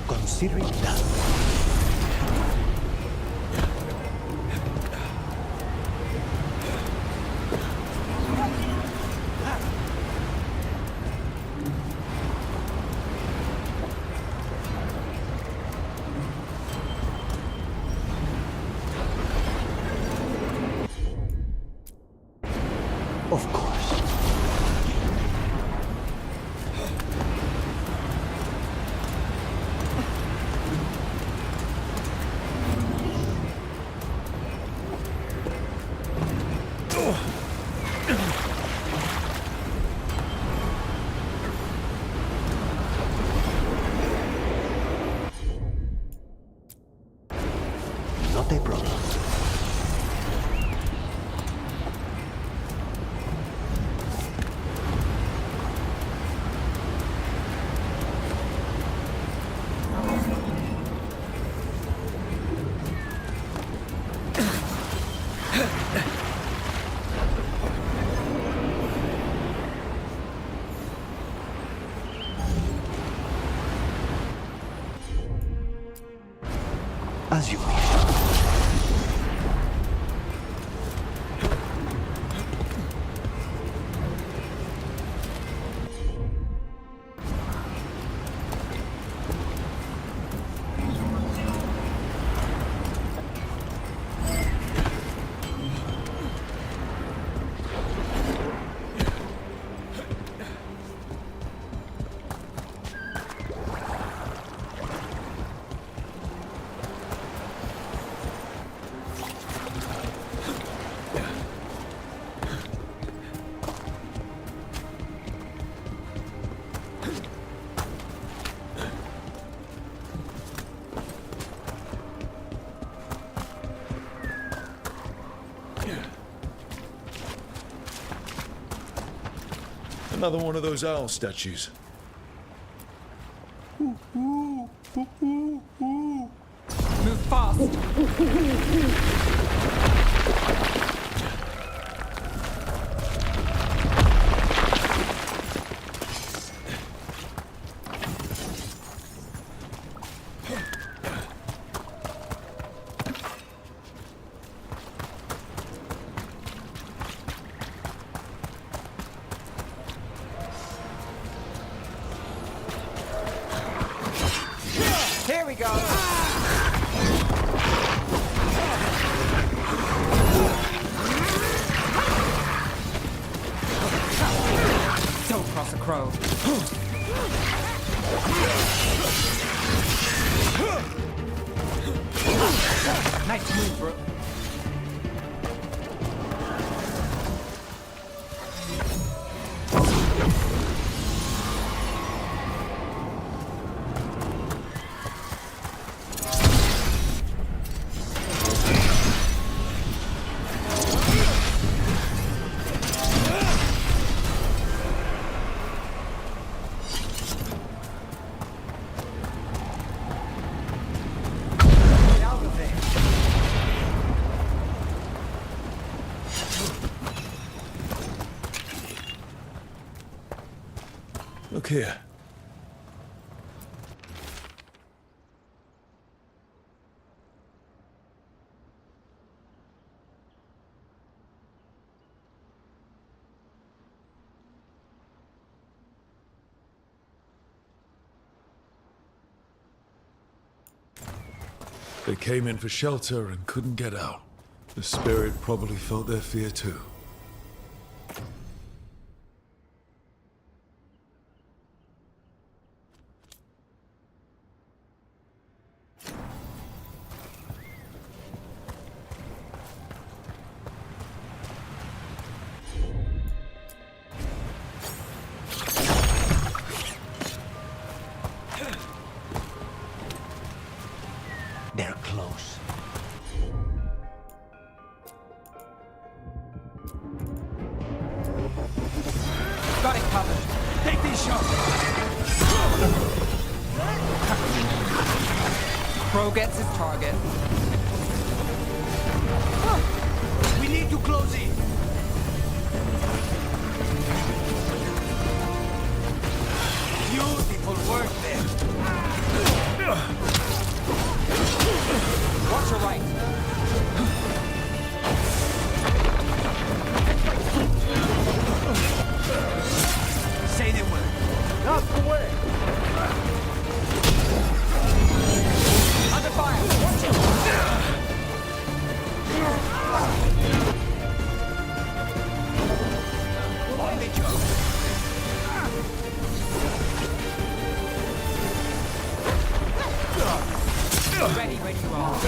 Speaker 17: Consider it done. Of course.
Speaker 4: Another one of those owl statues.
Speaker 9: Move fast.
Speaker 10: Here we go!
Speaker 9: Don't cross a crow. Nice move, bro.
Speaker 4: Look here. They came in for shelter and couldn't get out. The spirit probably felt their fear too.
Speaker 17: They're close.
Speaker 9: Got it covered.
Speaker 10: Take these shots!
Speaker 9: Crow gets his target.
Speaker 10: We need to close in! Beautiful work there!
Speaker 9: Watch your right.
Speaker 10: Say the word. Not the way!
Speaker 9: Under fire. Watch it.
Speaker 10: On the job.
Speaker 9: Ready when you are.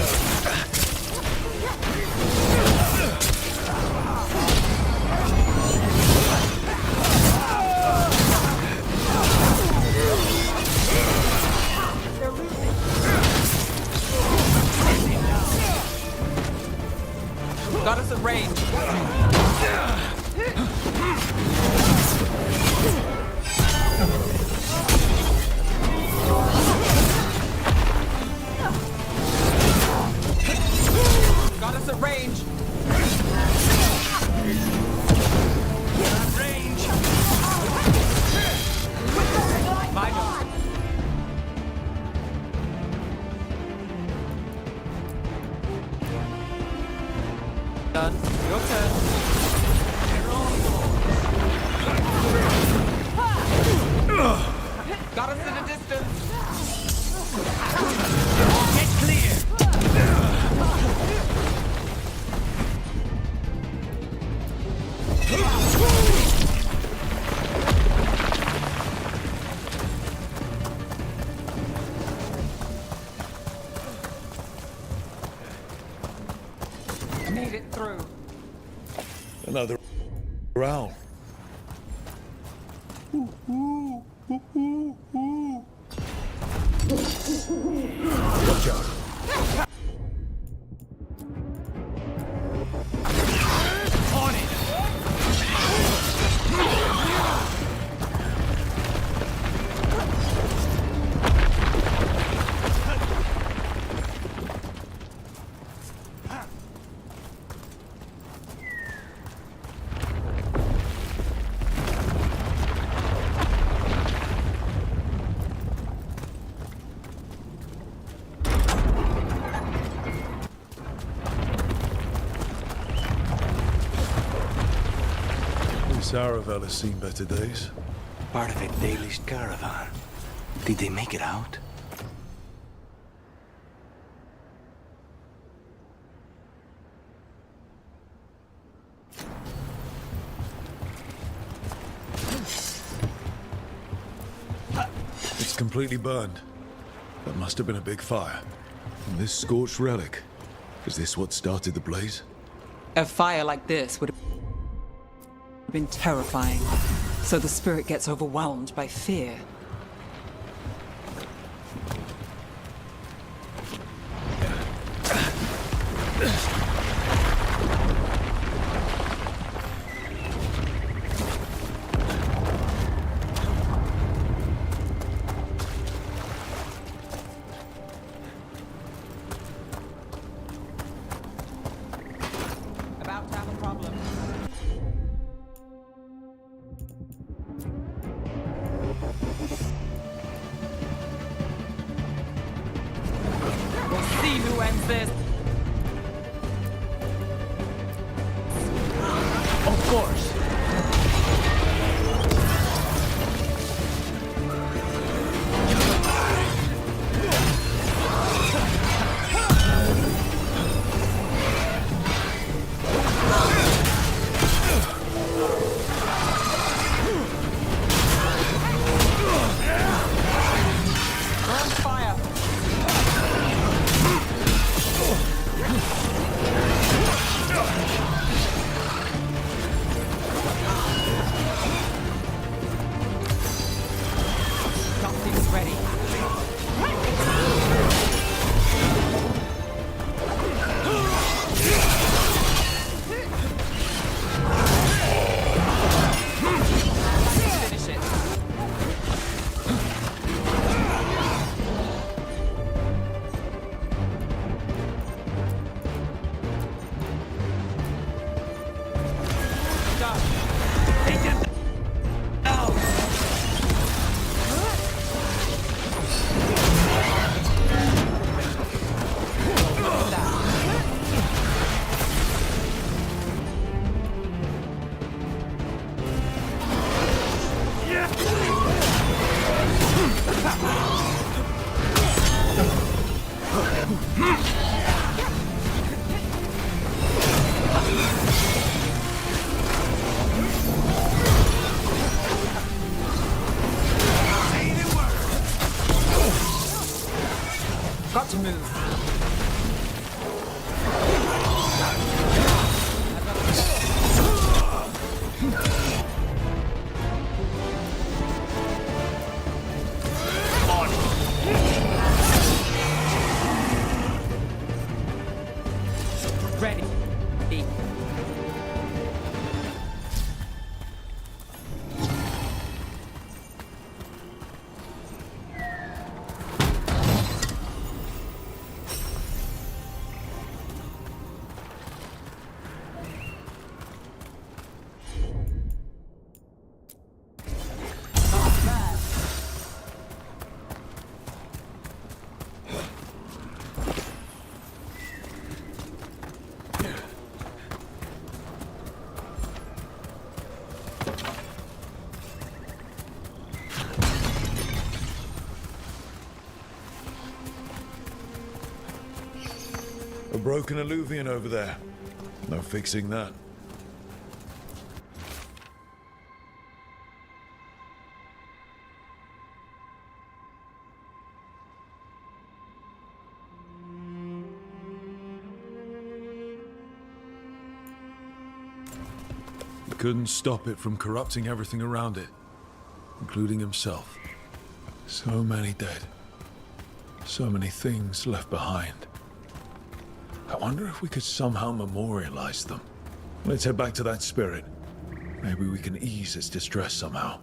Speaker 9: Got us at range. Got us at range.
Speaker 10: Range.
Speaker 9: My note. Done. Your turn. Got us in a distance.
Speaker 10: Get clear.
Speaker 9: Made it through.
Speaker 4: Another round. Watch out.
Speaker 10: On it.
Speaker 4: Saravel has seen better days.
Speaker 17: Part of a Dalish caravan. Did they make it out?
Speaker 4: It's completely burned. That must have been a big fire. And this scorched relic, is this what started the blaze?
Speaker 9: A fire like this would have been terrifying. So the spirit gets overwhelmed by fear. About to have a problem. We'll see who ends this.
Speaker 10: Of course.
Speaker 9: On fire. Something's ready. Finish it. Done. Take it down. Got to move. Ready.
Speaker 4: A broken alluvian over there. No fixing that. He couldn't stop it from corrupting everything around it, including himself. So many dead. So many things left behind. I wonder if we could somehow memorialize them. Let's head back to that spirit. Maybe we can ease its distress somehow.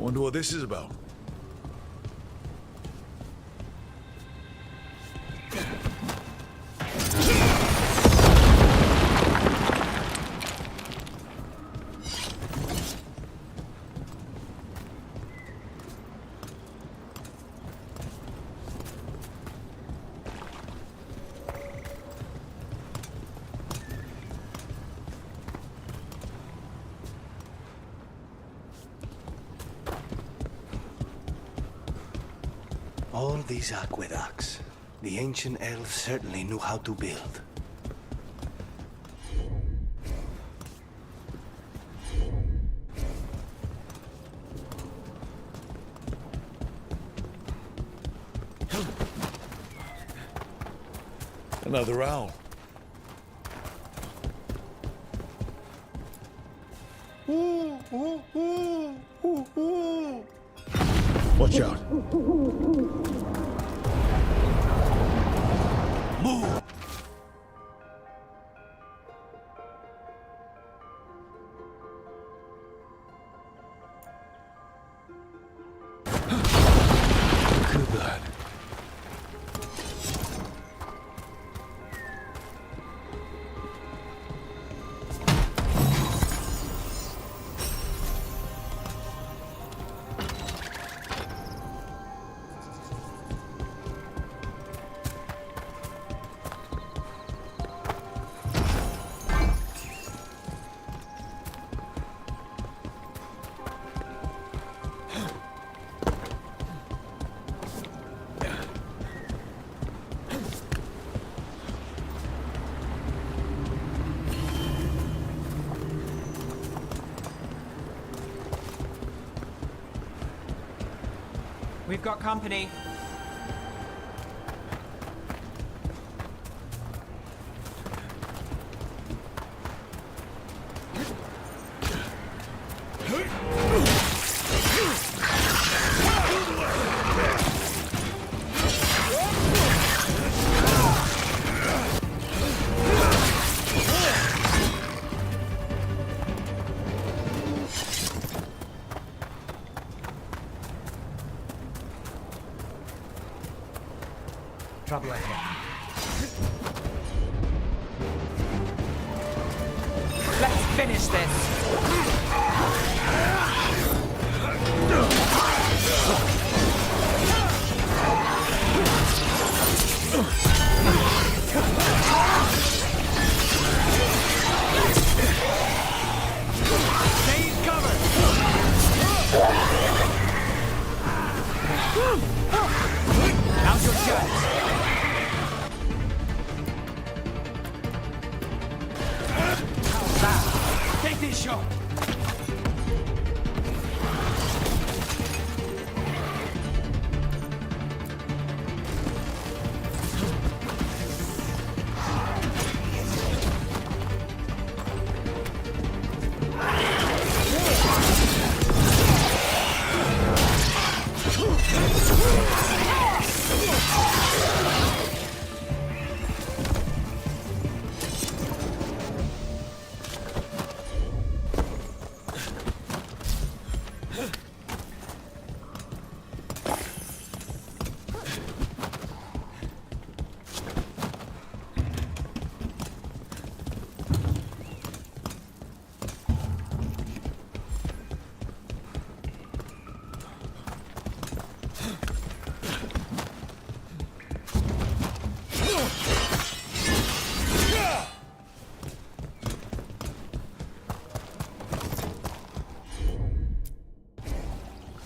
Speaker 4: Wonder what this is about.
Speaker 17: All these aqueducts, the ancient elves certainly knew how to build.
Speaker 4: Another owl. Watch out.
Speaker 17: Move!
Speaker 4: Good lad.
Speaker 9: We've got company.
Speaker 10: Trouble ahead.
Speaker 9: Let's finish this.
Speaker 10: Stay covered! Now's your chance. Take this shot!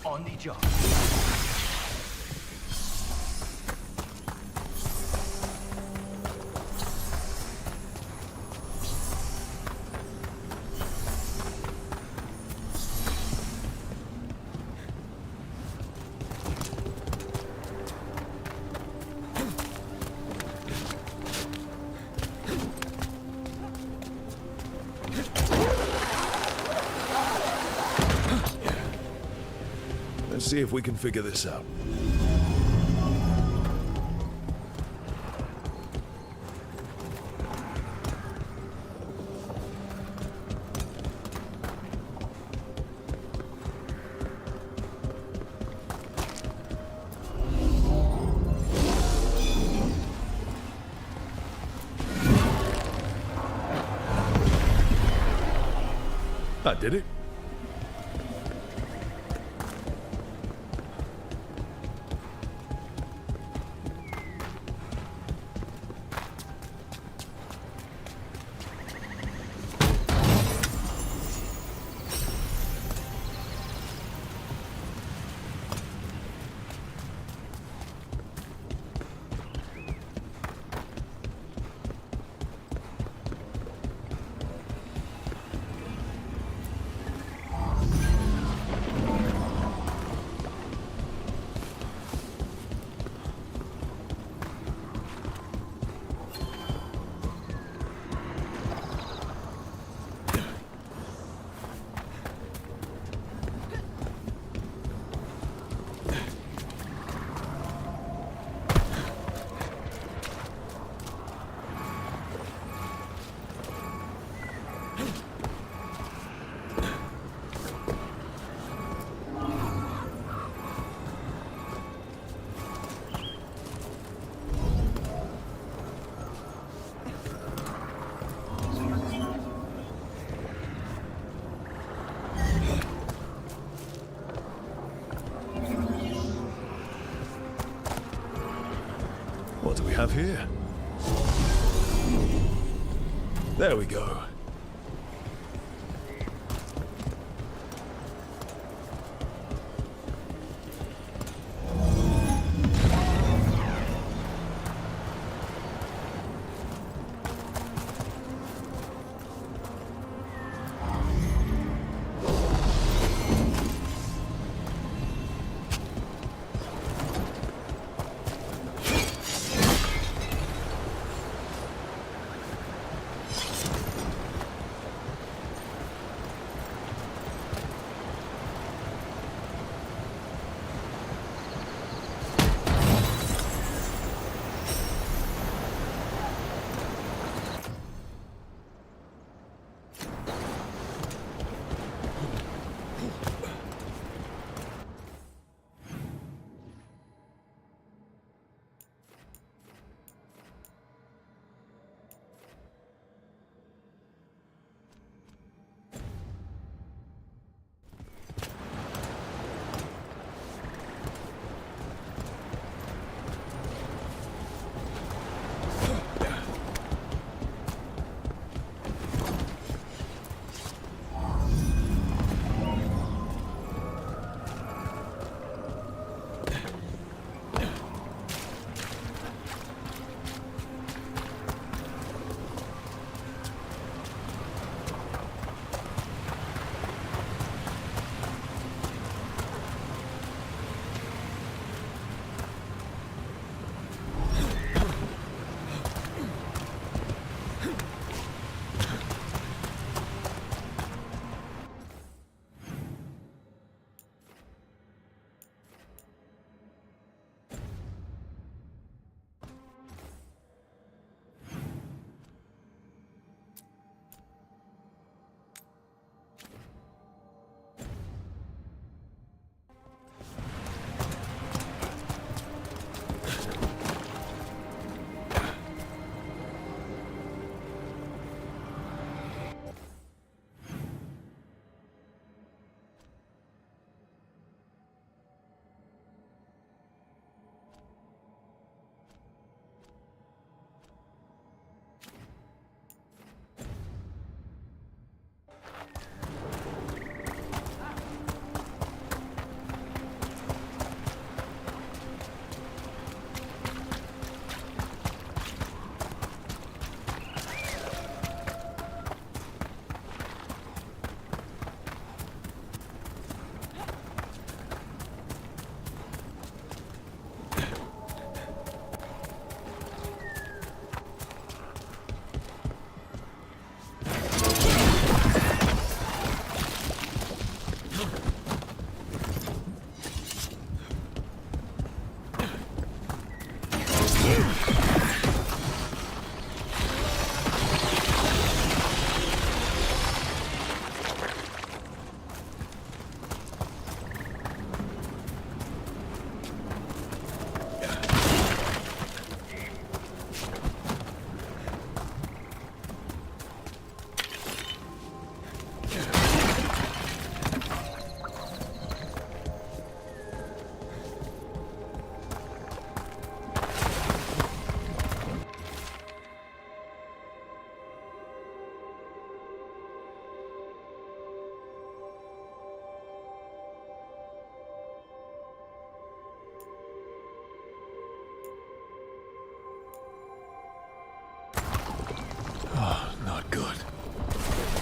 Speaker 10: On the job.
Speaker 4: Let's see if we can figure this out. That did it. What do we have here? There we go.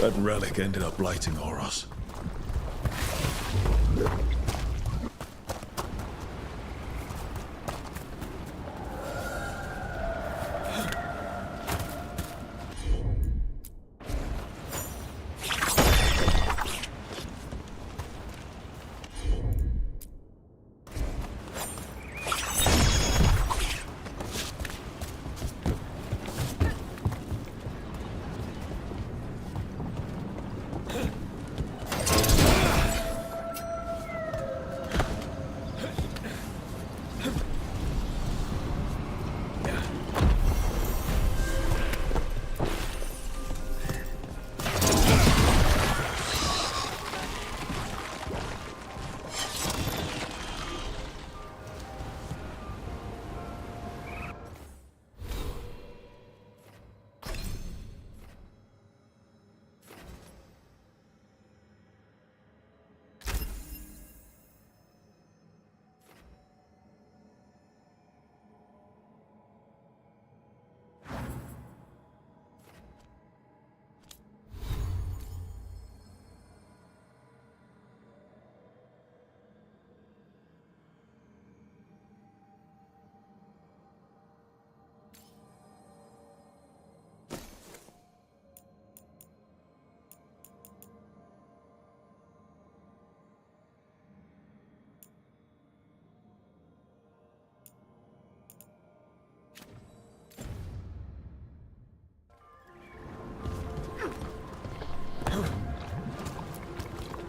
Speaker 4: That relic ended up blighting Oros.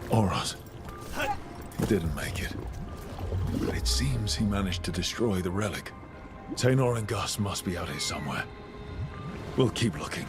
Speaker 4: Oros. He didn't make it. But it seems he managed to destroy the relic. Tainor and Gus must be out here somewhere. We'll keep looking.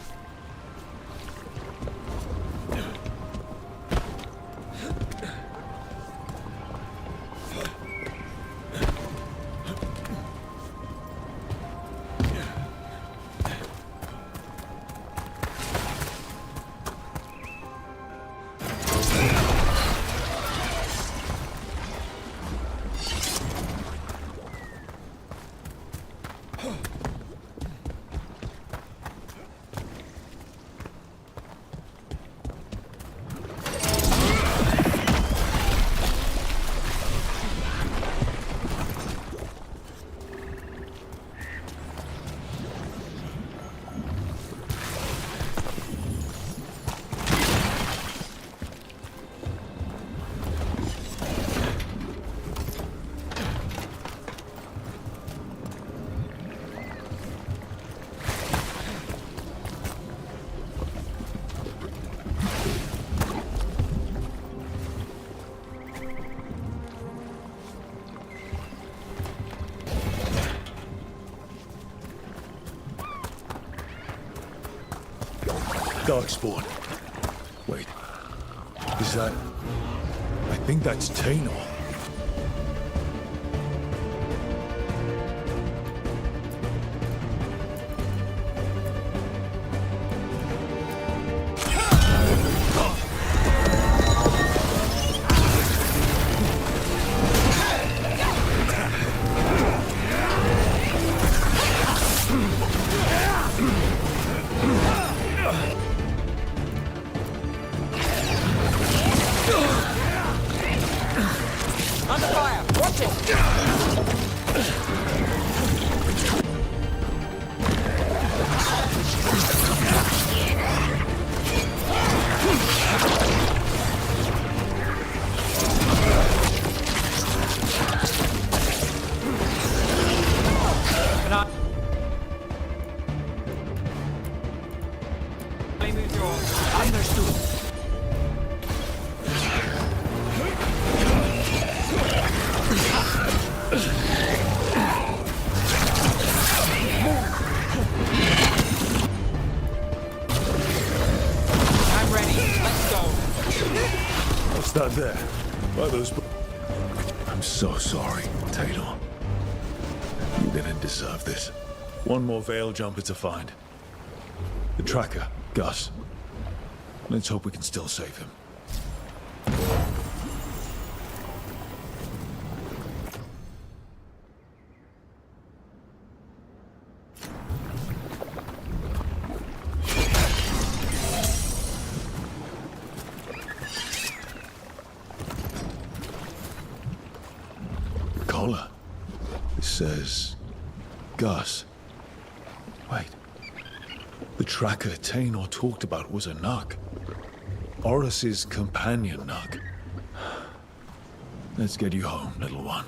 Speaker 4: Darkspawn. Wait. Is that... I think that's Tainor. That there, by those... I'm so sorry, Tainor. You didn't deserve this. One more Veil Jumper to find. The tracker, Gus. Let's hope we can still save him. says Gus. Wait. The tracker Tainor talked about was a Nuk. Oris's companion Nuk. Let's get you home, little one.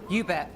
Speaker 9: You bet.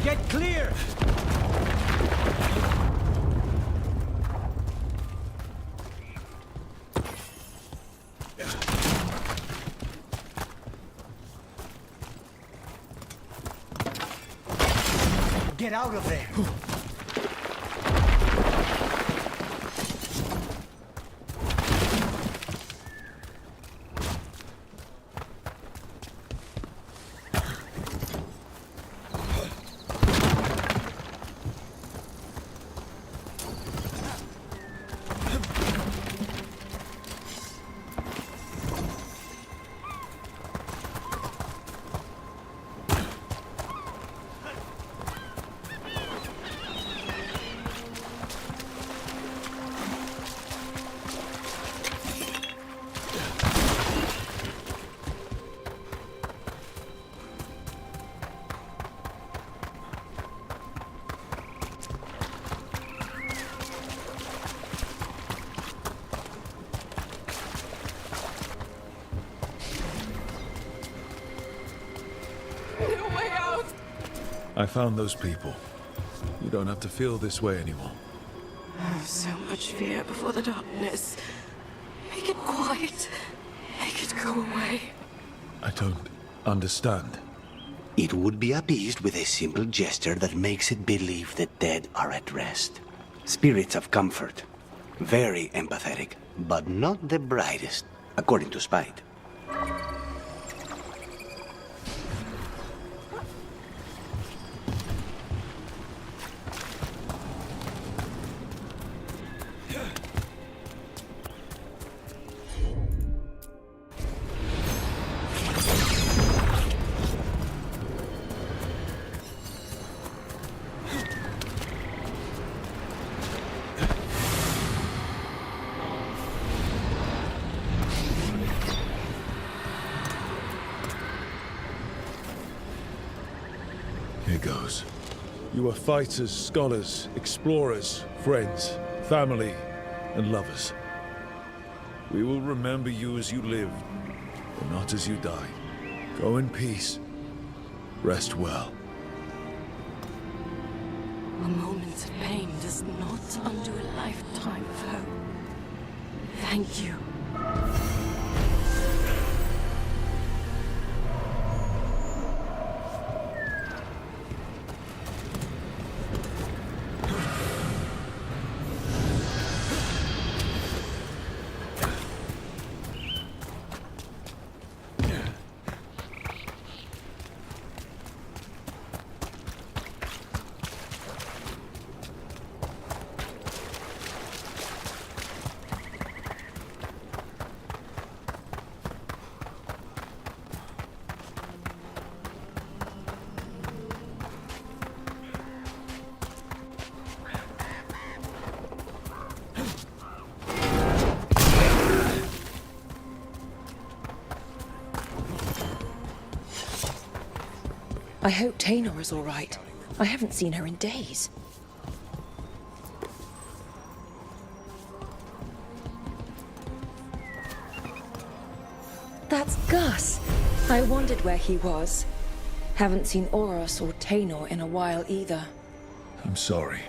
Speaker 10: Get clear! Get out of there!
Speaker 4: I found those people. You don't have to feel this way anymore.
Speaker 6: So much fear before the darkness. Make it quiet. Make it go away.
Speaker 2: I don't understand. It would be appeased with a simple gesture that makes it believe the dead are at rest. Spirits of comfort. Very empathetic, but not the brightest, according to Spite.
Speaker 4: Here goes. You are fighters, scholars, explorers, friends, family, and lovers. We will remember you as you lived, but not as you died. Go in peace. Rest well.
Speaker 6: A moment of pain does not undo a lifetime of hope. Thank you.
Speaker 20: I hope Taynor is all right. I haven't seen her in days. That's Gus. I wondered where he was. Haven't seen Oros or Taynor in a while either.
Speaker 4: I'm sorry.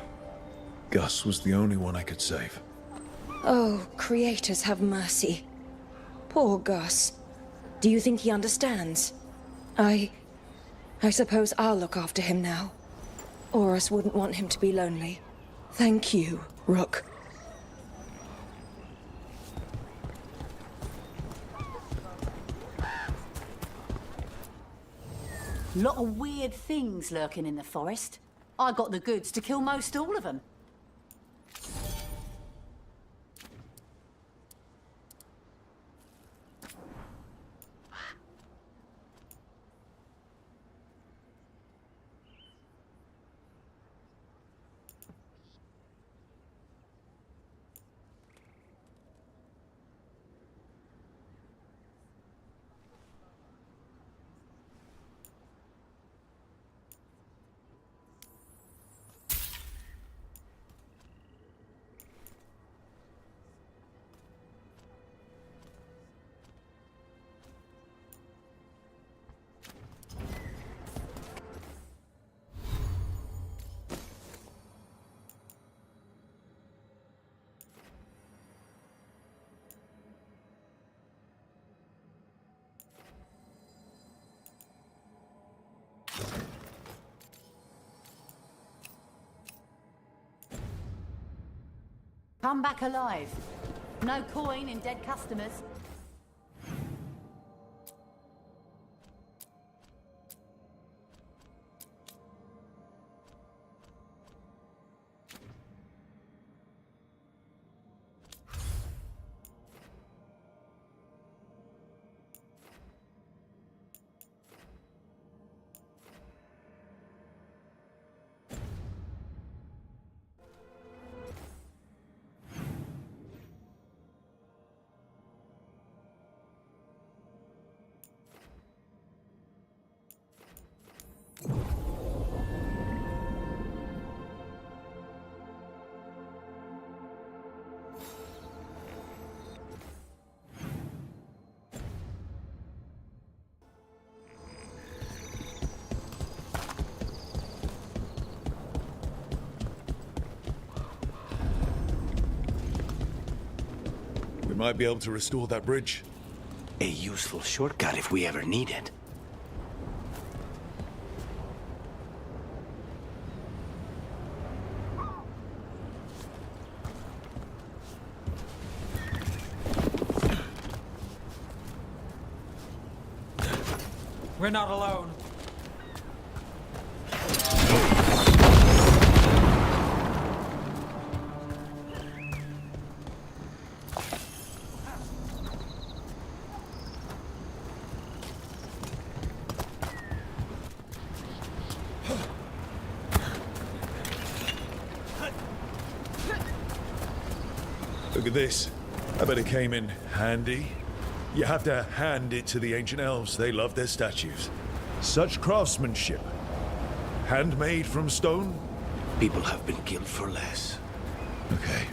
Speaker 4: Gus was the only one I could save.
Speaker 20: Oh, creators have mercy. Poor Gus. Do you think he understands? I suppose I'll look after him now. Oros wouldn't want him to be lonely. Thank you, Rook.
Speaker 14: Lot of weird things lurking in the forest. I got the goods to kill most all of them. Come back alive. No coin in dead customers.
Speaker 4: We might be able to restore that bridge.
Speaker 17: A useful shortcut if we ever need it.
Speaker 9: We're not alone.
Speaker 4: Look at this. I bet it came in handy. You have to hand it to the ancient elves. They love their statues. Such craftsmanship. Handmade from stone?
Speaker 17: People have been killed for less.
Speaker 4: Okay.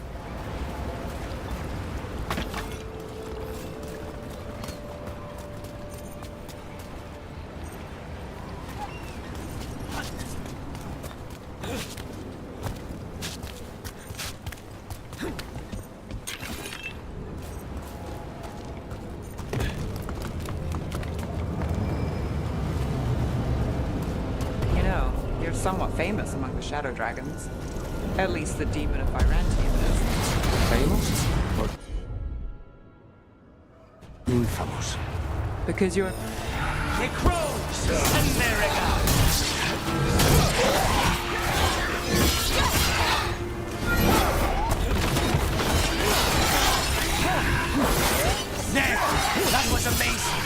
Speaker 9: Somewhat famous among the Shadow Dragons. At least the Demon of Byzantium is.
Speaker 17: Famous? Or infamous?
Speaker 9: Because you're...
Speaker 21: The crows! America! That was amazing!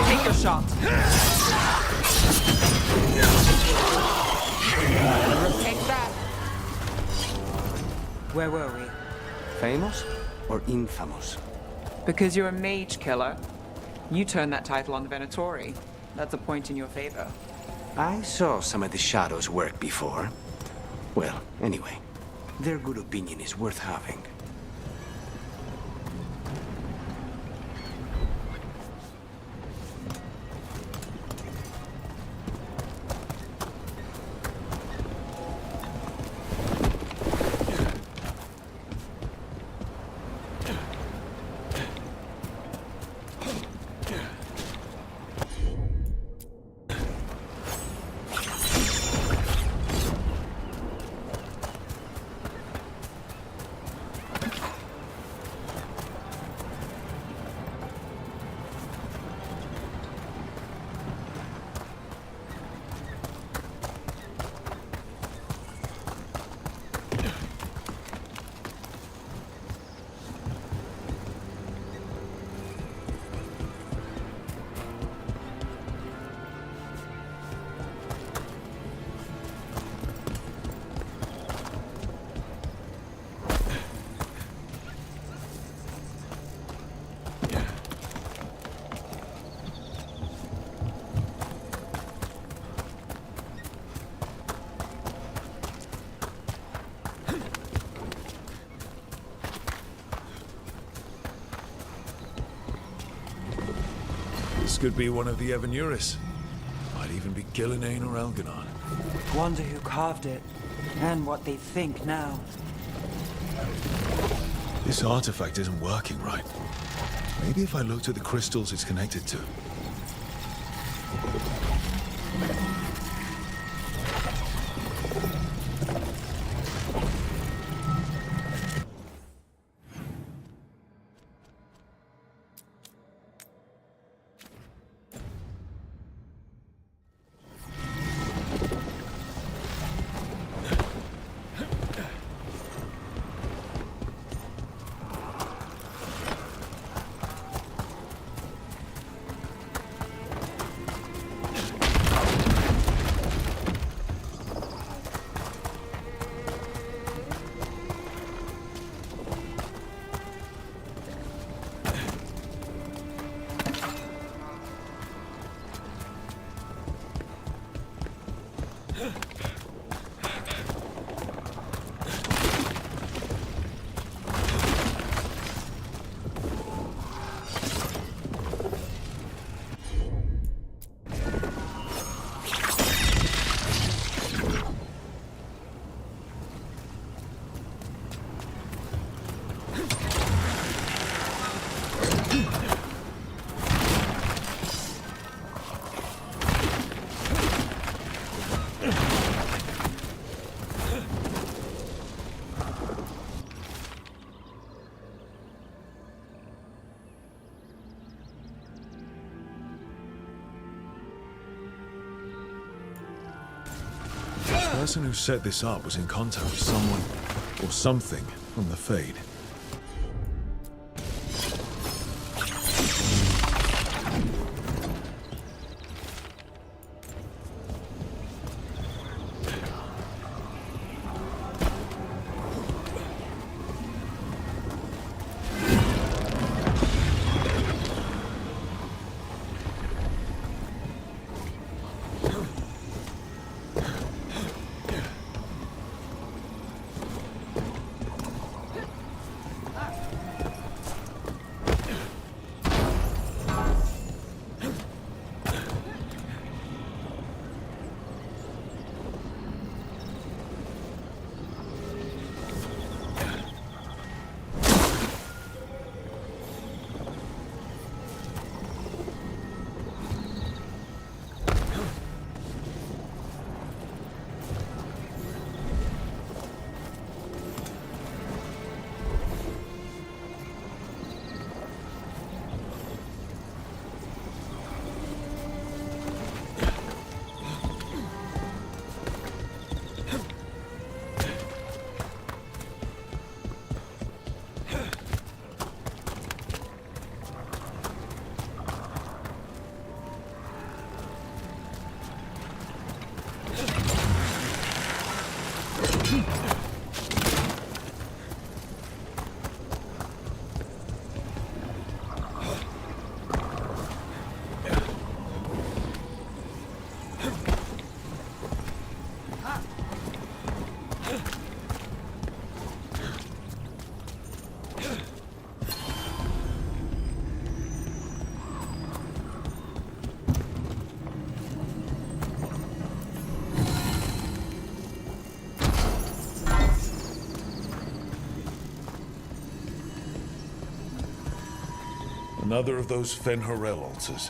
Speaker 9: Take your shot. Take that. Where were we?
Speaker 17: Famous or infamous?
Speaker 9: Because you're a mage killer. You turned that title on the Venatori. That's a point in your favor.
Speaker 17: I saw some of the Shadows work before. Well, anyway, their good opinion is worth having.
Speaker 4: This could be one of the Evanuris. Might even be Gillenane or Elganon.
Speaker 5: Wonder who carved it, and what they think now.
Speaker 4: This artifact isn't working right. Maybe if I looked at the crystals it's connected to. The person who set this up was in contact with someone or something from the Fade. Another of those Fen'Harel altars.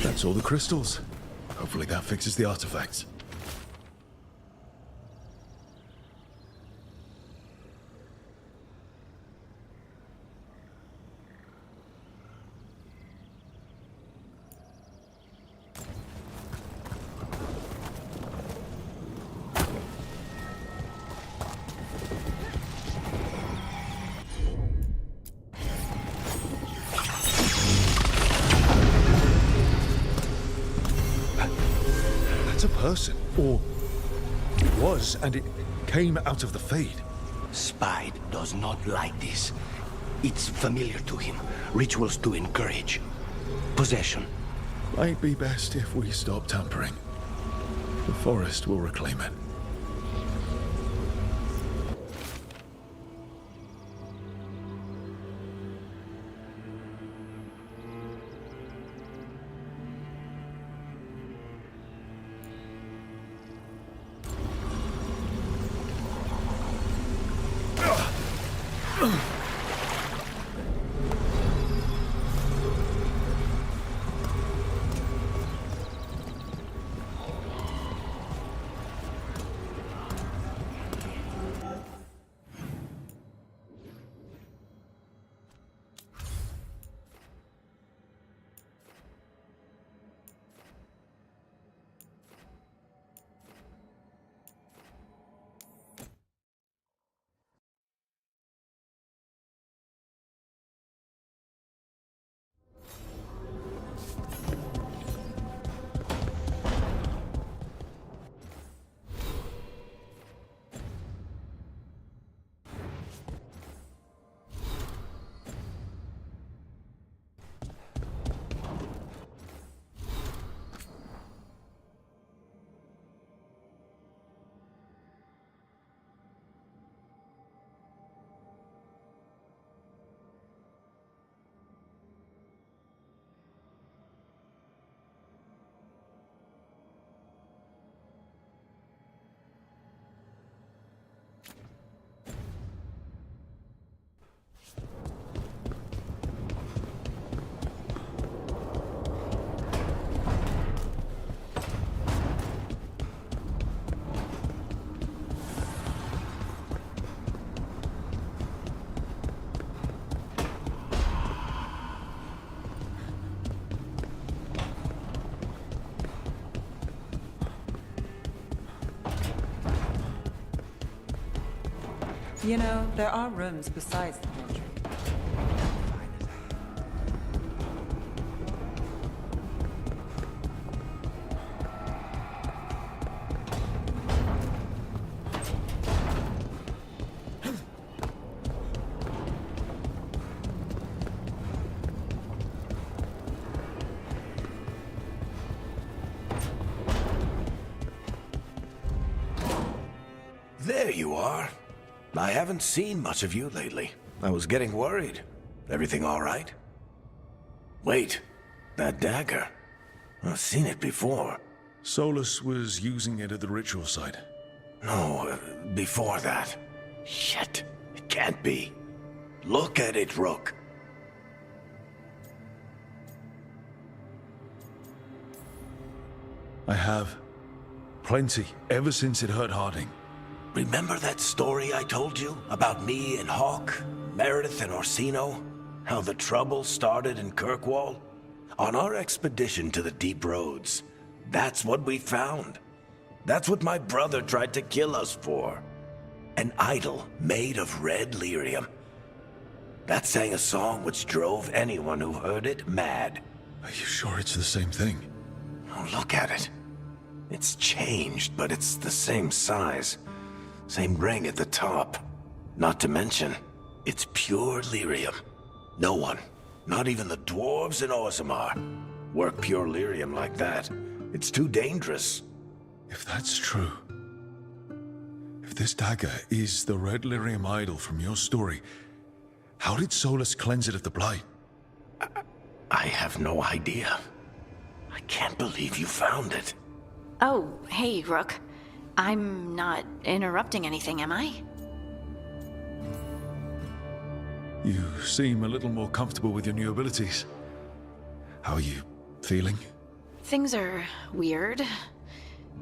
Speaker 4: That's all the crystals. Hopefully that fixes the artifacts. A person, or it was, and it came out of the Fade.
Speaker 17: Spide does not like this. It's familiar to him. Rituals to encourage possession.
Speaker 4: Might be best if we stop tampering. The forest will reclaim it.
Speaker 9: You know, there are rooms besides the pantry.
Speaker 2: There you are. I haven't seen much of you lately. I was getting worried. Everything all right? Wait, that dagger. I've seen it before.
Speaker 4: Solus was using it at the ritual site.
Speaker 2: No, before that. Shit, it can't be. Look at it, Rook.
Speaker 4: I have. Plenty, ever since it hurt Harding.
Speaker 2: Remember that story I told you about me and Hawk, Meredith and Orsino? How the trouble started in Kirkwall? On our expedition to the Deep Roads, that's what we found. That's what my brother tried to kill us for. An idol made of red lyrium. That sang a song which drove anyone who heard it mad.
Speaker 4: Are you sure it's the same thing?
Speaker 2: Oh, look at it. It's changed, but it's the same size. Same ring at the top. Not to mention, it's pure lyrium. No one, not even the dwarves in Orzammar, work pure lyrium like that. It's too dangerous.
Speaker 4: If that's true, if this dagger is the red lyrium idol from your story, how did Solus cleanse it of the blight?
Speaker 2: I have no idea. I can't believe you found it.
Speaker 3: Oh, hey, Rook. I'm not interrupting anything, am I?
Speaker 4: You seem a little more comfortable with your new abilities. How are you feeling?
Speaker 3: Things are weird,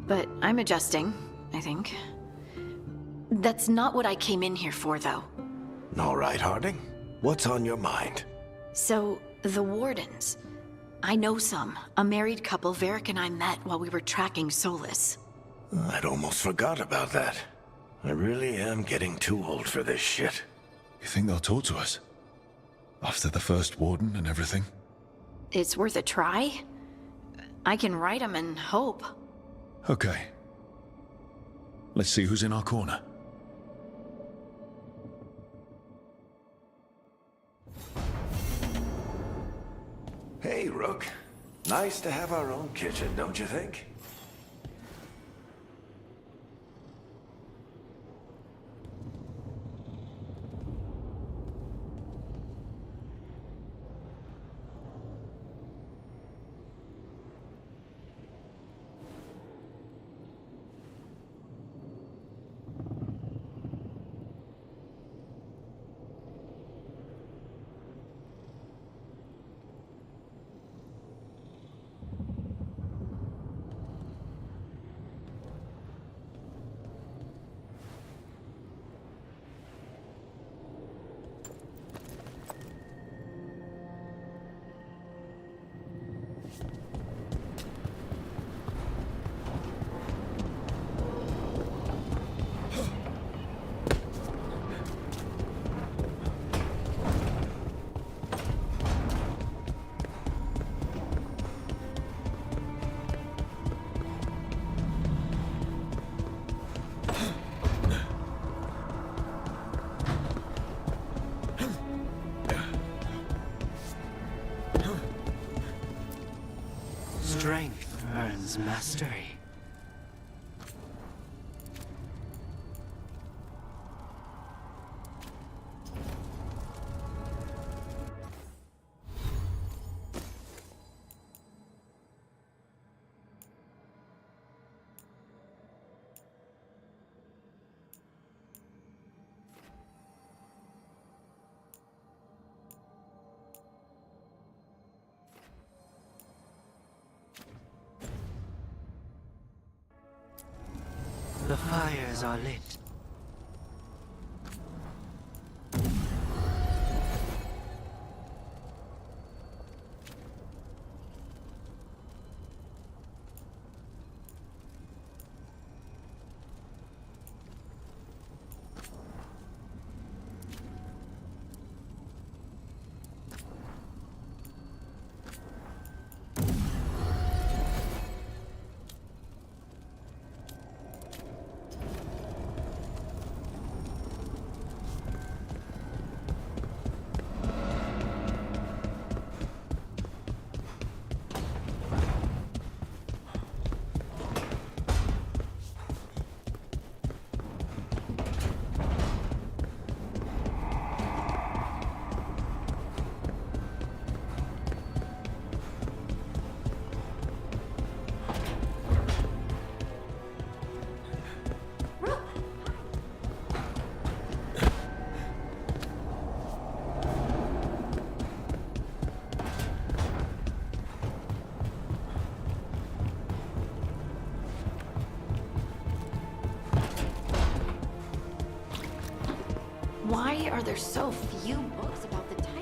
Speaker 3: but I'm adjusting, I think. That's not what I came in here for, though.
Speaker 2: All right, Harding. What's on your mind?
Speaker 3: So, the Wardens. I know some. A married couple Varric and I met while we were tracking Solus.
Speaker 2: I'd almost forgot about that. I really am getting too old for this shit.
Speaker 4: You think they'll talk to us? After the first warden and everything?
Speaker 3: It's worth a try. I can write them and hope.
Speaker 4: Okay. Let's see who's in our corner.
Speaker 2: Hey, Rook. Nice to have our own kitchen, don't you think?
Speaker 21: Strength earns mastery. The fires are lit.
Speaker 3: Why are there so few books about the Titan?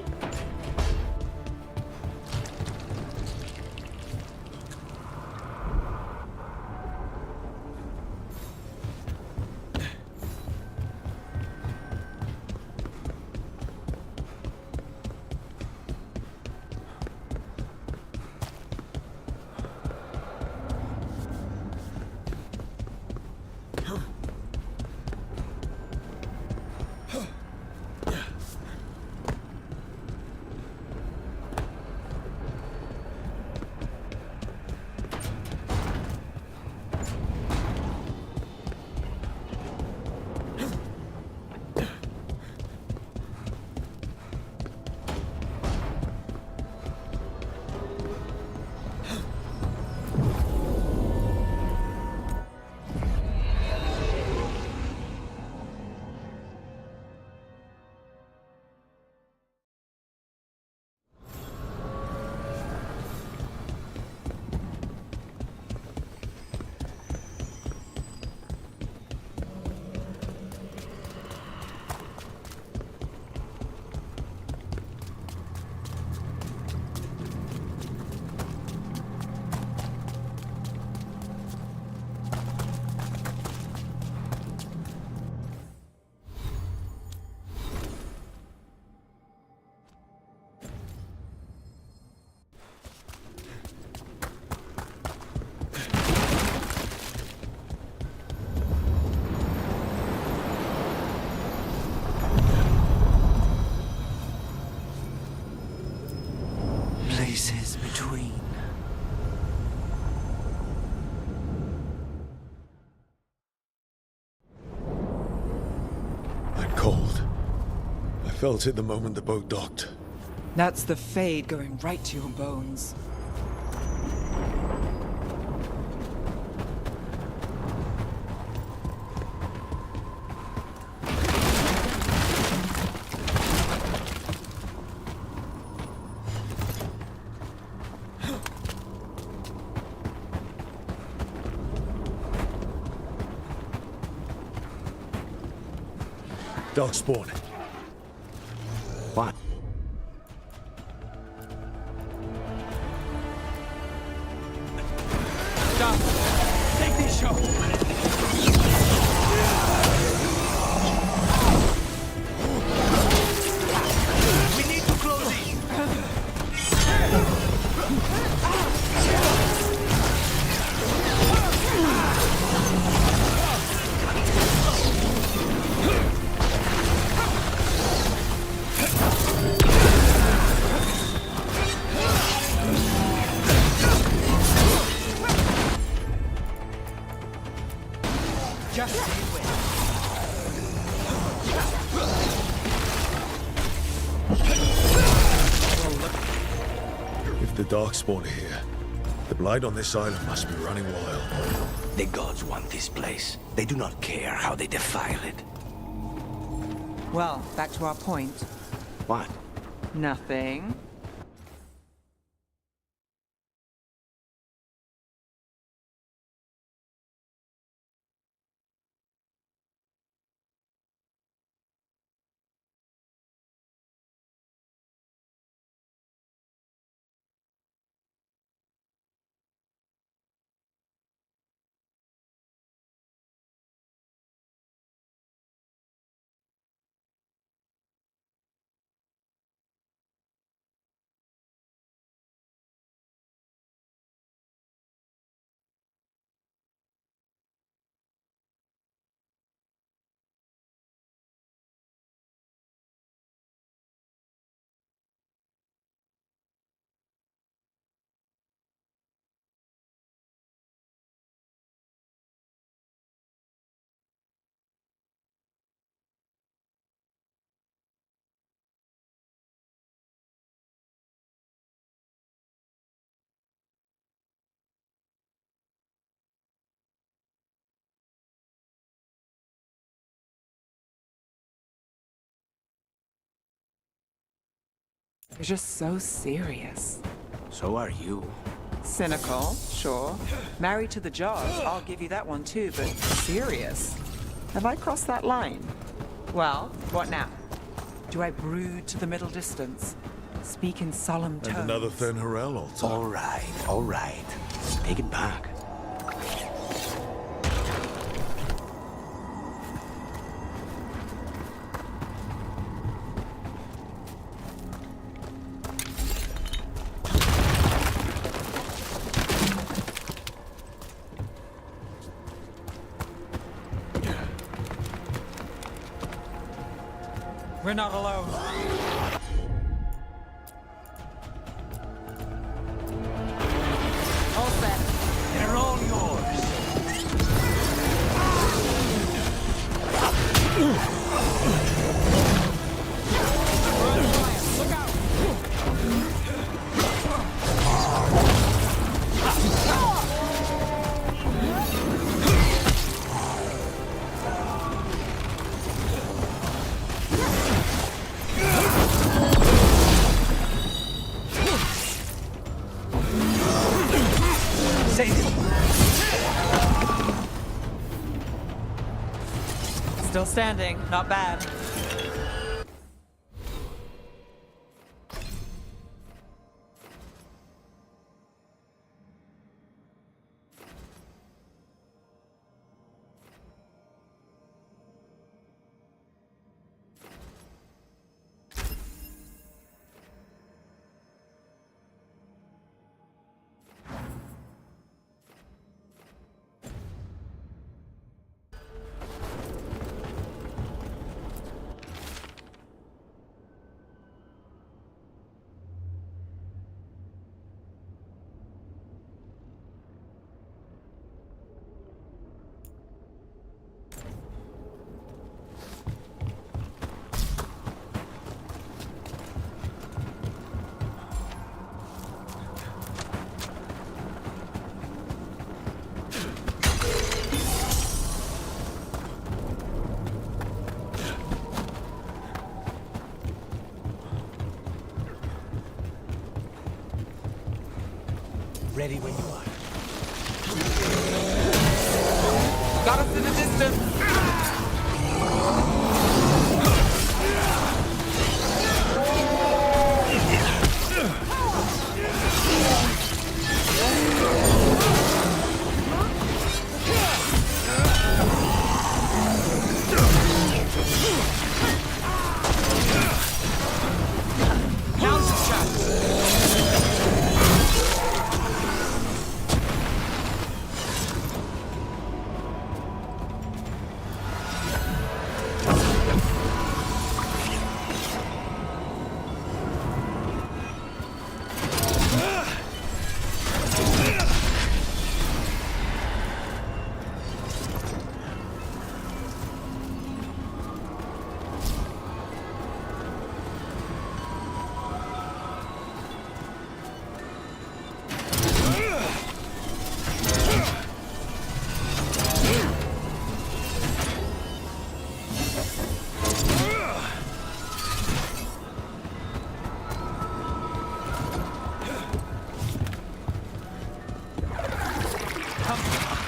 Speaker 21: Places between.
Speaker 4: I'm cold. I felt it the moment the boat docked.
Speaker 5: That's the Fade going right to your bones.
Speaker 4: Darkspawn.
Speaker 17: What?
Speaker 10: Stop! Take these shots!
Speaker 17: We need to close these!
Speaker 10: Just stay with.
Speaker 4: If the Darkspawn are here, the Blight on this island must be running wild.
Speaker 17: The gods want this place. They do not care how they defile it.
Speaker 9: Well, back to our point.
Speaker 17: What?
Speaker 9: Nothing. You're just so serious.
Speaker 17: So are you.
Speaker 9: Cynical, sure. Married to the job, I'll give you that one too, but serious? Have I crossed that line? Well, what now? Do I brood to the middle distance? Speak in solemn tones?
Speaker 4: And another Thin Harel, Altar.
Speaker 17: All right. Take it back.
Speaker 9: We're not alone. All set.
Speaker 17: They're all yours.
Speaker 9: Look out! Still standing, not bad.
Speaker 17: Ready when you are.
Speaker 9: Got us in the distance. Now's the shot.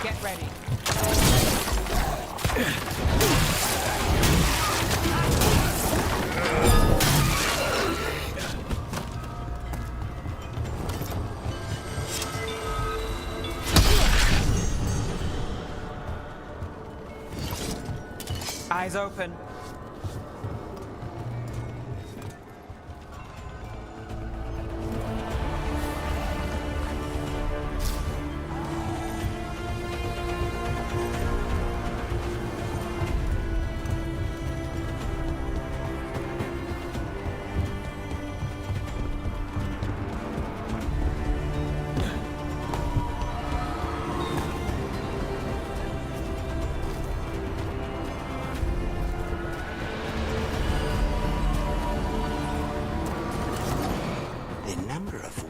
Speaker 9: Get ready. Eyes open.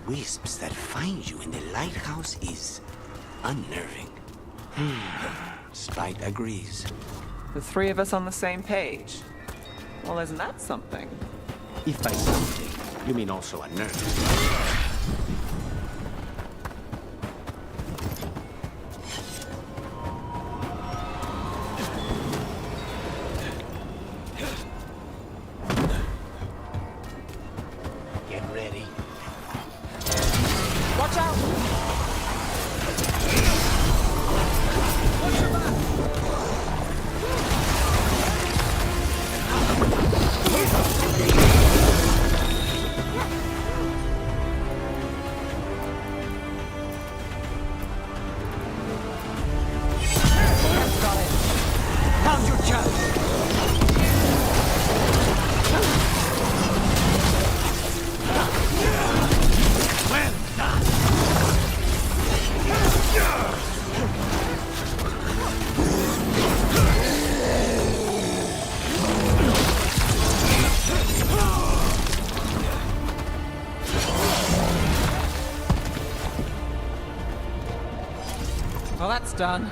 Speaker 17: Wisps that find you in the lighthouse is unnerving. Spite agrees.
Speaker 9: The three of us on the same page. Well, isn't that something?
Speaker 17: If by something, you mean also unnerving.
Speaker 9: Well, that's done.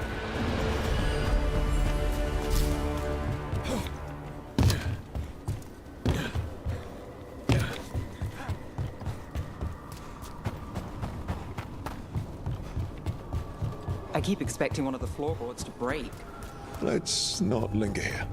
Speaker 9: I keep expecting one of the floorboards to break.
Speaker 4: Let's not linger here.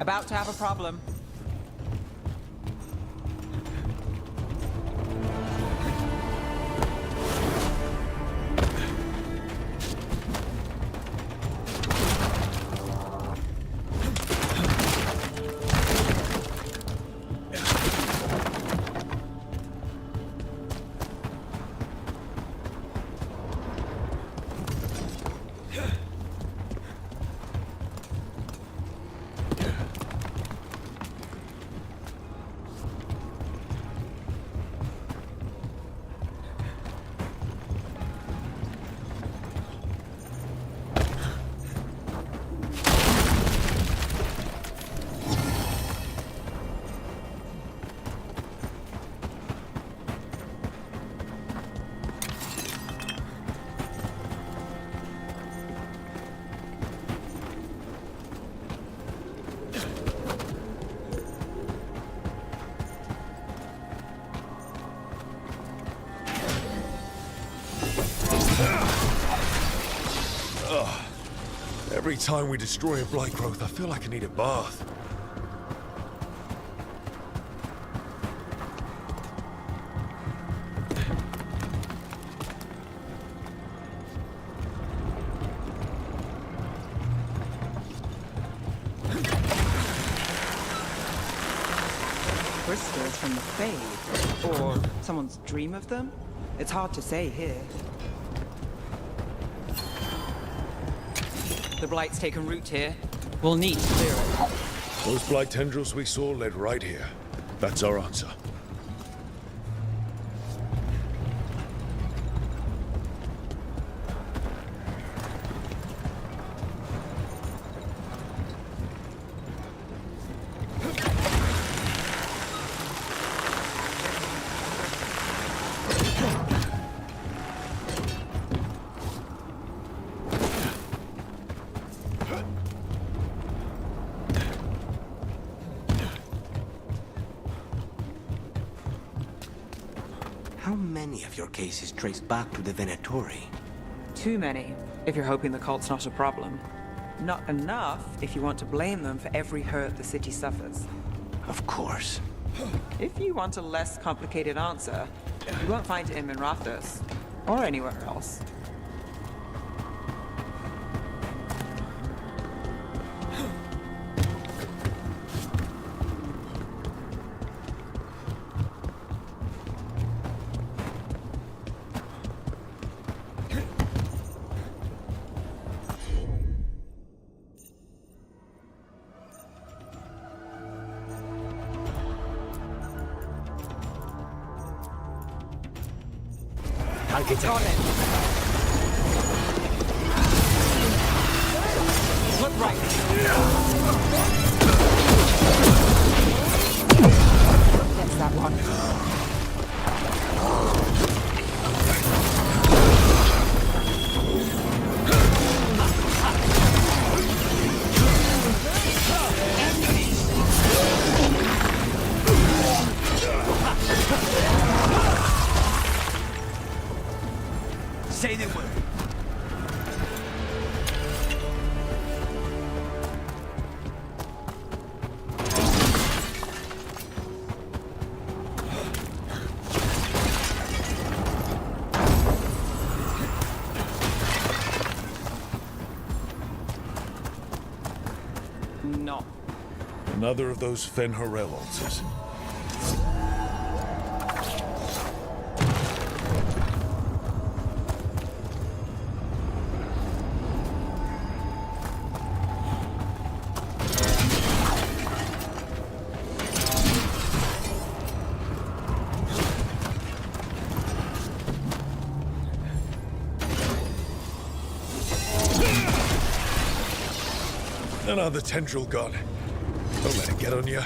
Speaker 9: About to have a problem.
Speaker 4: Every time we destroy a blight growth, I feel like I need a bath.
Speaker 9: Crystals from the Fade, or someone's dream of them? It's hard to say here. The blight's taken root here. We'll need to clear it.
Speaker 4: Those blight tendrils we saw led right here. That's our answer.
Speaker 17: How many of your cases trace back to the Venatori?
Speaker 9: Too many, if you're hoping the cult's not a problem. Not enough if you want to blame them for every hurt the city suffers.
Speaker 17: Of course.
Speaker 9: If you want a less complicated answer, you won't find it in Minrathous, or anywhere else.
Speaker 10: Got it. Look right. That's that one.
Speaker 17: Say the word.
Speaker 9: No.
Speaker 4: Another of those Fen'Harel altars. Another tendril god. Don't let it get on you.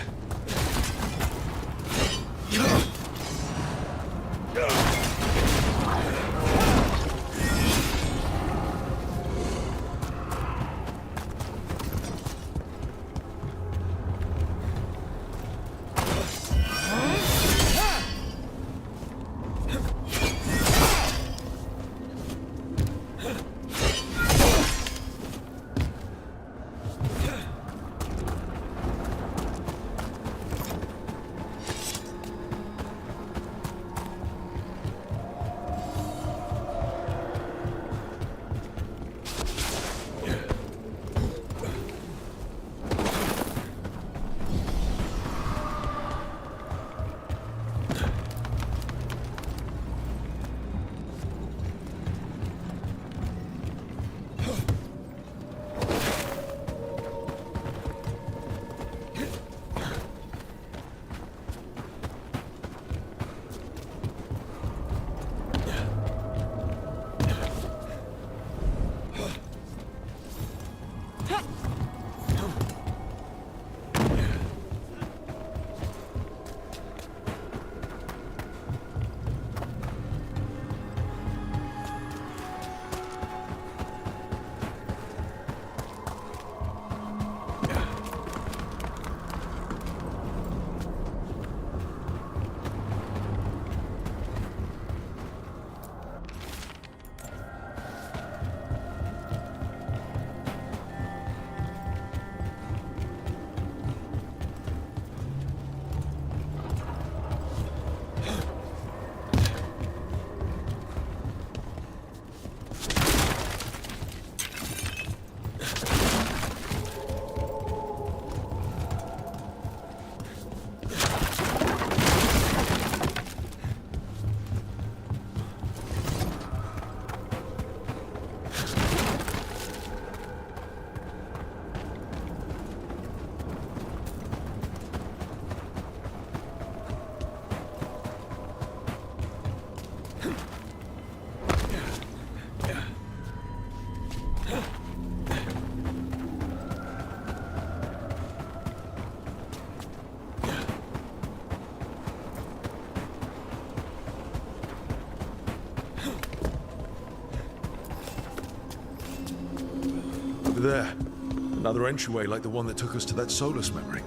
Speaker 4: Another entryway like the one that took us to that Solus memory.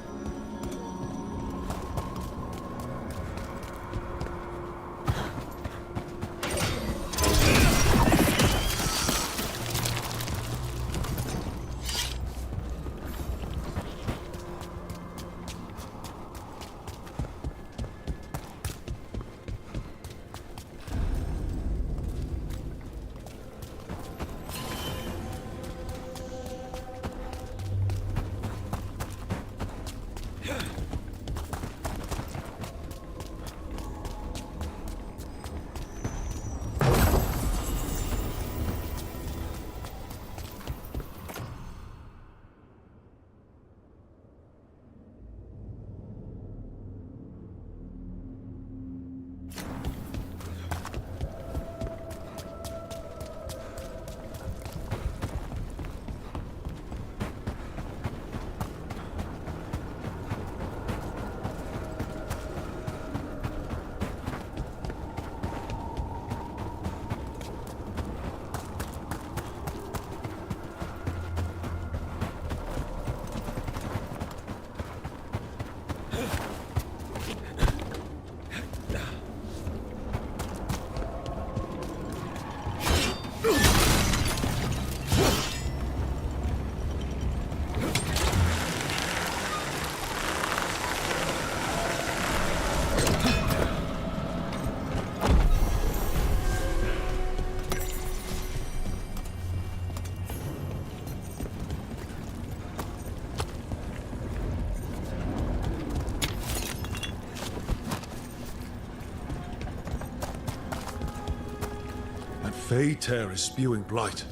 Speaker 4: Fey Tear is spewing blight.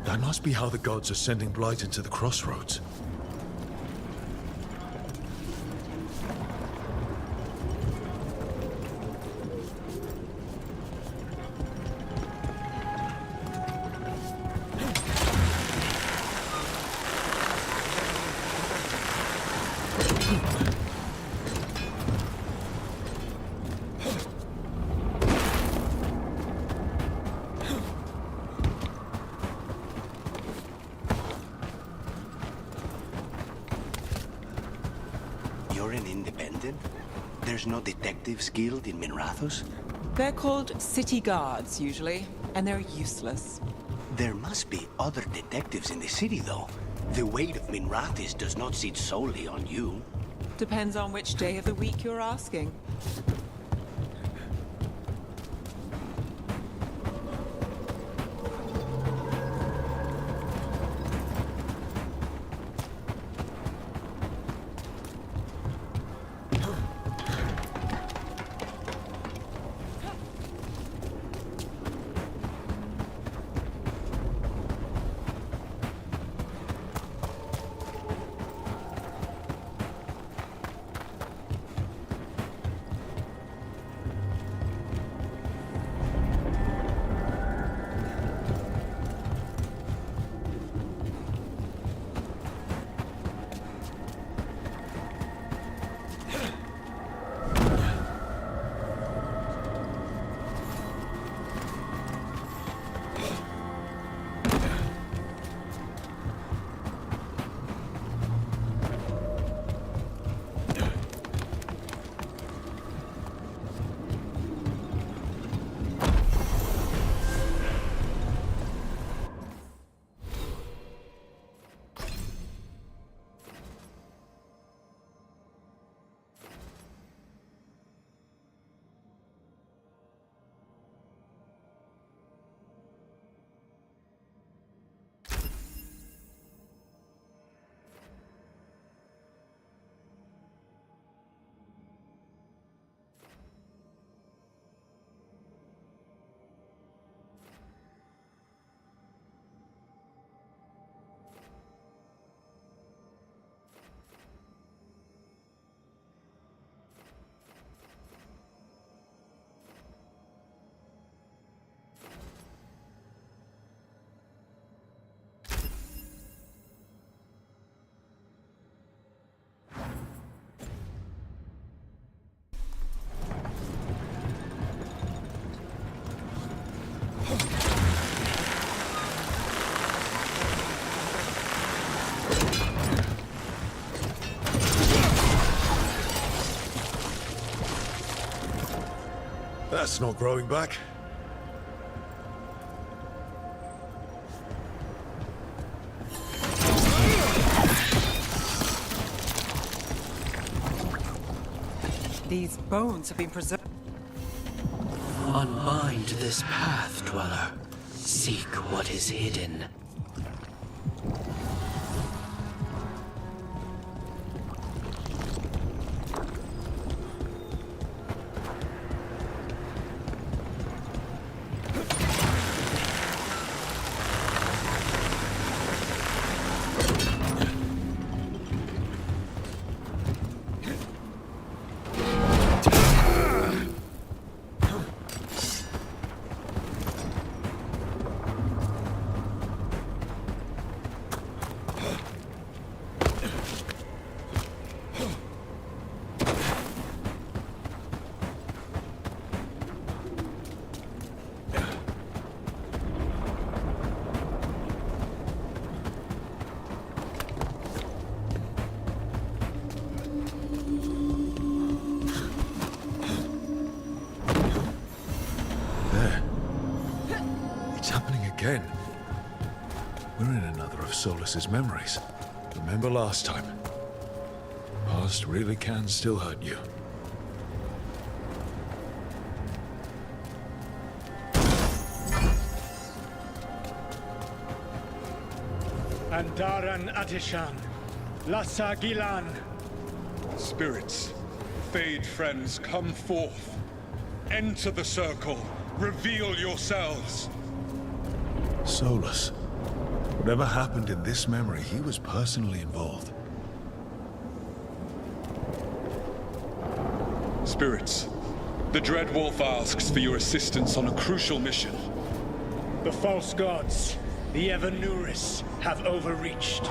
Speaker 4: That must be how the gods are sending blight into the crossroads.
Speaker 17: You're an independent? There's no detectives guild in Minrathous?
Speaker 9: They're called city guards, usually, and they're useless.
Speaker 17: There must be other detectives in the city, though. The weight of Minrathous does not sit solely on you.
Speaker 9: Depends on which day of the week you're asking.
Speaker 4: That's not growing back.
Speaker 5: These bones have been preserved.
Speaker 21: Unbind this path, Dweller. Seek what is hidden.
Speaker 4: Again. We're in another of Solus's memories. Remember last time? Past really can still hurt you.
Speaker 19: Andaran Atishan, Lassa Gilan.
Speaker 22: Spirits, Fade friends, come forth. Enter the circle. Reveal yourselves.
Speaker 4: Solus. Whatever happened in this memory, he was personally involved.
Speaker 22: Spirits, the Dread Wolf asks for your assistance on a crucial mission.
Speaker 19: The false gods, the Evanuris, have overreached.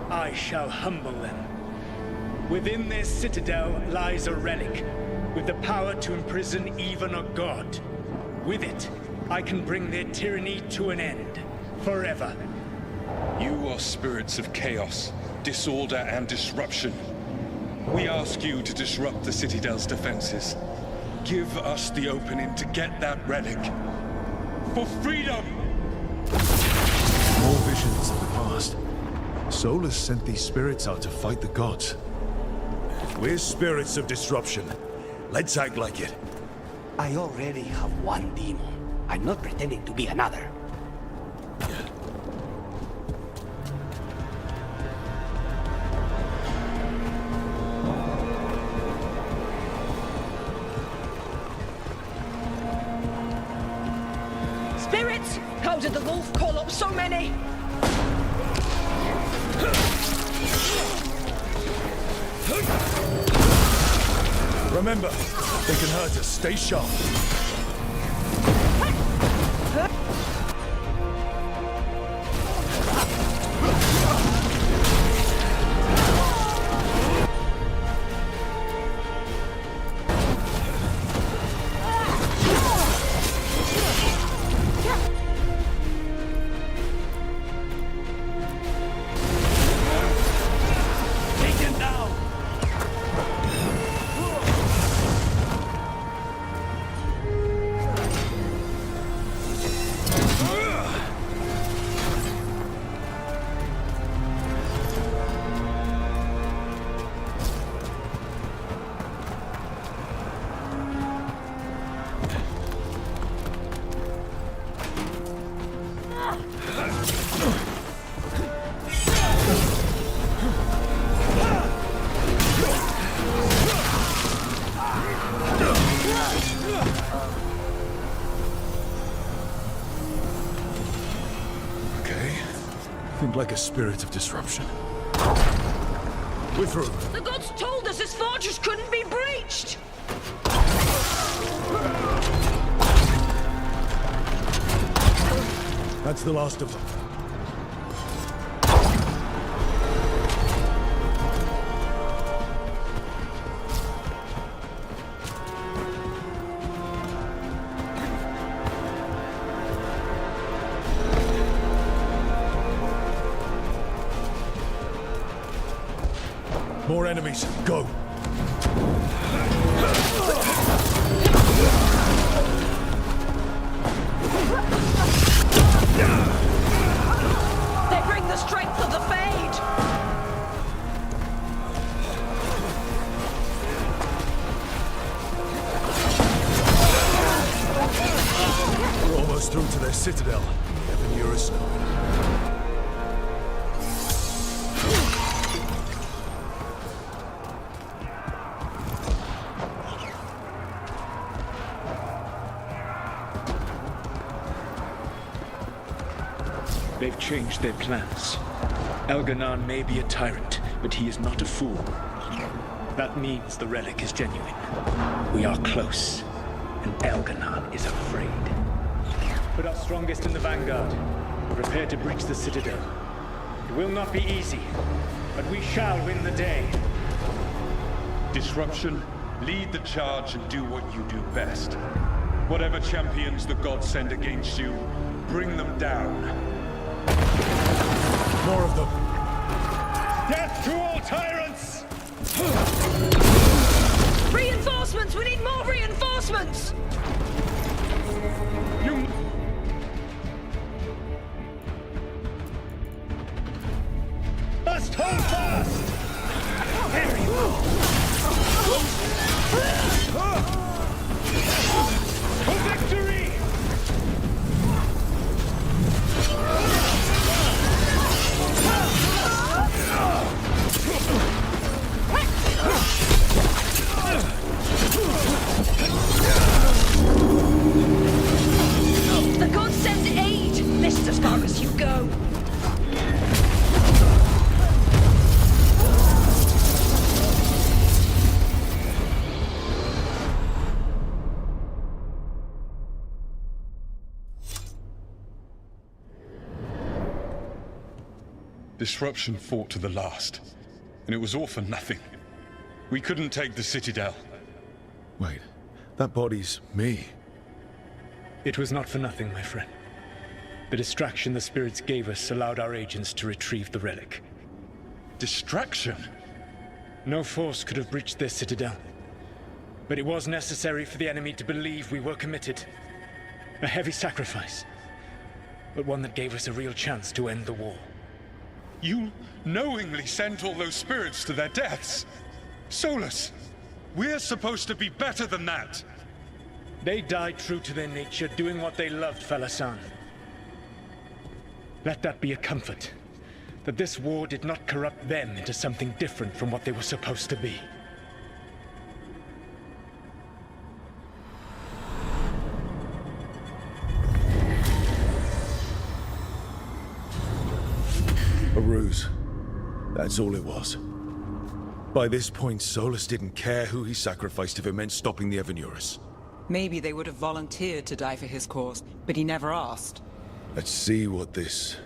Speaker 19: I shall humble them. Within their citadel lies a relic, with the power to imprison even a god. With it, I can bring their tyranny to an end, forever.
Speaker 22: You are spirits of chaos, disorder, and disruption. We ask you to disrupt the Citadel's defenses. Give us the opening to get that relic. For freedom!
Speaker 4: More visions of the past. Solus sent these spirits out to fight the gods. We're spirits of disruption. Let's act like it.
Speaker 17: I already have one demon. I'm not pretending to be another.
Speaker 6: Spirits! How did the wolf call up so many?
Speaker 4: Remember, they can hurt us. Stay sharp. Think like a spirit of disruption. We're through.
Speaker 6: The gods told us this fortress couldn't be breached!
Speaker 4: That's the last of them. More enemies. Go.
Speaker 6: They bring the strength of the Fade!
Speaker 4: We're almost through to their citadel. The Evan Eurus.
Speaker 19: They've changed their plans. Elganon may be a tyrant, but he is not a fool. That means the relic is genuine. We are close, and Elganon is afraid. Put our strongest in the vanguard. Prepare to breach the citadel. It will not be easy, but we shall win the day.
Speaker 22: Disruption, lead the charge and do what you do best. Whatever champions the gods send against you, bring them down.
Speaker 4: More of them.
Speaker 19: Death to all tyrants!
Speaker 6: Reinforcements! We need more reinforcements!
Speaker 19: You... must hold fast! Here you go! For victory!
Speaker 6: The gods send aid! Missed as far as you go!
Speaker 22: Disruption fought to the last, and it was all for nothing. We couldn't take the Citadel.
Speaker 4: Wait, that body's me.
Speaker 19: It was not for nothing, my friend. The distraction the spirits gave us allowed our agents to retrieve the relic.
Speaker 22: Distraction?
Speaker 19: No force could have breached their citadel. But it was necessary for the enemy to believe we were committed. A heavy sacrifice, but one that gave us a real chance to end the war.
Speaker 22: You knowingly sent all those spirits to their deaths? Solus, we're supposed to be better than that!
Speaker 19: They died true to their nature, doing what they loved, Falasan. Let that be a comfort, that this war did not corrupt them into something different from what they were supposed to be.
Speaker 4: A ruse. That's all it was. By this point, Solus didn't care who he sacrificed if it meant stopping the Evan Eurus.
Speaker 9: Maybe they would have volunteered to die for his cause, but he never asked.
Speaker 4: Let's see what this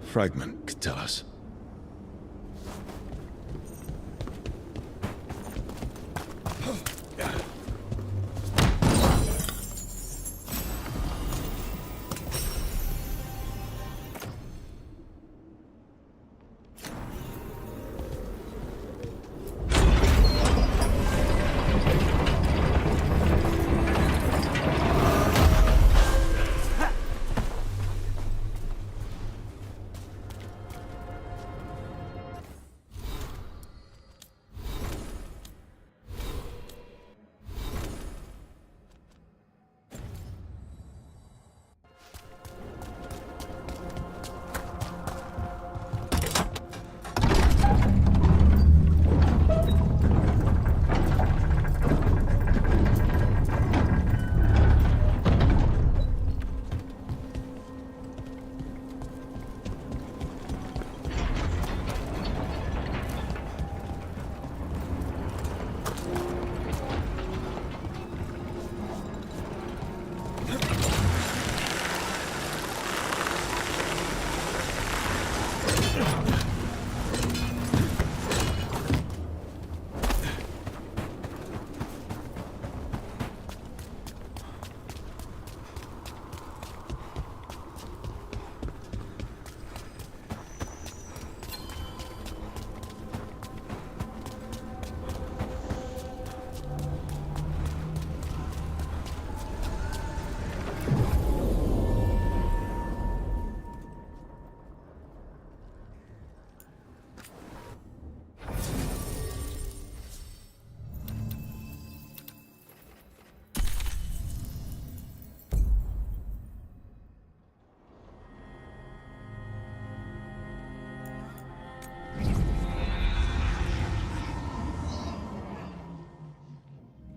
Speaker 4: fragment could tell us.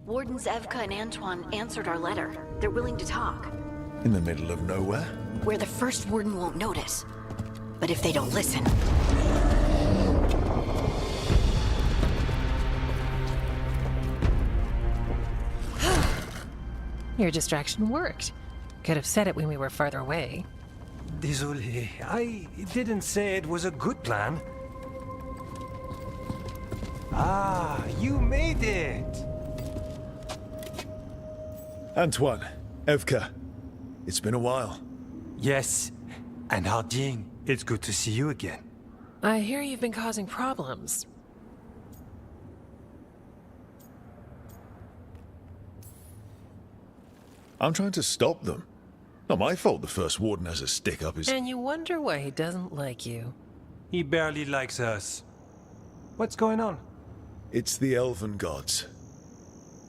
Speaker 3: Wardens Evka and Antoine answered our letter. They're willing to talk.
Speaker 4: In the middle of nowhere?
Speaker 3: Where the first warden won't notice. But if they don't listen...
Speaker 15: Your distraction worked. Could have said it when we were farther away.
Speaker 10: Désolé, I didn't say it was a good plan. Ah, you made it!
Speaker 4: Antoine, Evka, it's been a while.
Speaker 10: Yes, and Harding, it's good to see you again.
Speaker 15: I hear you've been causing problems.
Speaker 4: I'm trying to stop them. Not my fault the first warden has a stick up his...
Speaker 15: And you wonder why he doesn't like you.
Speaker 10: He barely likes us. What's going on?
Speaker 4: It's the Elven gods.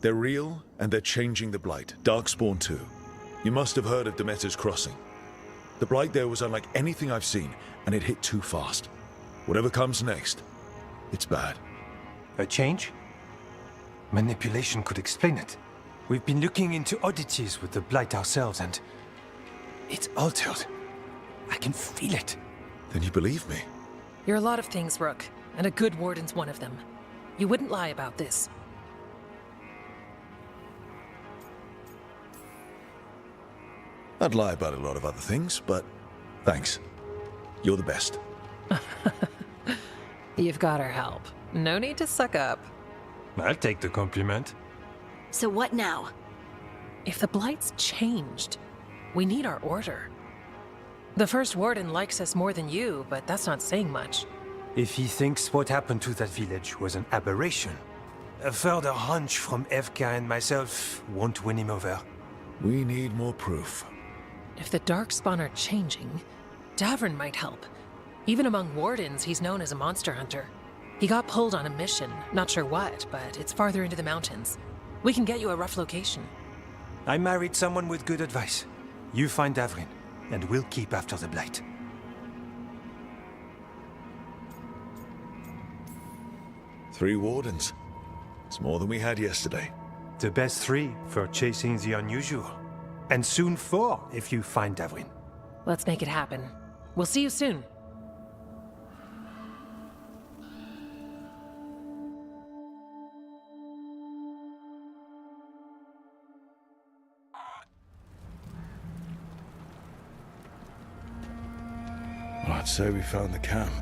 Speaker 4: They're real, and they're changing the Blight. Darkspawn too. You must have heard of Demeter's Crossing. The Blight there was unlike anything I've seen, and it hit too fast. Whatever comes next, it's bad.
Speaker 10: A change? Manipulation could explain it. We've been looking into oddities with the Blight ourselves, and... it's altered. I can feel it.
Speaker 4: Then you believe me?
Speaker 15: You're a lot of things, Rook, and a good warden's one of them. You wouldn't lie about this.
Speaker 4: I'd lie about a lot of other things, but thanks. You're the best.
Speaker 15: You've got our help. No need to suck up.
Speaker 10: I'll take the compliment.
Speaker 3: So what now?
Speaker 15: If the Blight's changed, we need our order. The first warden likes us more than you, but that's not saying much.
Speaker 10: If he thinks what happened to that village was an aberration, a further hunch from Evka and myself won't win him over.
Speaker 4: We need more proof.
Speaker 15: If the Darkspawn are changing, Davrin might help. Even among wardens, he's known as a monster hunter. He got pulled on a mission, not sure what, but it's farther into the mountains. We can get you a rough location.
Speaker 10: I married someone with good advice. You find Davrin, and we'll keep after the Blight.
Speaker 4: Three wardens. It's more than we had yesterday.
Speaker 10: The best three for chasing the unusual. And soon four if you find Davrin.
Speaker 15: Let's make it happen. We'll see you soon.
Speaker 4: Well, I'd say we found the camp.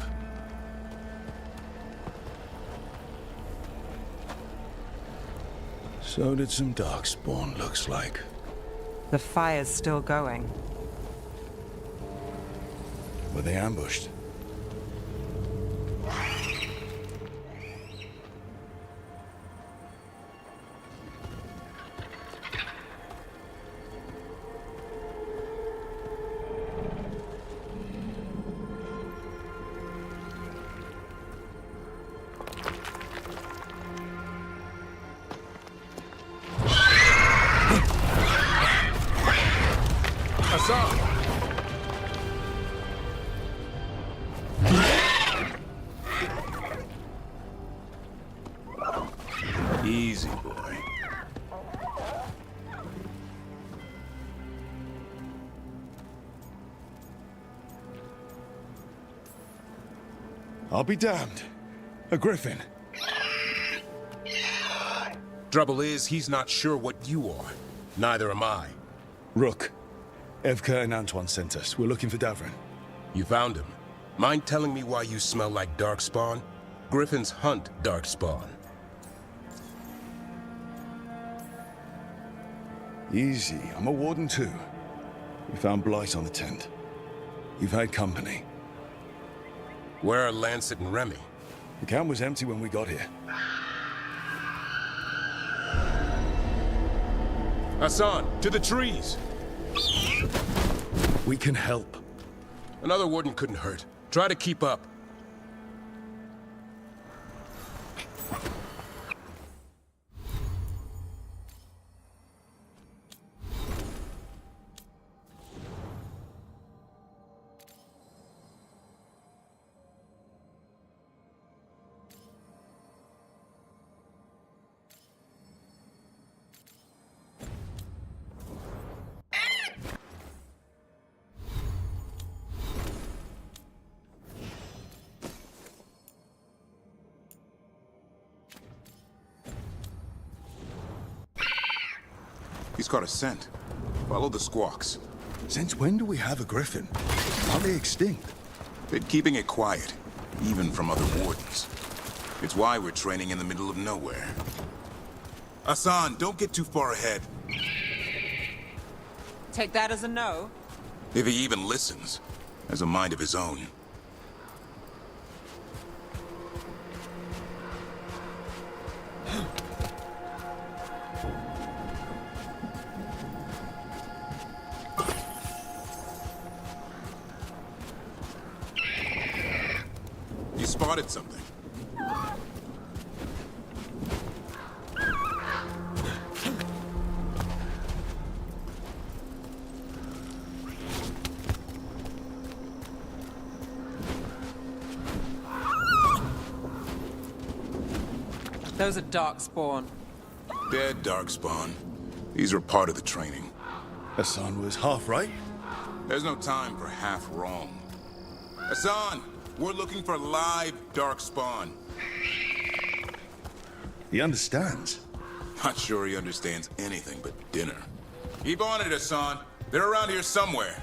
Speaker 4: So did some Darkspawn, looks like.
Speaker 9: The fire's still going.
Speaker 4: Were they ambushed? Easy, boy. I'll be damned. A griffin.
Speaker 18: Trouble is, he's not sure what you are. Neither am I.
Speaker 4: Rook. Evka and Antoine sent us. We're looking for Davrin.
Speaker 18: You found him. Mind telling me why you smell like Darkspawn? Griffins hunt Darkspawn.
Speaker 4: Easy. I'm a warden too. We found blight on the tent. You've had company.
Speaker 18: Where are Lancet and Remy?
Speaker 4: The camp was empty when we got here.
Speaker 18: Hassan, to the trees!
Speaker 4: We can help.
Speaker 18: Another warden couldn't hurt. Try to keep up.
Speaker 1: He's caught a scent. Follow the squawks.
Speaker 8: Since when do we have a griffin? Are they extinct?
Speaker 1: Been keeping it quiet, even from other wardens. It's why we're training in the middle of nowhere. Hassan, don't get too far ahead.
Speaker 9: Take that as a no.
Speaker 1: If he even listens, has a mind of his own. You spotted something.
Speaker 9: Those are Darkspawn.
Speaker 1: Dead Darkspawn. These are part of the training.
Speaker 8: Hassan was half right.
Speaker 1: There's no time for half wrong. Hassan, we're looking for live Darkspawn.
Speaker 8: He understands.
Speaker 1: Not sure he understands anything but dinner. Keep on it, Hassan. They're around here somewhere.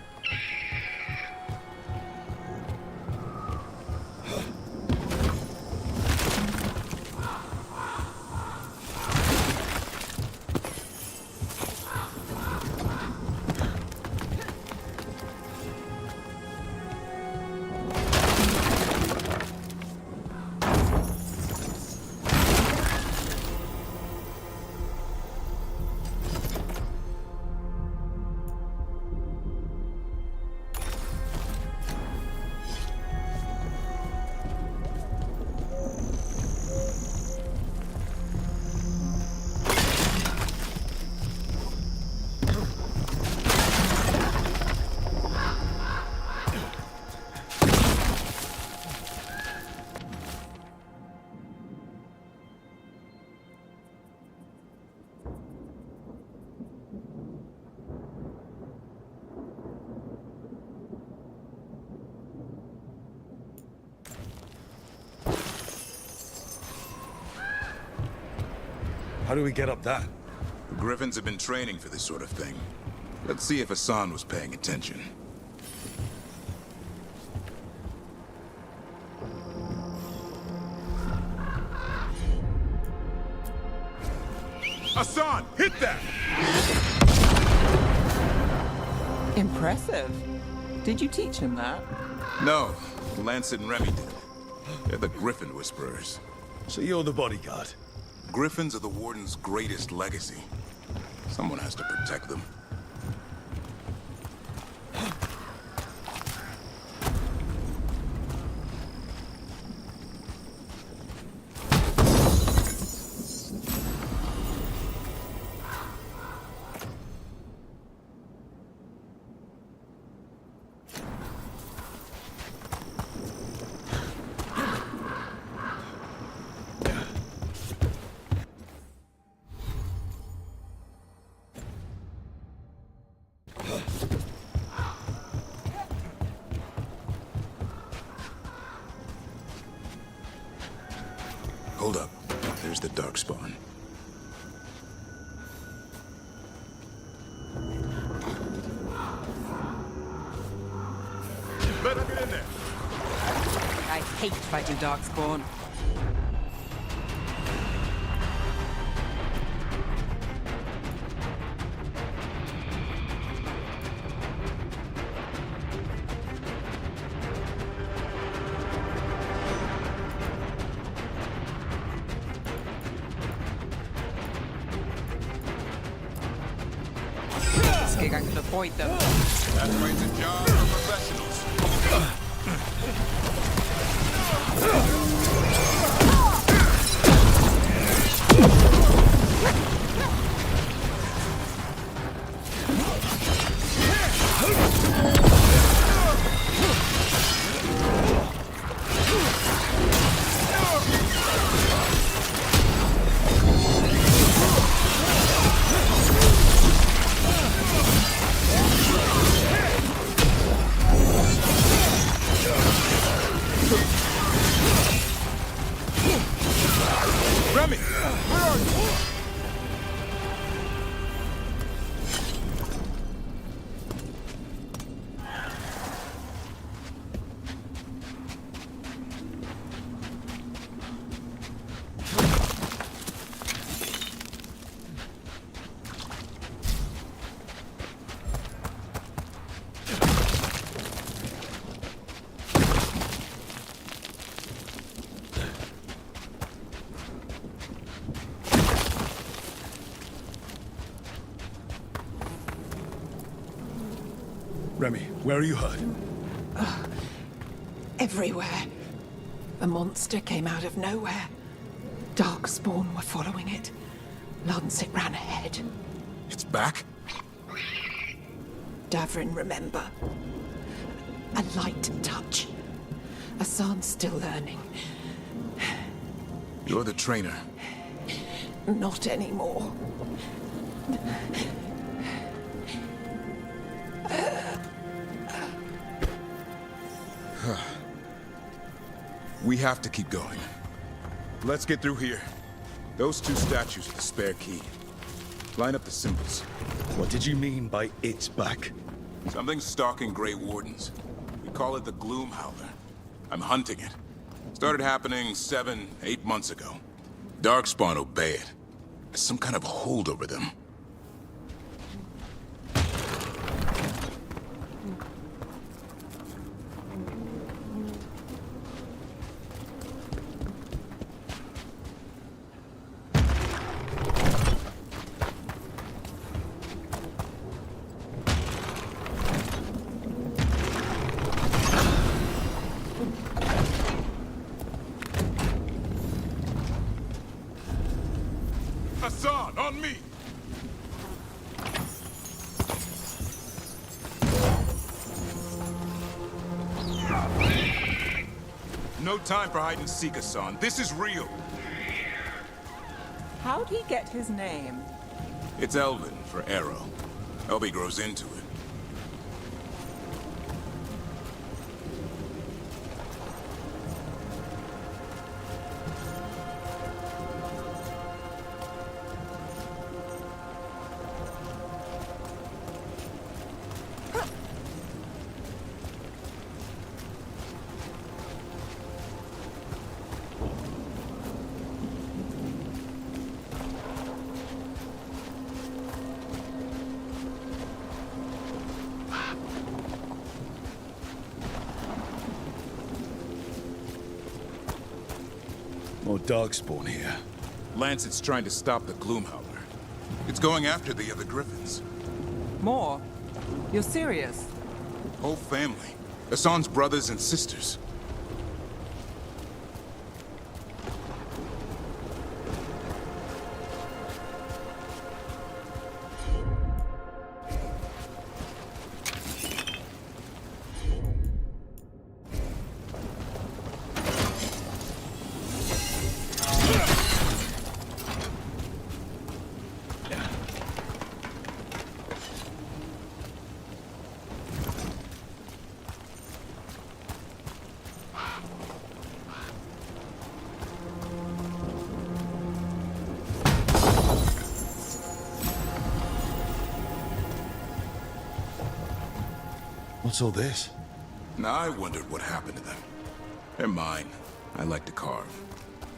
Speaker 8: How do we get up that?
Speaker 1: The Griffins have been training for this sort of thing. Let's see if Hassan was paying attention. Hassan, hit that!
Speaker 9: Impressive. Did you teach him that?
Speaker 1: No, Lancet and Remy did. They're the Griffin Whisperers.
Speaker 8: So you're the bodyguard?
Speaker 1: Griffins are the Warden's greatest legacy. Someone has to protect them. Hold up. There's the Darkspawn.
Speaker 8: Better get in there.
Speaker 9: I hate fighting Darkspawn. Skig, I could avoid them.
Speaker 1: That's why it's a job for professionals.
Speaker 4: Remy, where are you hurt?
Speaker 6: Everywhere. A monster came out of nowhere. Darkspawn were following it. Lancet ran ahead.
Speaker 1: It's back?
Speaker 6: Davrin, remember. A light touch. Hassan's still learning.
Speaker 1: You're the trainer.
Speaker 6: Not anymore.
Speaker 1: We have to keep going. Let's get through here. Those two statues are the spare key. Line up the symbols.
Speaker 8: What did you mean by it's back?
Speaker 1: Something's stalking Grey Wardens. We call it the Gloom Howler. I'm hunting it. Started happening 7, 8 months ago. Darkspawn obey it. There's some kind of hold over them. Hassan, on me! No time for hide and seek, Hassan. This is real.
Speaker 9: How'd he get his name?
Speaker 1: It's Elven for arrow. Hope he grows into it.
Speaker 8: More Darkspawn here.
Speaker 1: Lancet's trying to stop the Gloomhowler. It's going after the other Griffins.
Speaker 9: More? You're serious?
Speaker 1: Whole family. Hassan's brothers and sisters.
Speaker 8: What's all this?
Speaker 1: Now I wondered what happened to them. They're mine. I like to carve.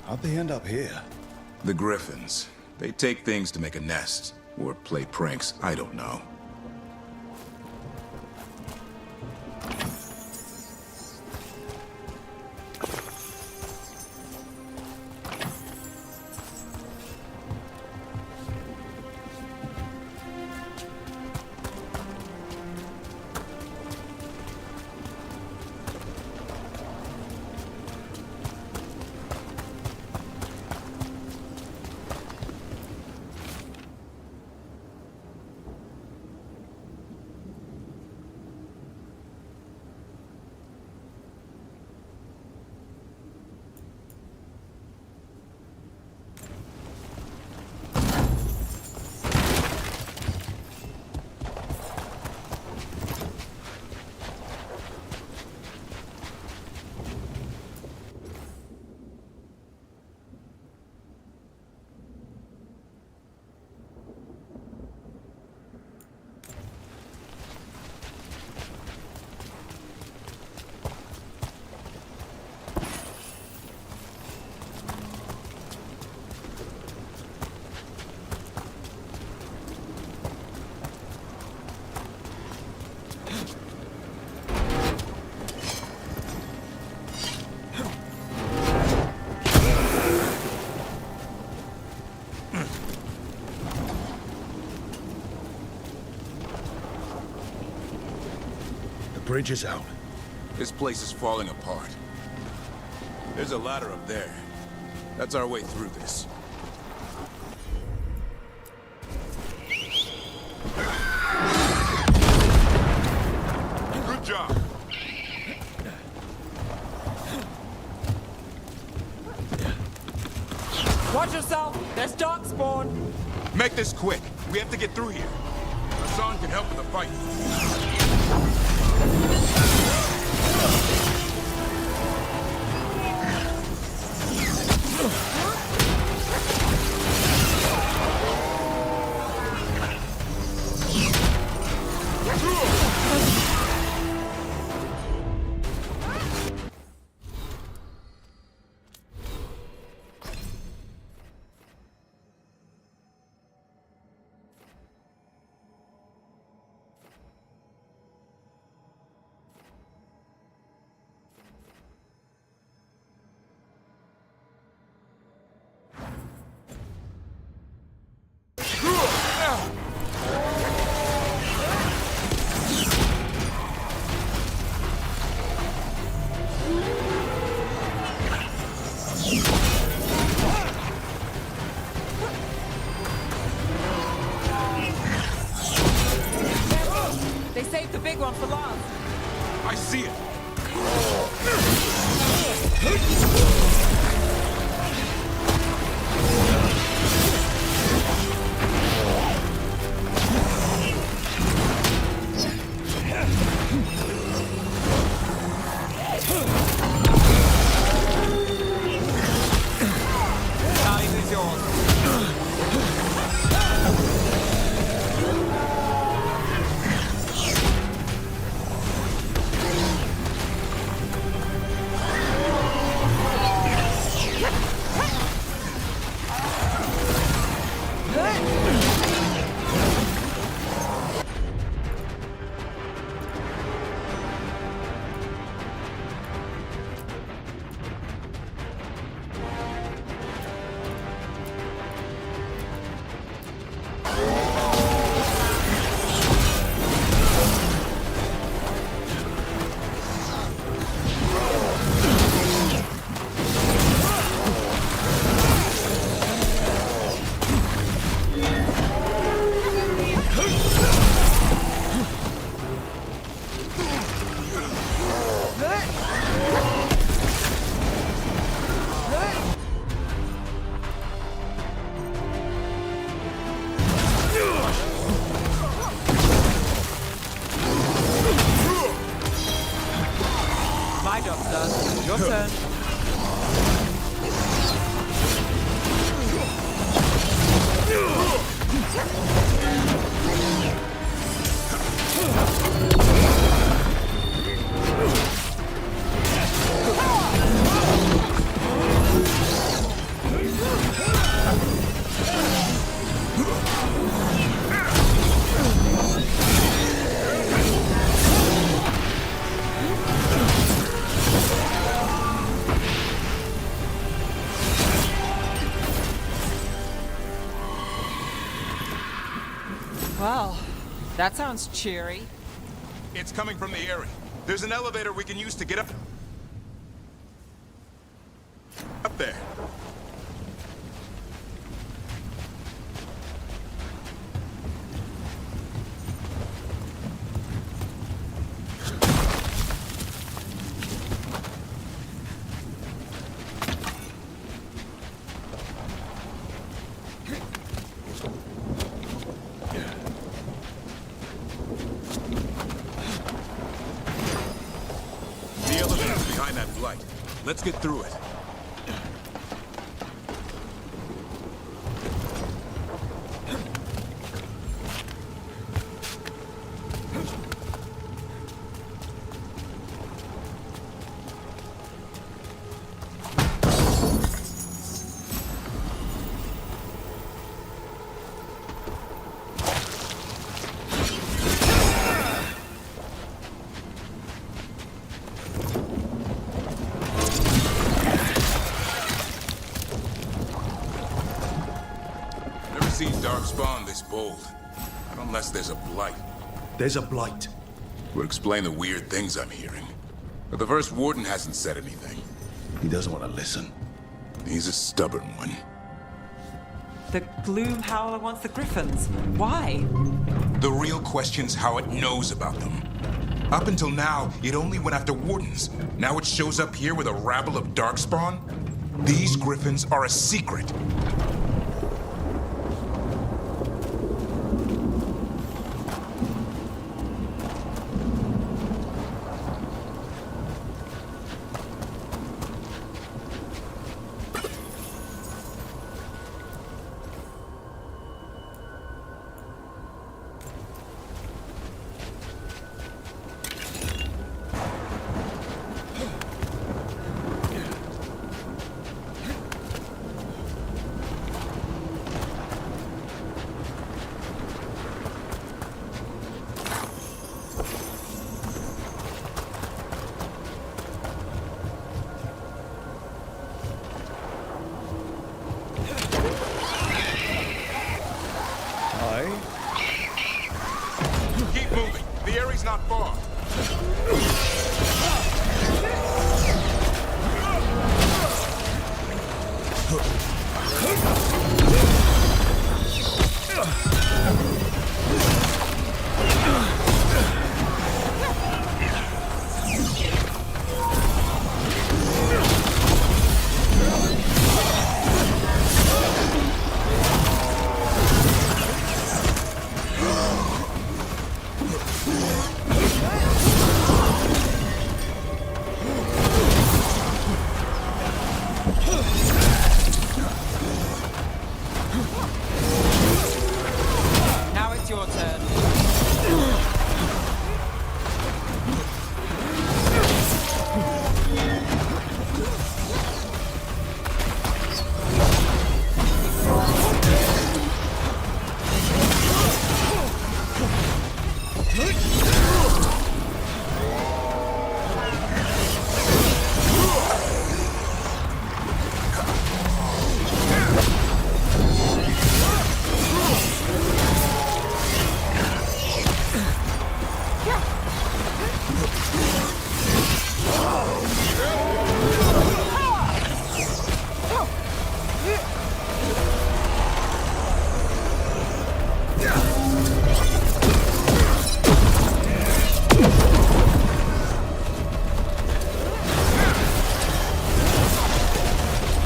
Speaker 8: How'd they end up here?
Speaker 1: The Griffins. They take things to make a nest. Or play pranks, I don't know.
Speaker 4: bridge is out.
Speaker 1: This place is falling apart. There's a ladder up there. That's our way through this. Good job.
Speaker 5: Watch yourself! There's Darkspawn!
Speaker 1: Make this quick. We have to get through here. Hassan can help with the fight.
Speaker 5: They saved the big one for last.
Speaker 1: I see it.
Speaker 5: My job's done. Your turn. Well, that sounds cheery.
Speaker 1: It's coming from the area. There's an elevator we can use to get up. Up there. The elevator's behind that blight. Let's get through it. Never seen Darkspawn this bold. Not unless there's a blight.
Speaker 4: There's a blight.
Speaker 1: Would explain the weird things I'm hearing. But the first warden hasn't said anything.
Speaker 8: He doesn't want to listen.
Speaker 1: He's a stubborn one.
Speaker 9: The Gloom Howler wants the Griffins. Why?
Speaker 1: The real question's how it knows about them. Up until now, it only went after wardens. Now it shows up here with a rabble of Darkspawn? These Griffins are a secret. Keep moving. The area's not far.
Speaker 9: Now it's your turn.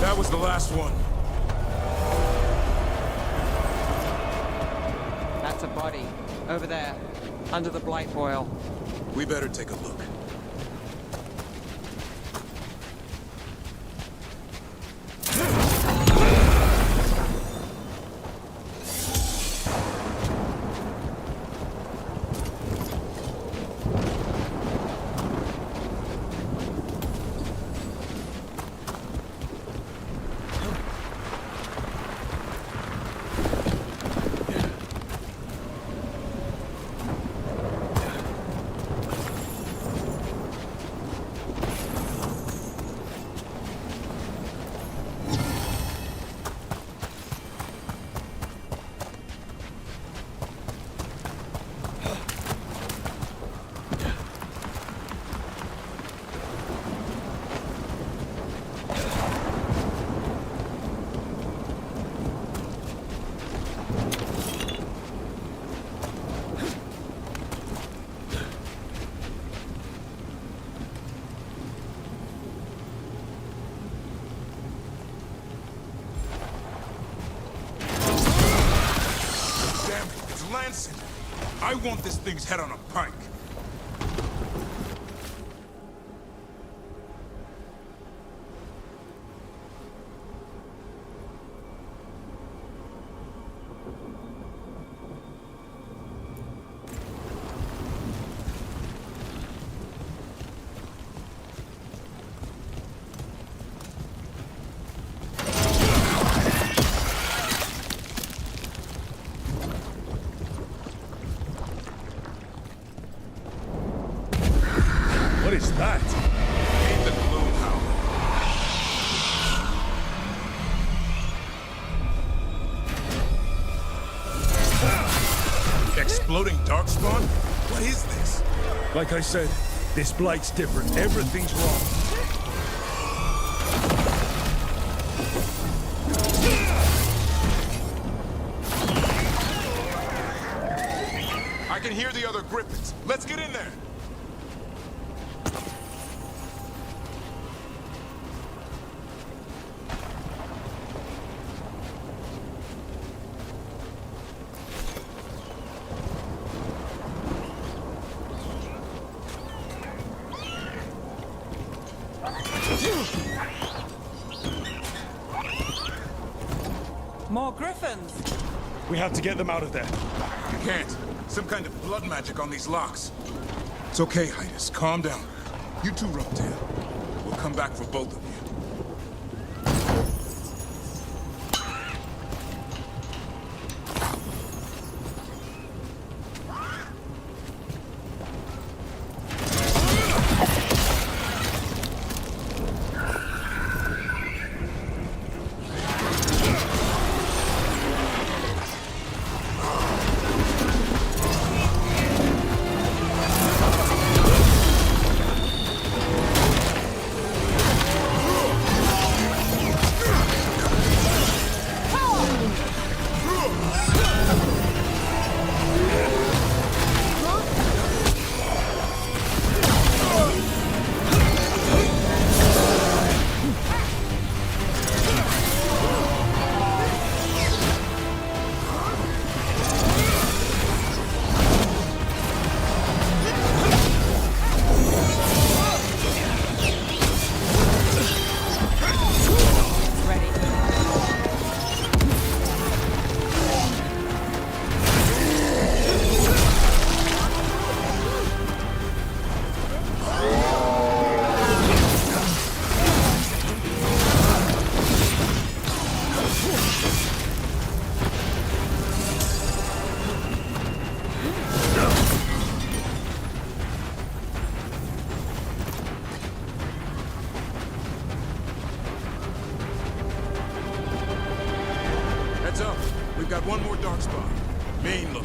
Speaker 9: That was the last one. That's a body. Over there. Under the blight boil.
Speaker 1: We better take a look. Lancet! I want this thing's head on a pike.
Speaker 4: What is that?
Speaker 1: Ain't the Gloom Howler. Exploding Darkspawn? What is this?
Speaker 4: Like I said, this blight's different. Everything's wrong.
Speaker 1: I can hear the other Griffins. Let's get in there.
Speaker 9: More griffins!
Speaker 4: We have to get them out of there.
Speaker 1: You can't. Some kind of blood magic on these locks. It's okay, Hydus. Calm down. You two rub tail. We'll come back for both of you. Heads up. We've got one more dark spot. Main look.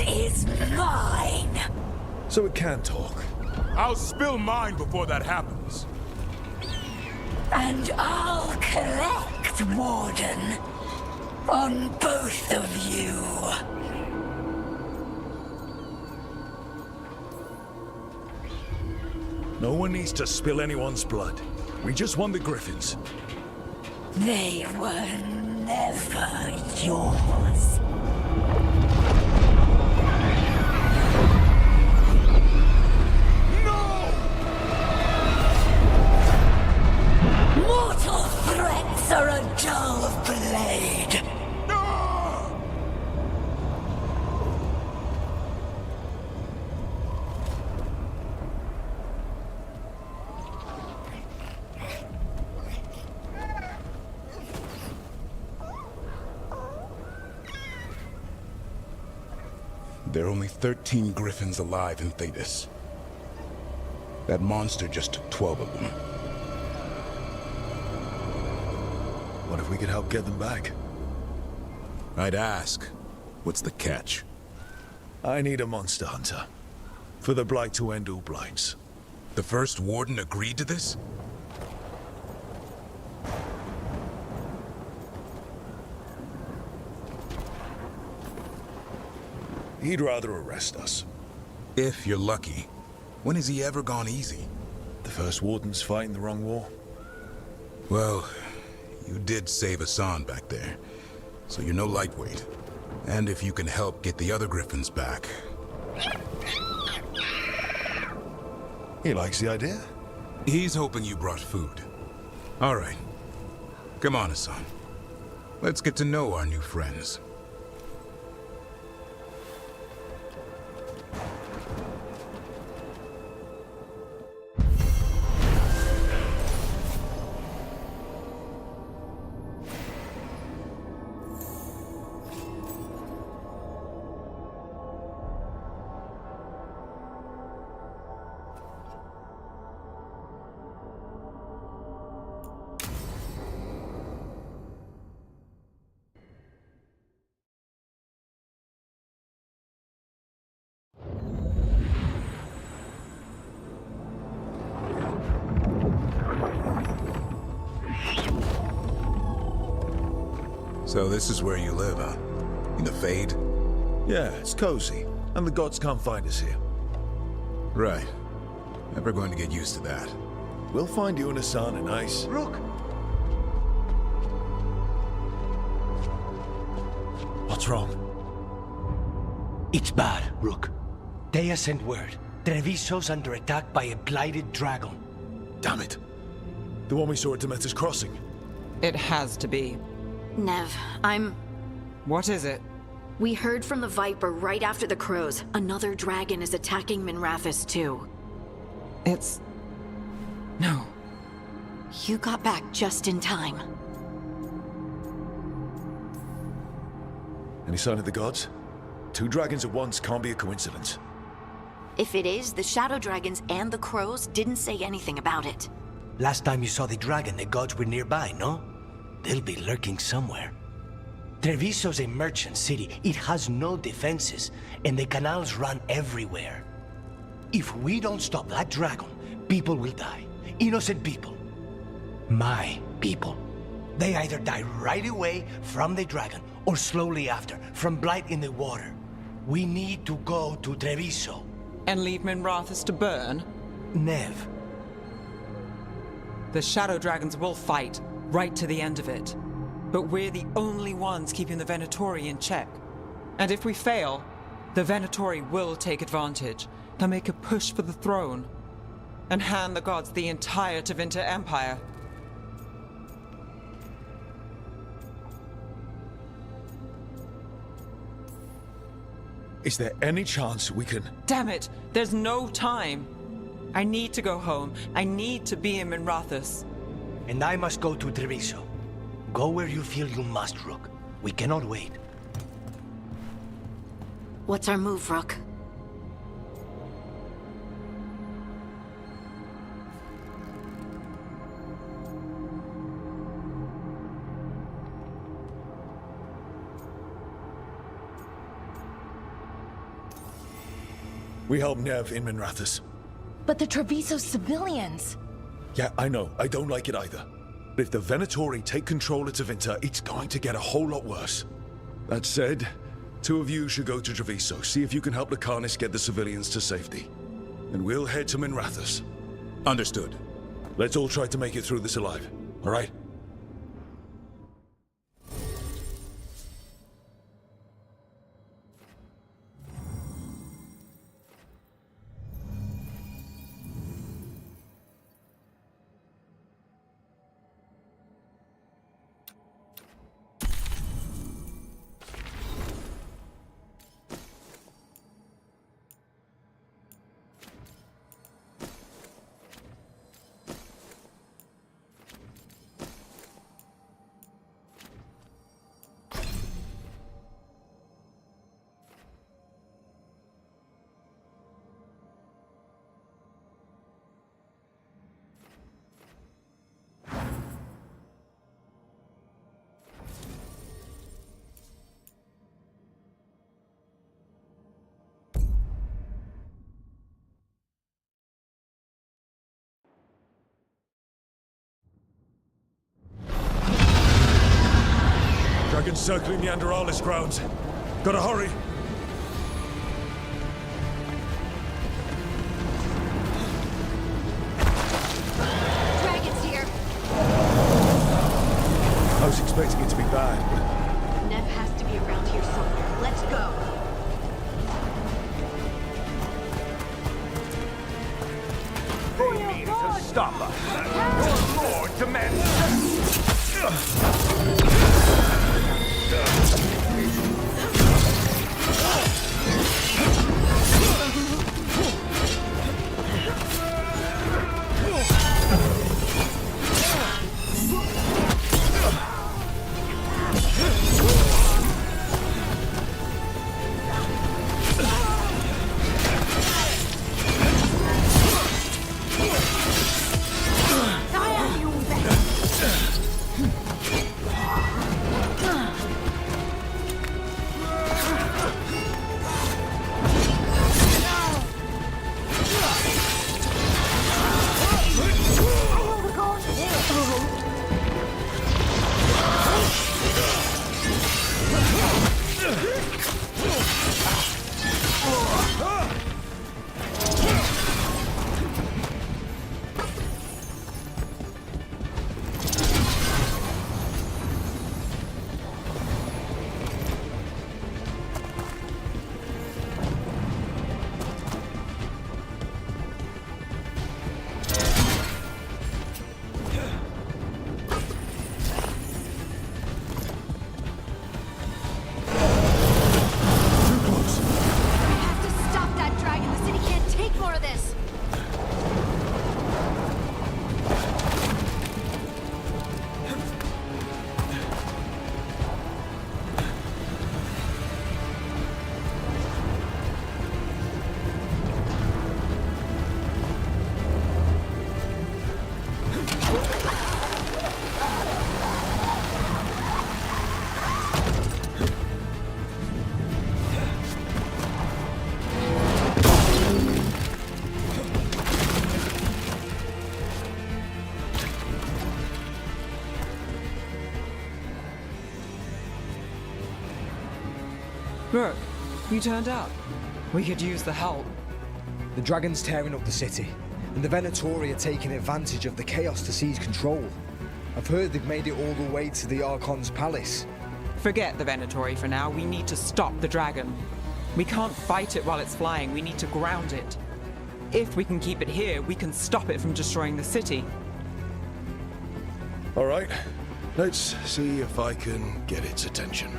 Speaker 6: is mine.
Speaker 4: So it can talk.
Speaker 1: I'll spill mine before that happens.
Speaker 6: And I'll collect, Warden, on both of you.
Speaker 4: No one needs to spill anyone's blood. We just want the Griffins.
Speaker 6: They were never yours. Mortal threats are a dull blade.
Speaker 1: There are only 13 Griffins alive in Thetis. That monster just took 12 of them.
Speaker 4: What if we could help get them back?
Speaker 1: I'd ask. What's the catch?
Speaker 4: I need a monster hunter. For the Blight to end all blights.
Speaker 1: The first Warden agreed to this?
Speaker 4: He'd rather arrest us.
Speaker 1: If you're lucky. When has he ever gone easy?
Speaker 4: The first Warden's fighting the wrong war.
Speaker 1: Well, you did save Hassan back there, so you're no lightweight. And if you can help get the other Griffins back...
Speaker 4: He likes the idea.
Speaker 1: He's hoping you brought food. All right. Come on, Hassan. Let's get to know our new friends. So this is where you live, huh? In the Fade?
Speaker 4: Yeah, it's cozy. And the gods can't find us here.
Speaker 1: Right. Never going to get used to that.
Speaker 4: We'll find you and Hassan a nice...
Speaker 17: Rook!
Speaker 4: What's wrong?
Speaker 17: It's bad, Rook. Dea sent word. Treviso's under attack by a blighted dragon.
Speaker 4: Damn it. The one we saw at Demeter's Crossing.
Speaker 9: It has to be.
Speaker 3: Nev,
Speaker 9: What is it?
Speaker 3: We heard from the Viper right after the Crows. Another dragon is attacking Minrathous too.
Speaker 9: It's... No.
Speaker 3: You got back just in time.
Speaker 4: Any sign of the gods? 2 dragons at once can't be a coincidence.
Speaker 3: If it is, the Shadow Dragons and the Crows didn't say anything about it.
Speaker 17: Last time you saw the dragon, the gods were nearby, no? They'll be lurking somewhere. Treviso's a merchant city. It has no defenses, and the canals run everywhere. If we don't stop that dragon, people will die. Innocent people. My people. They either die right away from the dragon, or slowly after, from blight in the water. We need to go to Treviso.
Speaker 9: And leave Minrathous to burn?
Speaker 17: Nev.
Speaker 9: The Shadow Dragons will fight, right to the end of it. But we're the only ones keeping the Venatori in check. And if we fail, the Venatori will take advantage. They'll make a push for the throne. And hand the gods the entire Tevinter Empire.
Speaker 4: Is there any chance we can...
Speaker 9: Damn it! There's no time! I need to go home. I need to be in Minrathous.
Speaker 17: And I must go to Treviso. Go where you feel you must, Rook. We cannot wait.
Speaker 3: What's our move, Rook?
Speaker 4: We help Nev in Minrathous.
Speaker 11: But the Treviso civilians...
Speaker 4: Yeah, I know. I don't like it either. But if the Venatori take control of Tevinter, it's going to get a whole lot worse. That said, 2 of you should go to Treviso, see if you can help the Carnis get the civilians to safety. And we'll head to Minrathous.
Speaker 1: Understood.
Speaker 4: Let's all try to make it through this alive, all right? Dragons circling the Anderalis grounds. Gotta hurry.
Speaker 3: Dragons here.
Speaker 4: I was expecting it to be bad, but...
Speaker 3: Nev has to be around here somewhere. Let's go.
Speaker 2: They mean to stop us. Your lord demands...
Speaker 5: Look, you turned up. We could use the help.
Speaker 12: The dragon's tearing up the city, and the Venatori are taking advantage of the chaos to seize control. I've heard they've made it all the way to the Archon's palace.
Speaker 9: Forget the Venatori for now. We need to stop the dragon. We can't fight it while it's flying. We need to ground it. If we can keep it here, we can stop it from destroying the city.
Speaker 4: All right. Let's see if I can get its attention.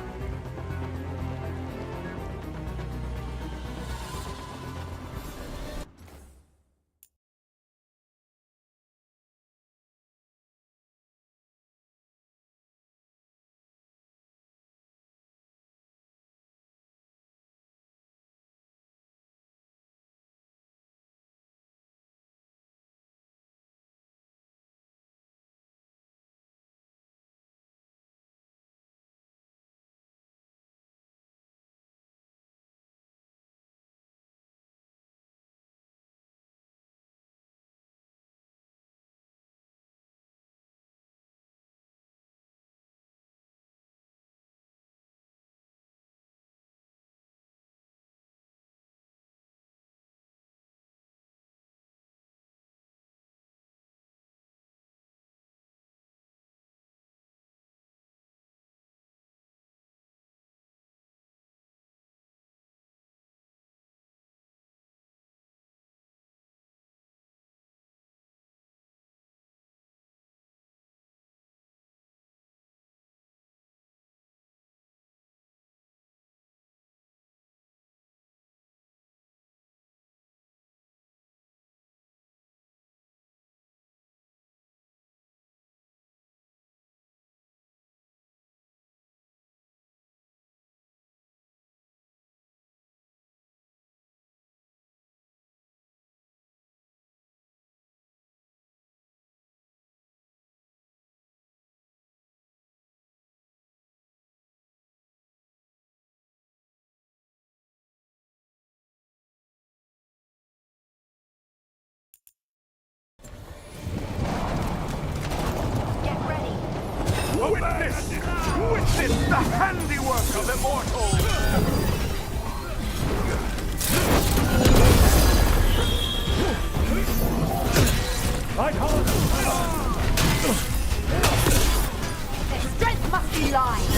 Speaker 6: Their strength must be lying.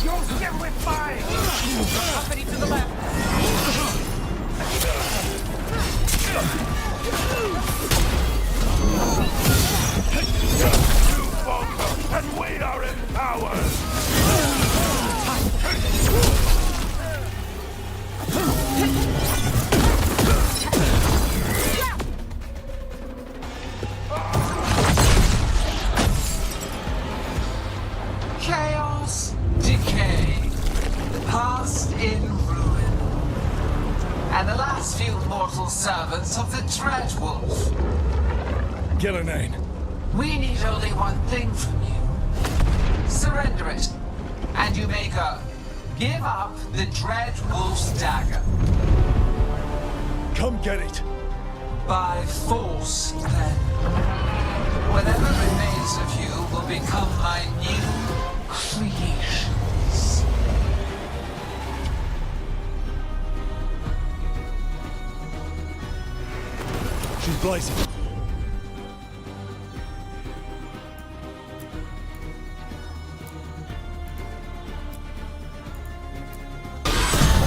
Speaker 2: You'll still with mine!
Speaker 9: Company to the left.
Speaker 2: You falter, and we are empowered!
Speaker 7: Chaos, decay, past in ruin, and the last few mortal servants of the Dreadwolf.
Speaker 4: Gillenane.
Speaker 7: We need only one thing from you. Surrender it, and you may go. Give up the Dreadwolf's dagger.
Speaker 4: Come get it.
Speaker 7: By force, then. Whatever remains of you will become my new creations.
Speaker 4: She's blazing.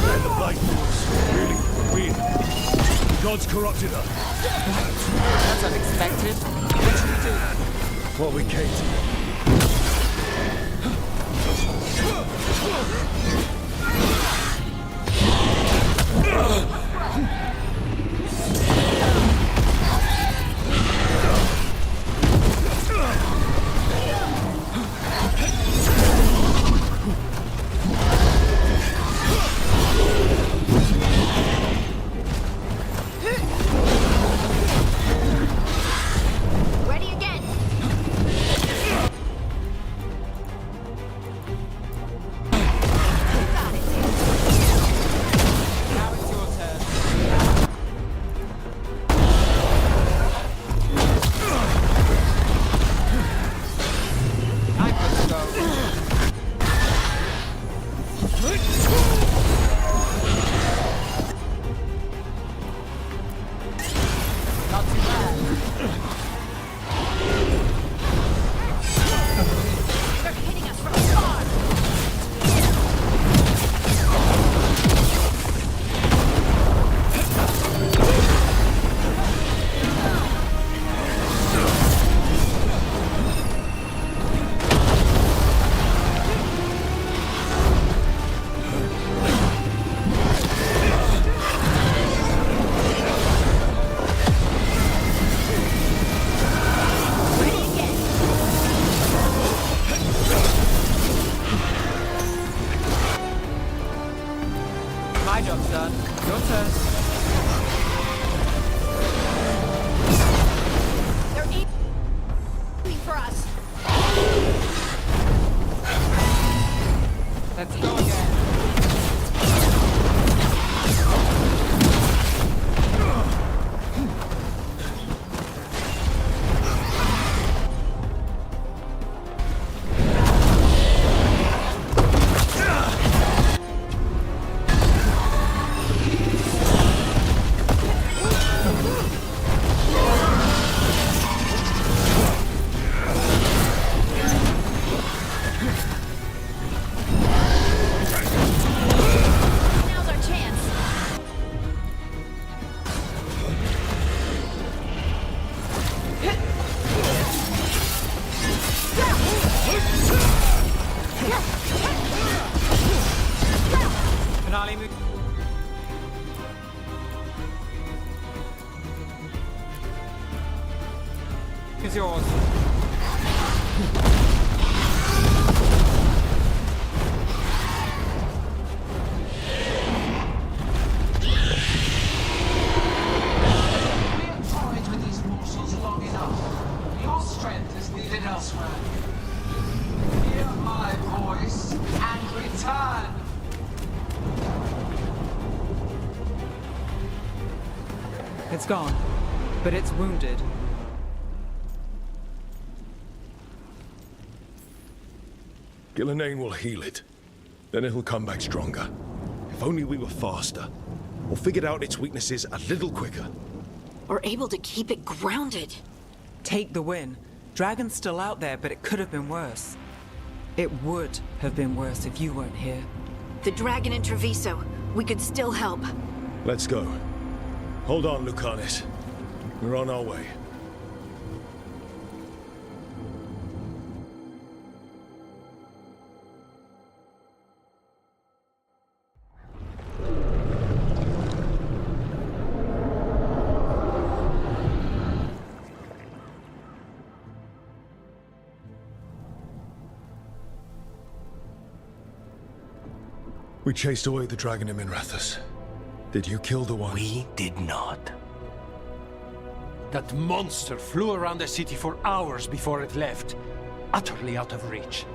Speaker 4: And the Blight Force. Really weird. God's corrupted her.
Speaker 9: That's unexpected. What should we do?
Speaker 4: What we came to.
Speaker 6: Ready again.
Speaker 9: Now it's your turn. I'm good to go. Not too bad.
Speaker 6: They're hitting us from afar.
Speaker 9: My job's done. Your turn.
Speaker 6: They're aiming for us.
Speaker 9: Let's go again.
Speaker 6: Now's our chance.
Speaker 9: Finale move. Is yours.
Speaker 7: We have toyed with these morsels long enough. Your strength is needed elsewhere. Hear my voice and return.
Speaker 9: It's gone, but it's wounded.
Speaker 4: Gillenane will heal it. Then it'll come back stronger. If only we were faster. Or figured out its weaknesses a little quicker.
Speaker 3: Or able to keep it grounded.
Speaker 9: Take the win. Dragon's still out there, but it could have been worse. It would have been worse if you weren't here.
Speaker 3: The dragon in Treviso. We could still help.
Speaker 4: Let's go. Hold on, Lucanus. We're on our way. We chased away the dragon in Minrathous. Did you kill the one?
Speaker 17: We did not.
Speaker 10: That monster flew around the city for hours before it left, utterly out of reach.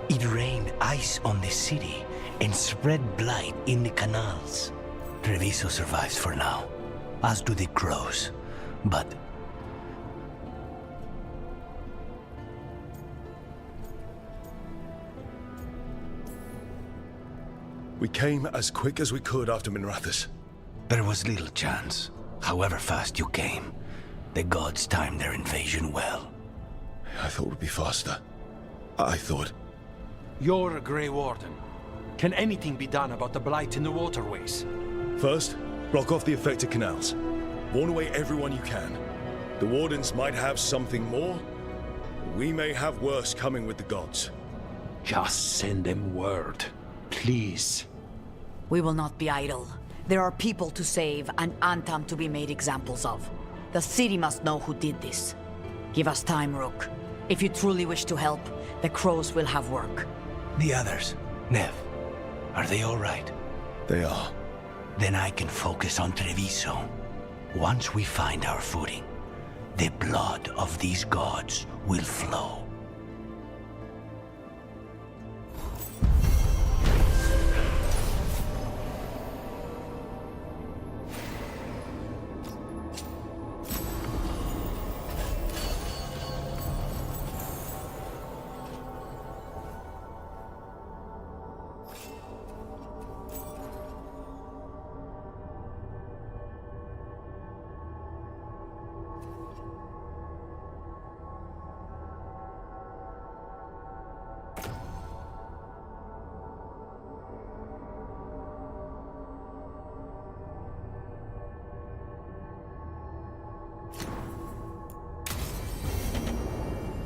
Speaker 17: It rained ice on the city and spread blight in the canals. Treviso survives for now, as do the crows. But
Speaker 4: we came as quick as we could after Minrathous.
Speaker 17: there was little chance. However fast you came, the gods timed their invasion well.
Speaker 4: I thought it would be faster. I thought...
Speaker 10: You're a Grey Warden. Can anything be done about the blight in the waterways?
Speaker 4: First, block off the affected canals. Warn away everyone you can. The Wardens might have something more. We may have worse coming with the gods.
Speaker 10: Just send them word, please.
Speaker 14: We will not be idle. There are people to save and Antam to be made examples of. The city must know who did this. Give us time, Rook. If you truly wish to help, the crows will have work.
Speaker 17: The others, Nev, are they all right?
Speaker 4: They are.
Speaker 17: Then I can focus on Treviso. Once we find our footing, the blood of these gods will flow.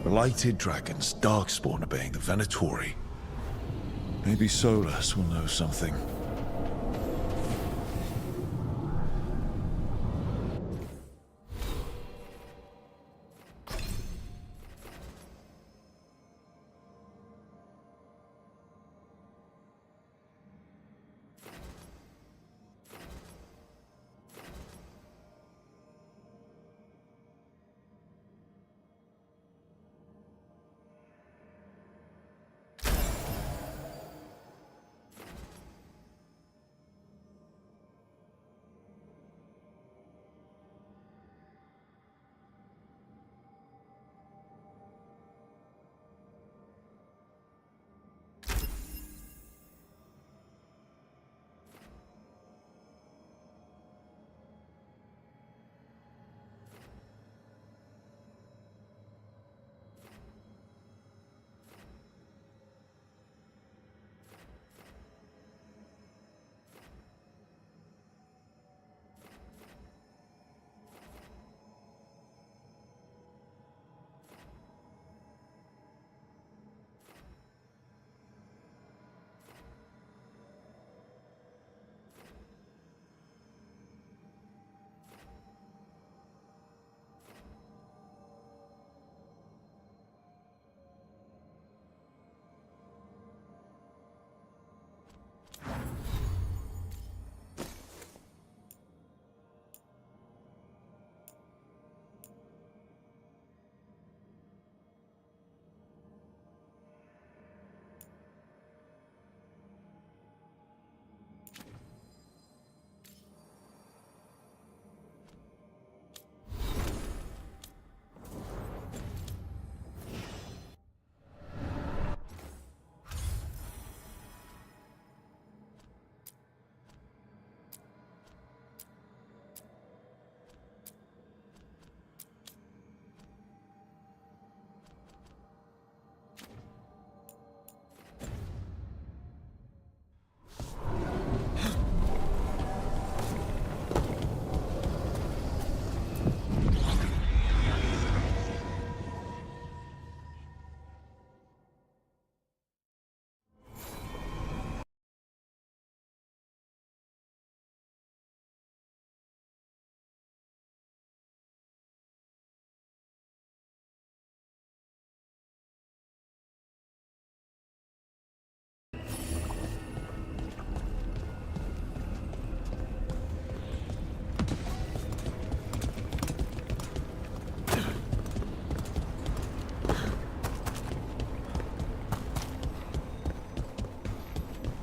Speaker 4: Blighted dragons, Darkspawn obeying the Venatori. Maybe Solus will know something.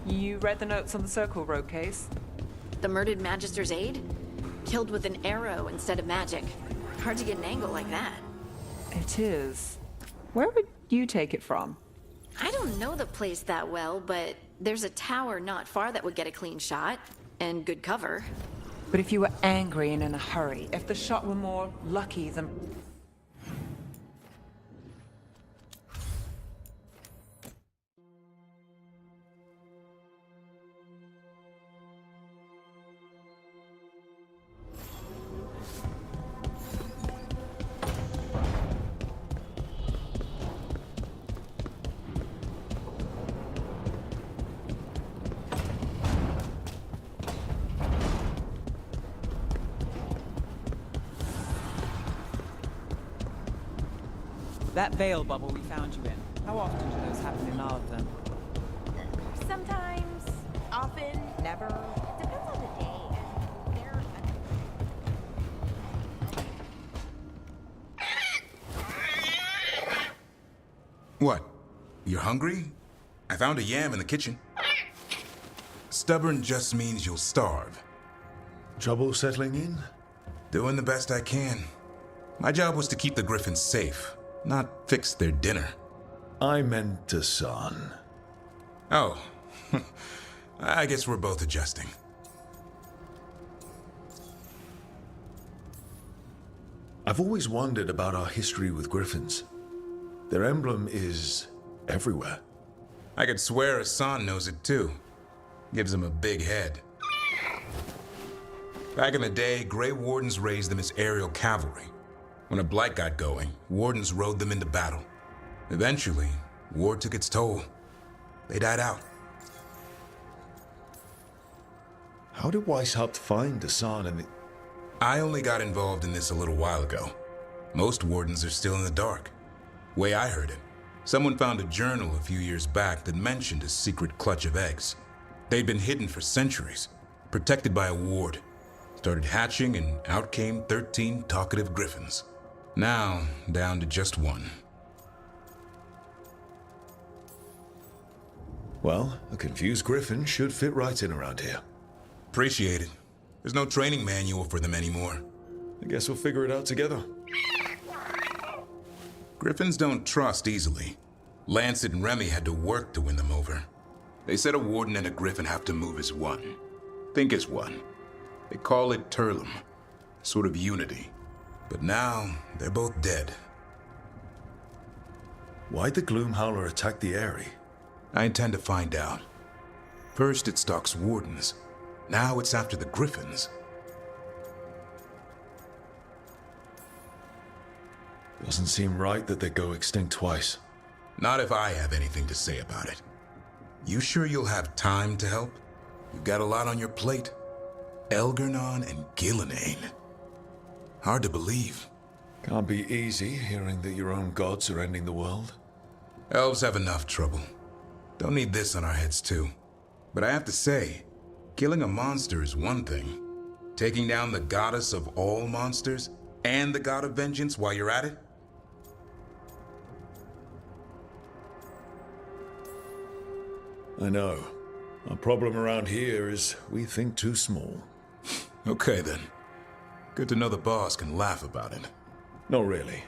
Speaker 9: You read the notes on the Circle Road case?
Speaker 3: The murdered Magister's aide? Killed with an arrow instead of magic. Hard to get an angle like that.
Speaker 9: It is. Where would you take it from?
Speaker 3: I don't know the place that well, but there's a tower not far that would get a clean shot. And good cover.
Speaker 9: But if you were angry and in a hurry, if the shot were more lucky than... That veil bubble we found you in, how often do those happen in Arthur?
Speaker 11: Sometimes, often, never. Depends on the day. And they're
Speaker 1: What? You're hungry? I found a yam in the kitchen. Stubborn just means you'll starve.
Speaker 4: Trouble settling in?
Speaker 1: Doing the best I can. My job was to keep the Griffins safe, not fix their dinner.
Speaker 4: I meant Hassan.
Speaker 1: Oh. I guess we're both adjusting.
Speaker 4: I've always wondered about our history with Griffins. Their emblem is everywhere.
Speaker 1: I could swear Hassan knows it too. Gives him a big head. Back in the day, Grey Wardens raised them as aerial cavalry. When a blight got going, Wardens rode them into battle. Eventually, war took its toll. They died out.
Speaker 4: How did Weishaupt find Hassan and the...
Speaker 1: I only got involved in this a little while ago. Most Wardens are still in the dark. Way I heard it, someone found a journal a few years back that mentioned a secret clutch of eggs. They'd been hidden for centuries, protected by a ward. Started hatching and out came 13 talkative Griffins. Now, down to just one.
Speaker 4: Well, a confused Griffin should fit right in around here.
Speaker 1: Appreciate it. There's no training manual for them anymore.
Speaker 4: I guess we'll figure it out together.
Speaker 1: Griffins don't trust easily. Lancet and Remy had to work to win them over. They said a Warden and a Griffin have to move as one. Think as one. They call it Turlum. Sort of unity. But now, they're both dead.
Speaker 4: Why'd the Gloomhowler attack the Eyrie?
Speaker 1: I intend to find out. First it stalks Wardens. Now it's after the Griffins.
Speaker 4: Doesn't seem right that they go extinct twice.
Speaker 1: Not if I have anything to say about it. You sure you'll have time to help? You've got a lot on your plate. Elgernon and Gillenane. Hard to believe.
Speaker 4: Can't be easy hearing that your own gods are ending the world.
Speaker 1: Elves have enough trouble. Don't need this on our heads too. But I have to say, killing a monster is one thing. Taking down the goddess of all monsters and the god of vengeance while you're at it?
Speaker 4: I know. Our problem around here is we think too small.
Speaker 1: Okay then. Good to know the boss can laugh about it.
Speaker 4: Not really.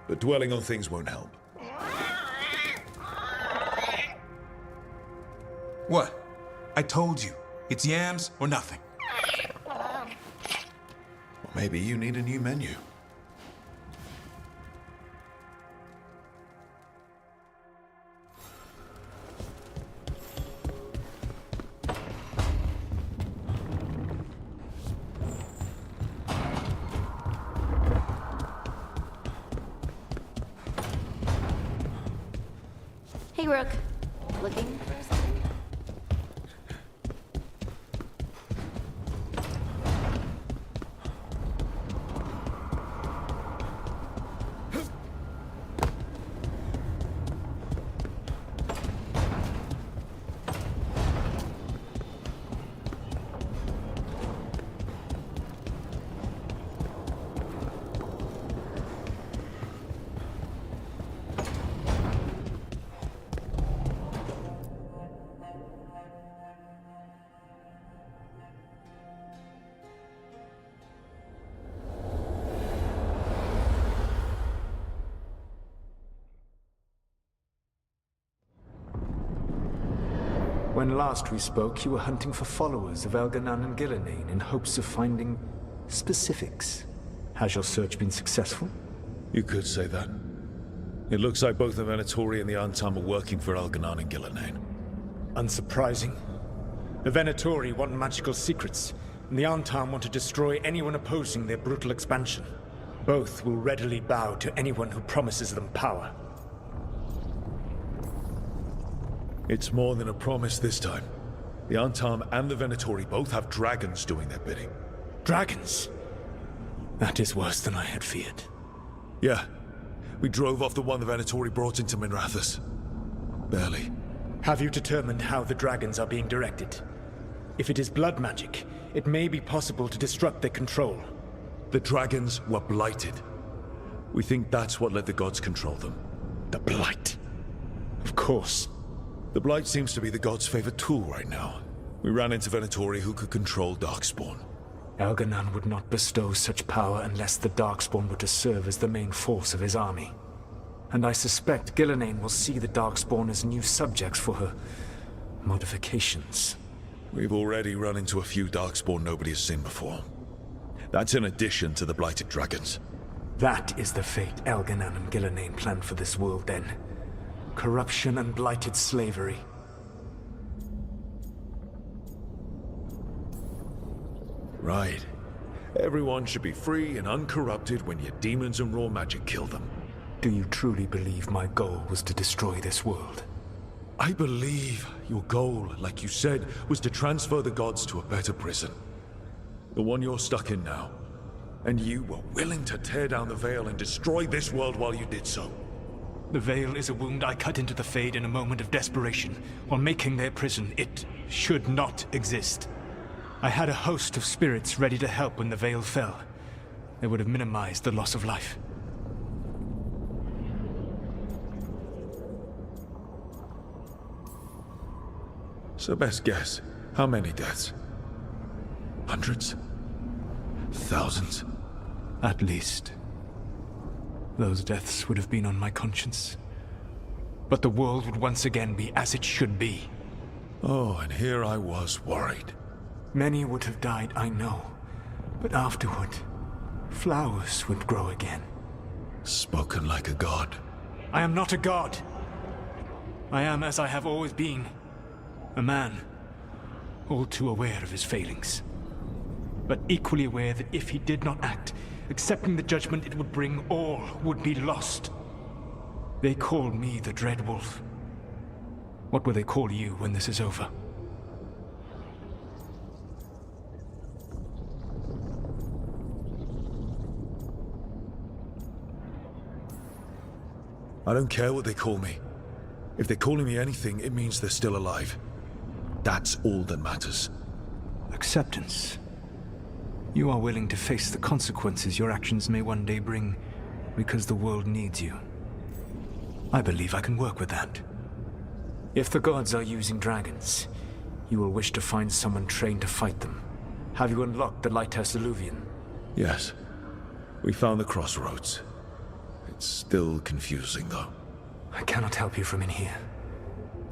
Speaker 4: But dwelling on things won't help.
Speaker 1: What? I told you. It's yams or nothing.
Speaker 4: Or maybe you need a new menu.
Speaker 3: Hey, Rook. Looking for something?
Speaker 13: When last we spoke, you were hunting for followers of Elganan and Gillenane in hopes of finding specifics. Has your search been successful?
Speaker 4: You could say that. It looks like both the Venatori and the Antam are working for Elganan and Gillenane.
Speaker 12: Unsurprising. The Venatori want magical secrets, and the Antam want to destroy anyone opposing their brutal expansion. Both will readily bow to anyone who promises them power.
Speaker 4: It's more than a promise this time. The Antam and the Venatori both have dragons doing their bidding.
Speaker 12: Dragons? That is worse than I had feared.
Speaker 4: Yeah. We drove off the one the Venatori brought into Minrathous. Barely.
Speaker 12: Have you determined how the dragons are being directed? If it is blood magic, it may be possible to disrupt their control.
Speaker 4: The dragons were blighted. We think that's what let the gods control them.
Speaker 12: The Blight? Of course.
Speaker 4: The Blight seems to be the gods' favorite tool right now. We ran into Venatori who could control Darkspawn.
Speaker 12: Elganan would not bestow such power unless the Darkspawn were to serve as the main force of his army. And I suspect Gillenane will see the Darkspawn as new subjects for her modifications.
Speaker 4: We've already run into a few Darkspawn nobody has seen before. That's in addition to the blighted dragons.
Speaker 12: That is the fate Elganan and Gillenane planned for this world then. Corruption and blighted slavery.
Speaker 4: Right. Everyone should be free and uncorrupted when your demons and raw magic kill them.
Speaker 12: Do you truly believe my goal was to destroy this world?
Speaker 4: I believe your goal, like you said, was to transfer the gods to a better prison. The one you're stuck in now. And you were willing to tear down the veil and destroy this world while you did so.
Speaker 12: The veil is a wound I cut into the Fade in a moment of desperation, while making their prison. It should not exist. I had a host of spirits ready to help when the veil fell. They would have minimized the loss of life.
Speaker 4: So best guess, how many deaths? Hundreds? Thousands?
Speaker 12: At least. Those deaths would have been on my conscience. But the world would once again be as it should be.
Speaker 4: Oh, and here I was worried.
Speaker 12: Many would have died, I know. But afterward, flowers would grow again.
Speaker 4: Spoken like a god.
Speaker 12: I am not a god. I am as I have always been. A man. All too aware of his failings. But equally aware that if he did not act, accepting the judgment it would bring, all would be lost. They call me the Dread Wolf. What will they call you when this is over?
Speaker 4: I don't care what they call me. If they're calling me anything, it means they're still alive. That's all that matters.
Speaker 12: Acceptance. You are willing to face the consequences your actions may one day bring, because the world needs you. I believe I can work with that. If the gods are using dragons, you will wish to find someone trained to fight them. Have you unlocked the Lighthouse Illuvian?
Speaker 4: Yes. We found the crossroads. It's still confusing, though.
Speaker 12: I cannot help you from in here.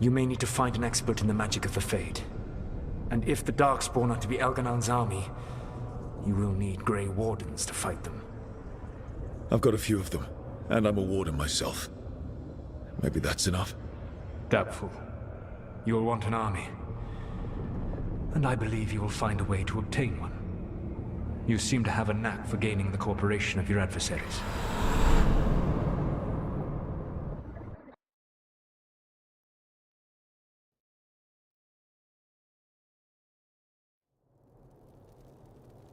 Speaker 12: You may need to find an expert in the magic of the Fade. And if the Darkspawn are to be Elganan's army, you will need Grey Wardens to fight them.
Speaker 4: I've got a few of them, and I'm a warden myself. Maybe that's enough?
Speaker 12: Doubtful. You will want an army. And I believe you will find a way to obtain one. You seem to have a knack for gaining the cooperation of your adversaries.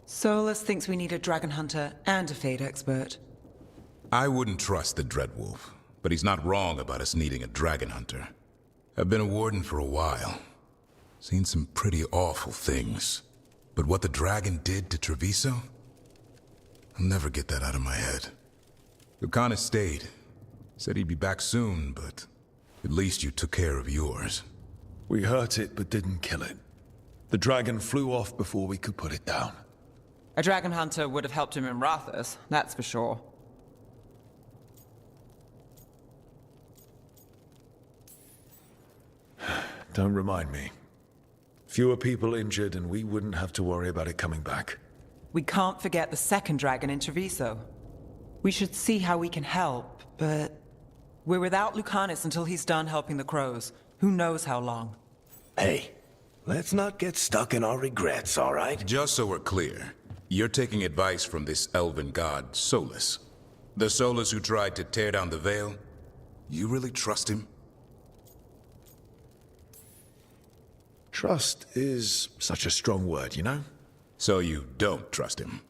Speaker 9: Solus thinks we need a dragon hunter and a Fade expert.
Speaker 1: I wouldn't trust the Dreadwolf, but he's not wrong about us needing a dragon hunter. I've been a warden for a while. Seen some pretty awful things. But what the dragon did to Treviso? I'll never get that out of my head. Lucanus stayed. Said he'd be back soon, but at least you took care of yours.
Speaker 4: We hurt it, but didn't kill it. The dragon flew off before we could put it down.
Speaker 9: A dragon hunter would have helped him in Rathus, that's for sure.
Speaker 4: Don't remind me. Fewer people injured, and we wouldn't have to worry about it coming back.
Speaker 9: We can't forget the second dragon in Treviso. We should see how we can help, but we're without Lucanus until he's done helping the crows. Who knows how long?
Speaker 2: Hey, let's not get stuck in our regrets, all right?
Speaker 1: Just so we're clear, you're taking advice from this elven god, Solus. The Solus who tried to tear down the Veil? You really trust him?
Speaker 4: Trust is such a strong word, you know?
Speaker 1: So you don't trust him?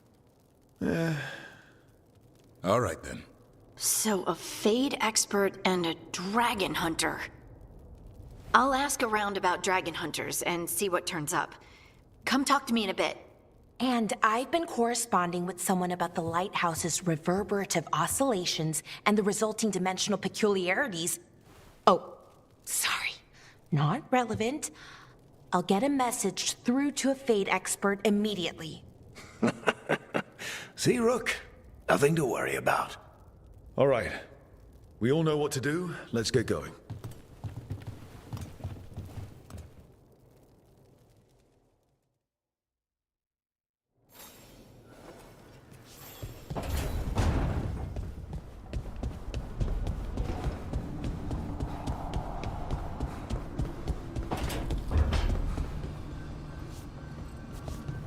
Speaker 1: All right, then.
Speaker 3: So a Fade expert and a dragon hunter. I'll ask around about dragon hunters and see what turns up. Come talk to me in a bit.
Speaker 11: And I've been corresponding with someone about the lighthouse's reverberative oscillations and the resulting dimensional peculiarities. Oh, sorry. Not relevant. I'll get a message through to a Fade expert immediately.
Speaker 2: See, Rook? Nothing to worry about.
Speaker 4: All right. We all know what to do. Let's get going.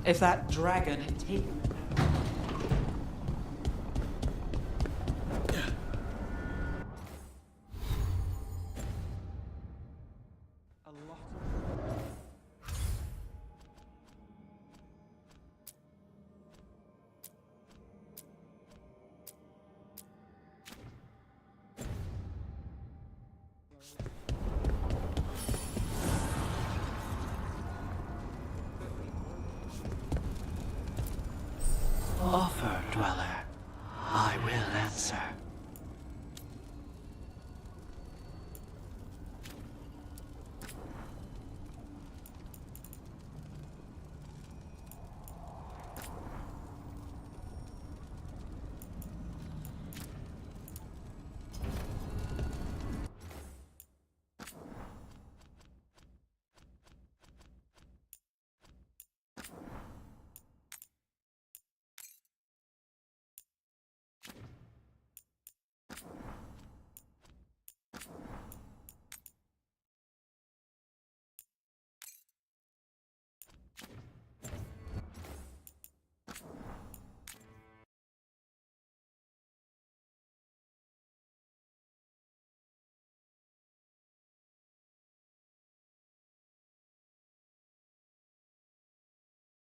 Speaker 9: If that dragon had taken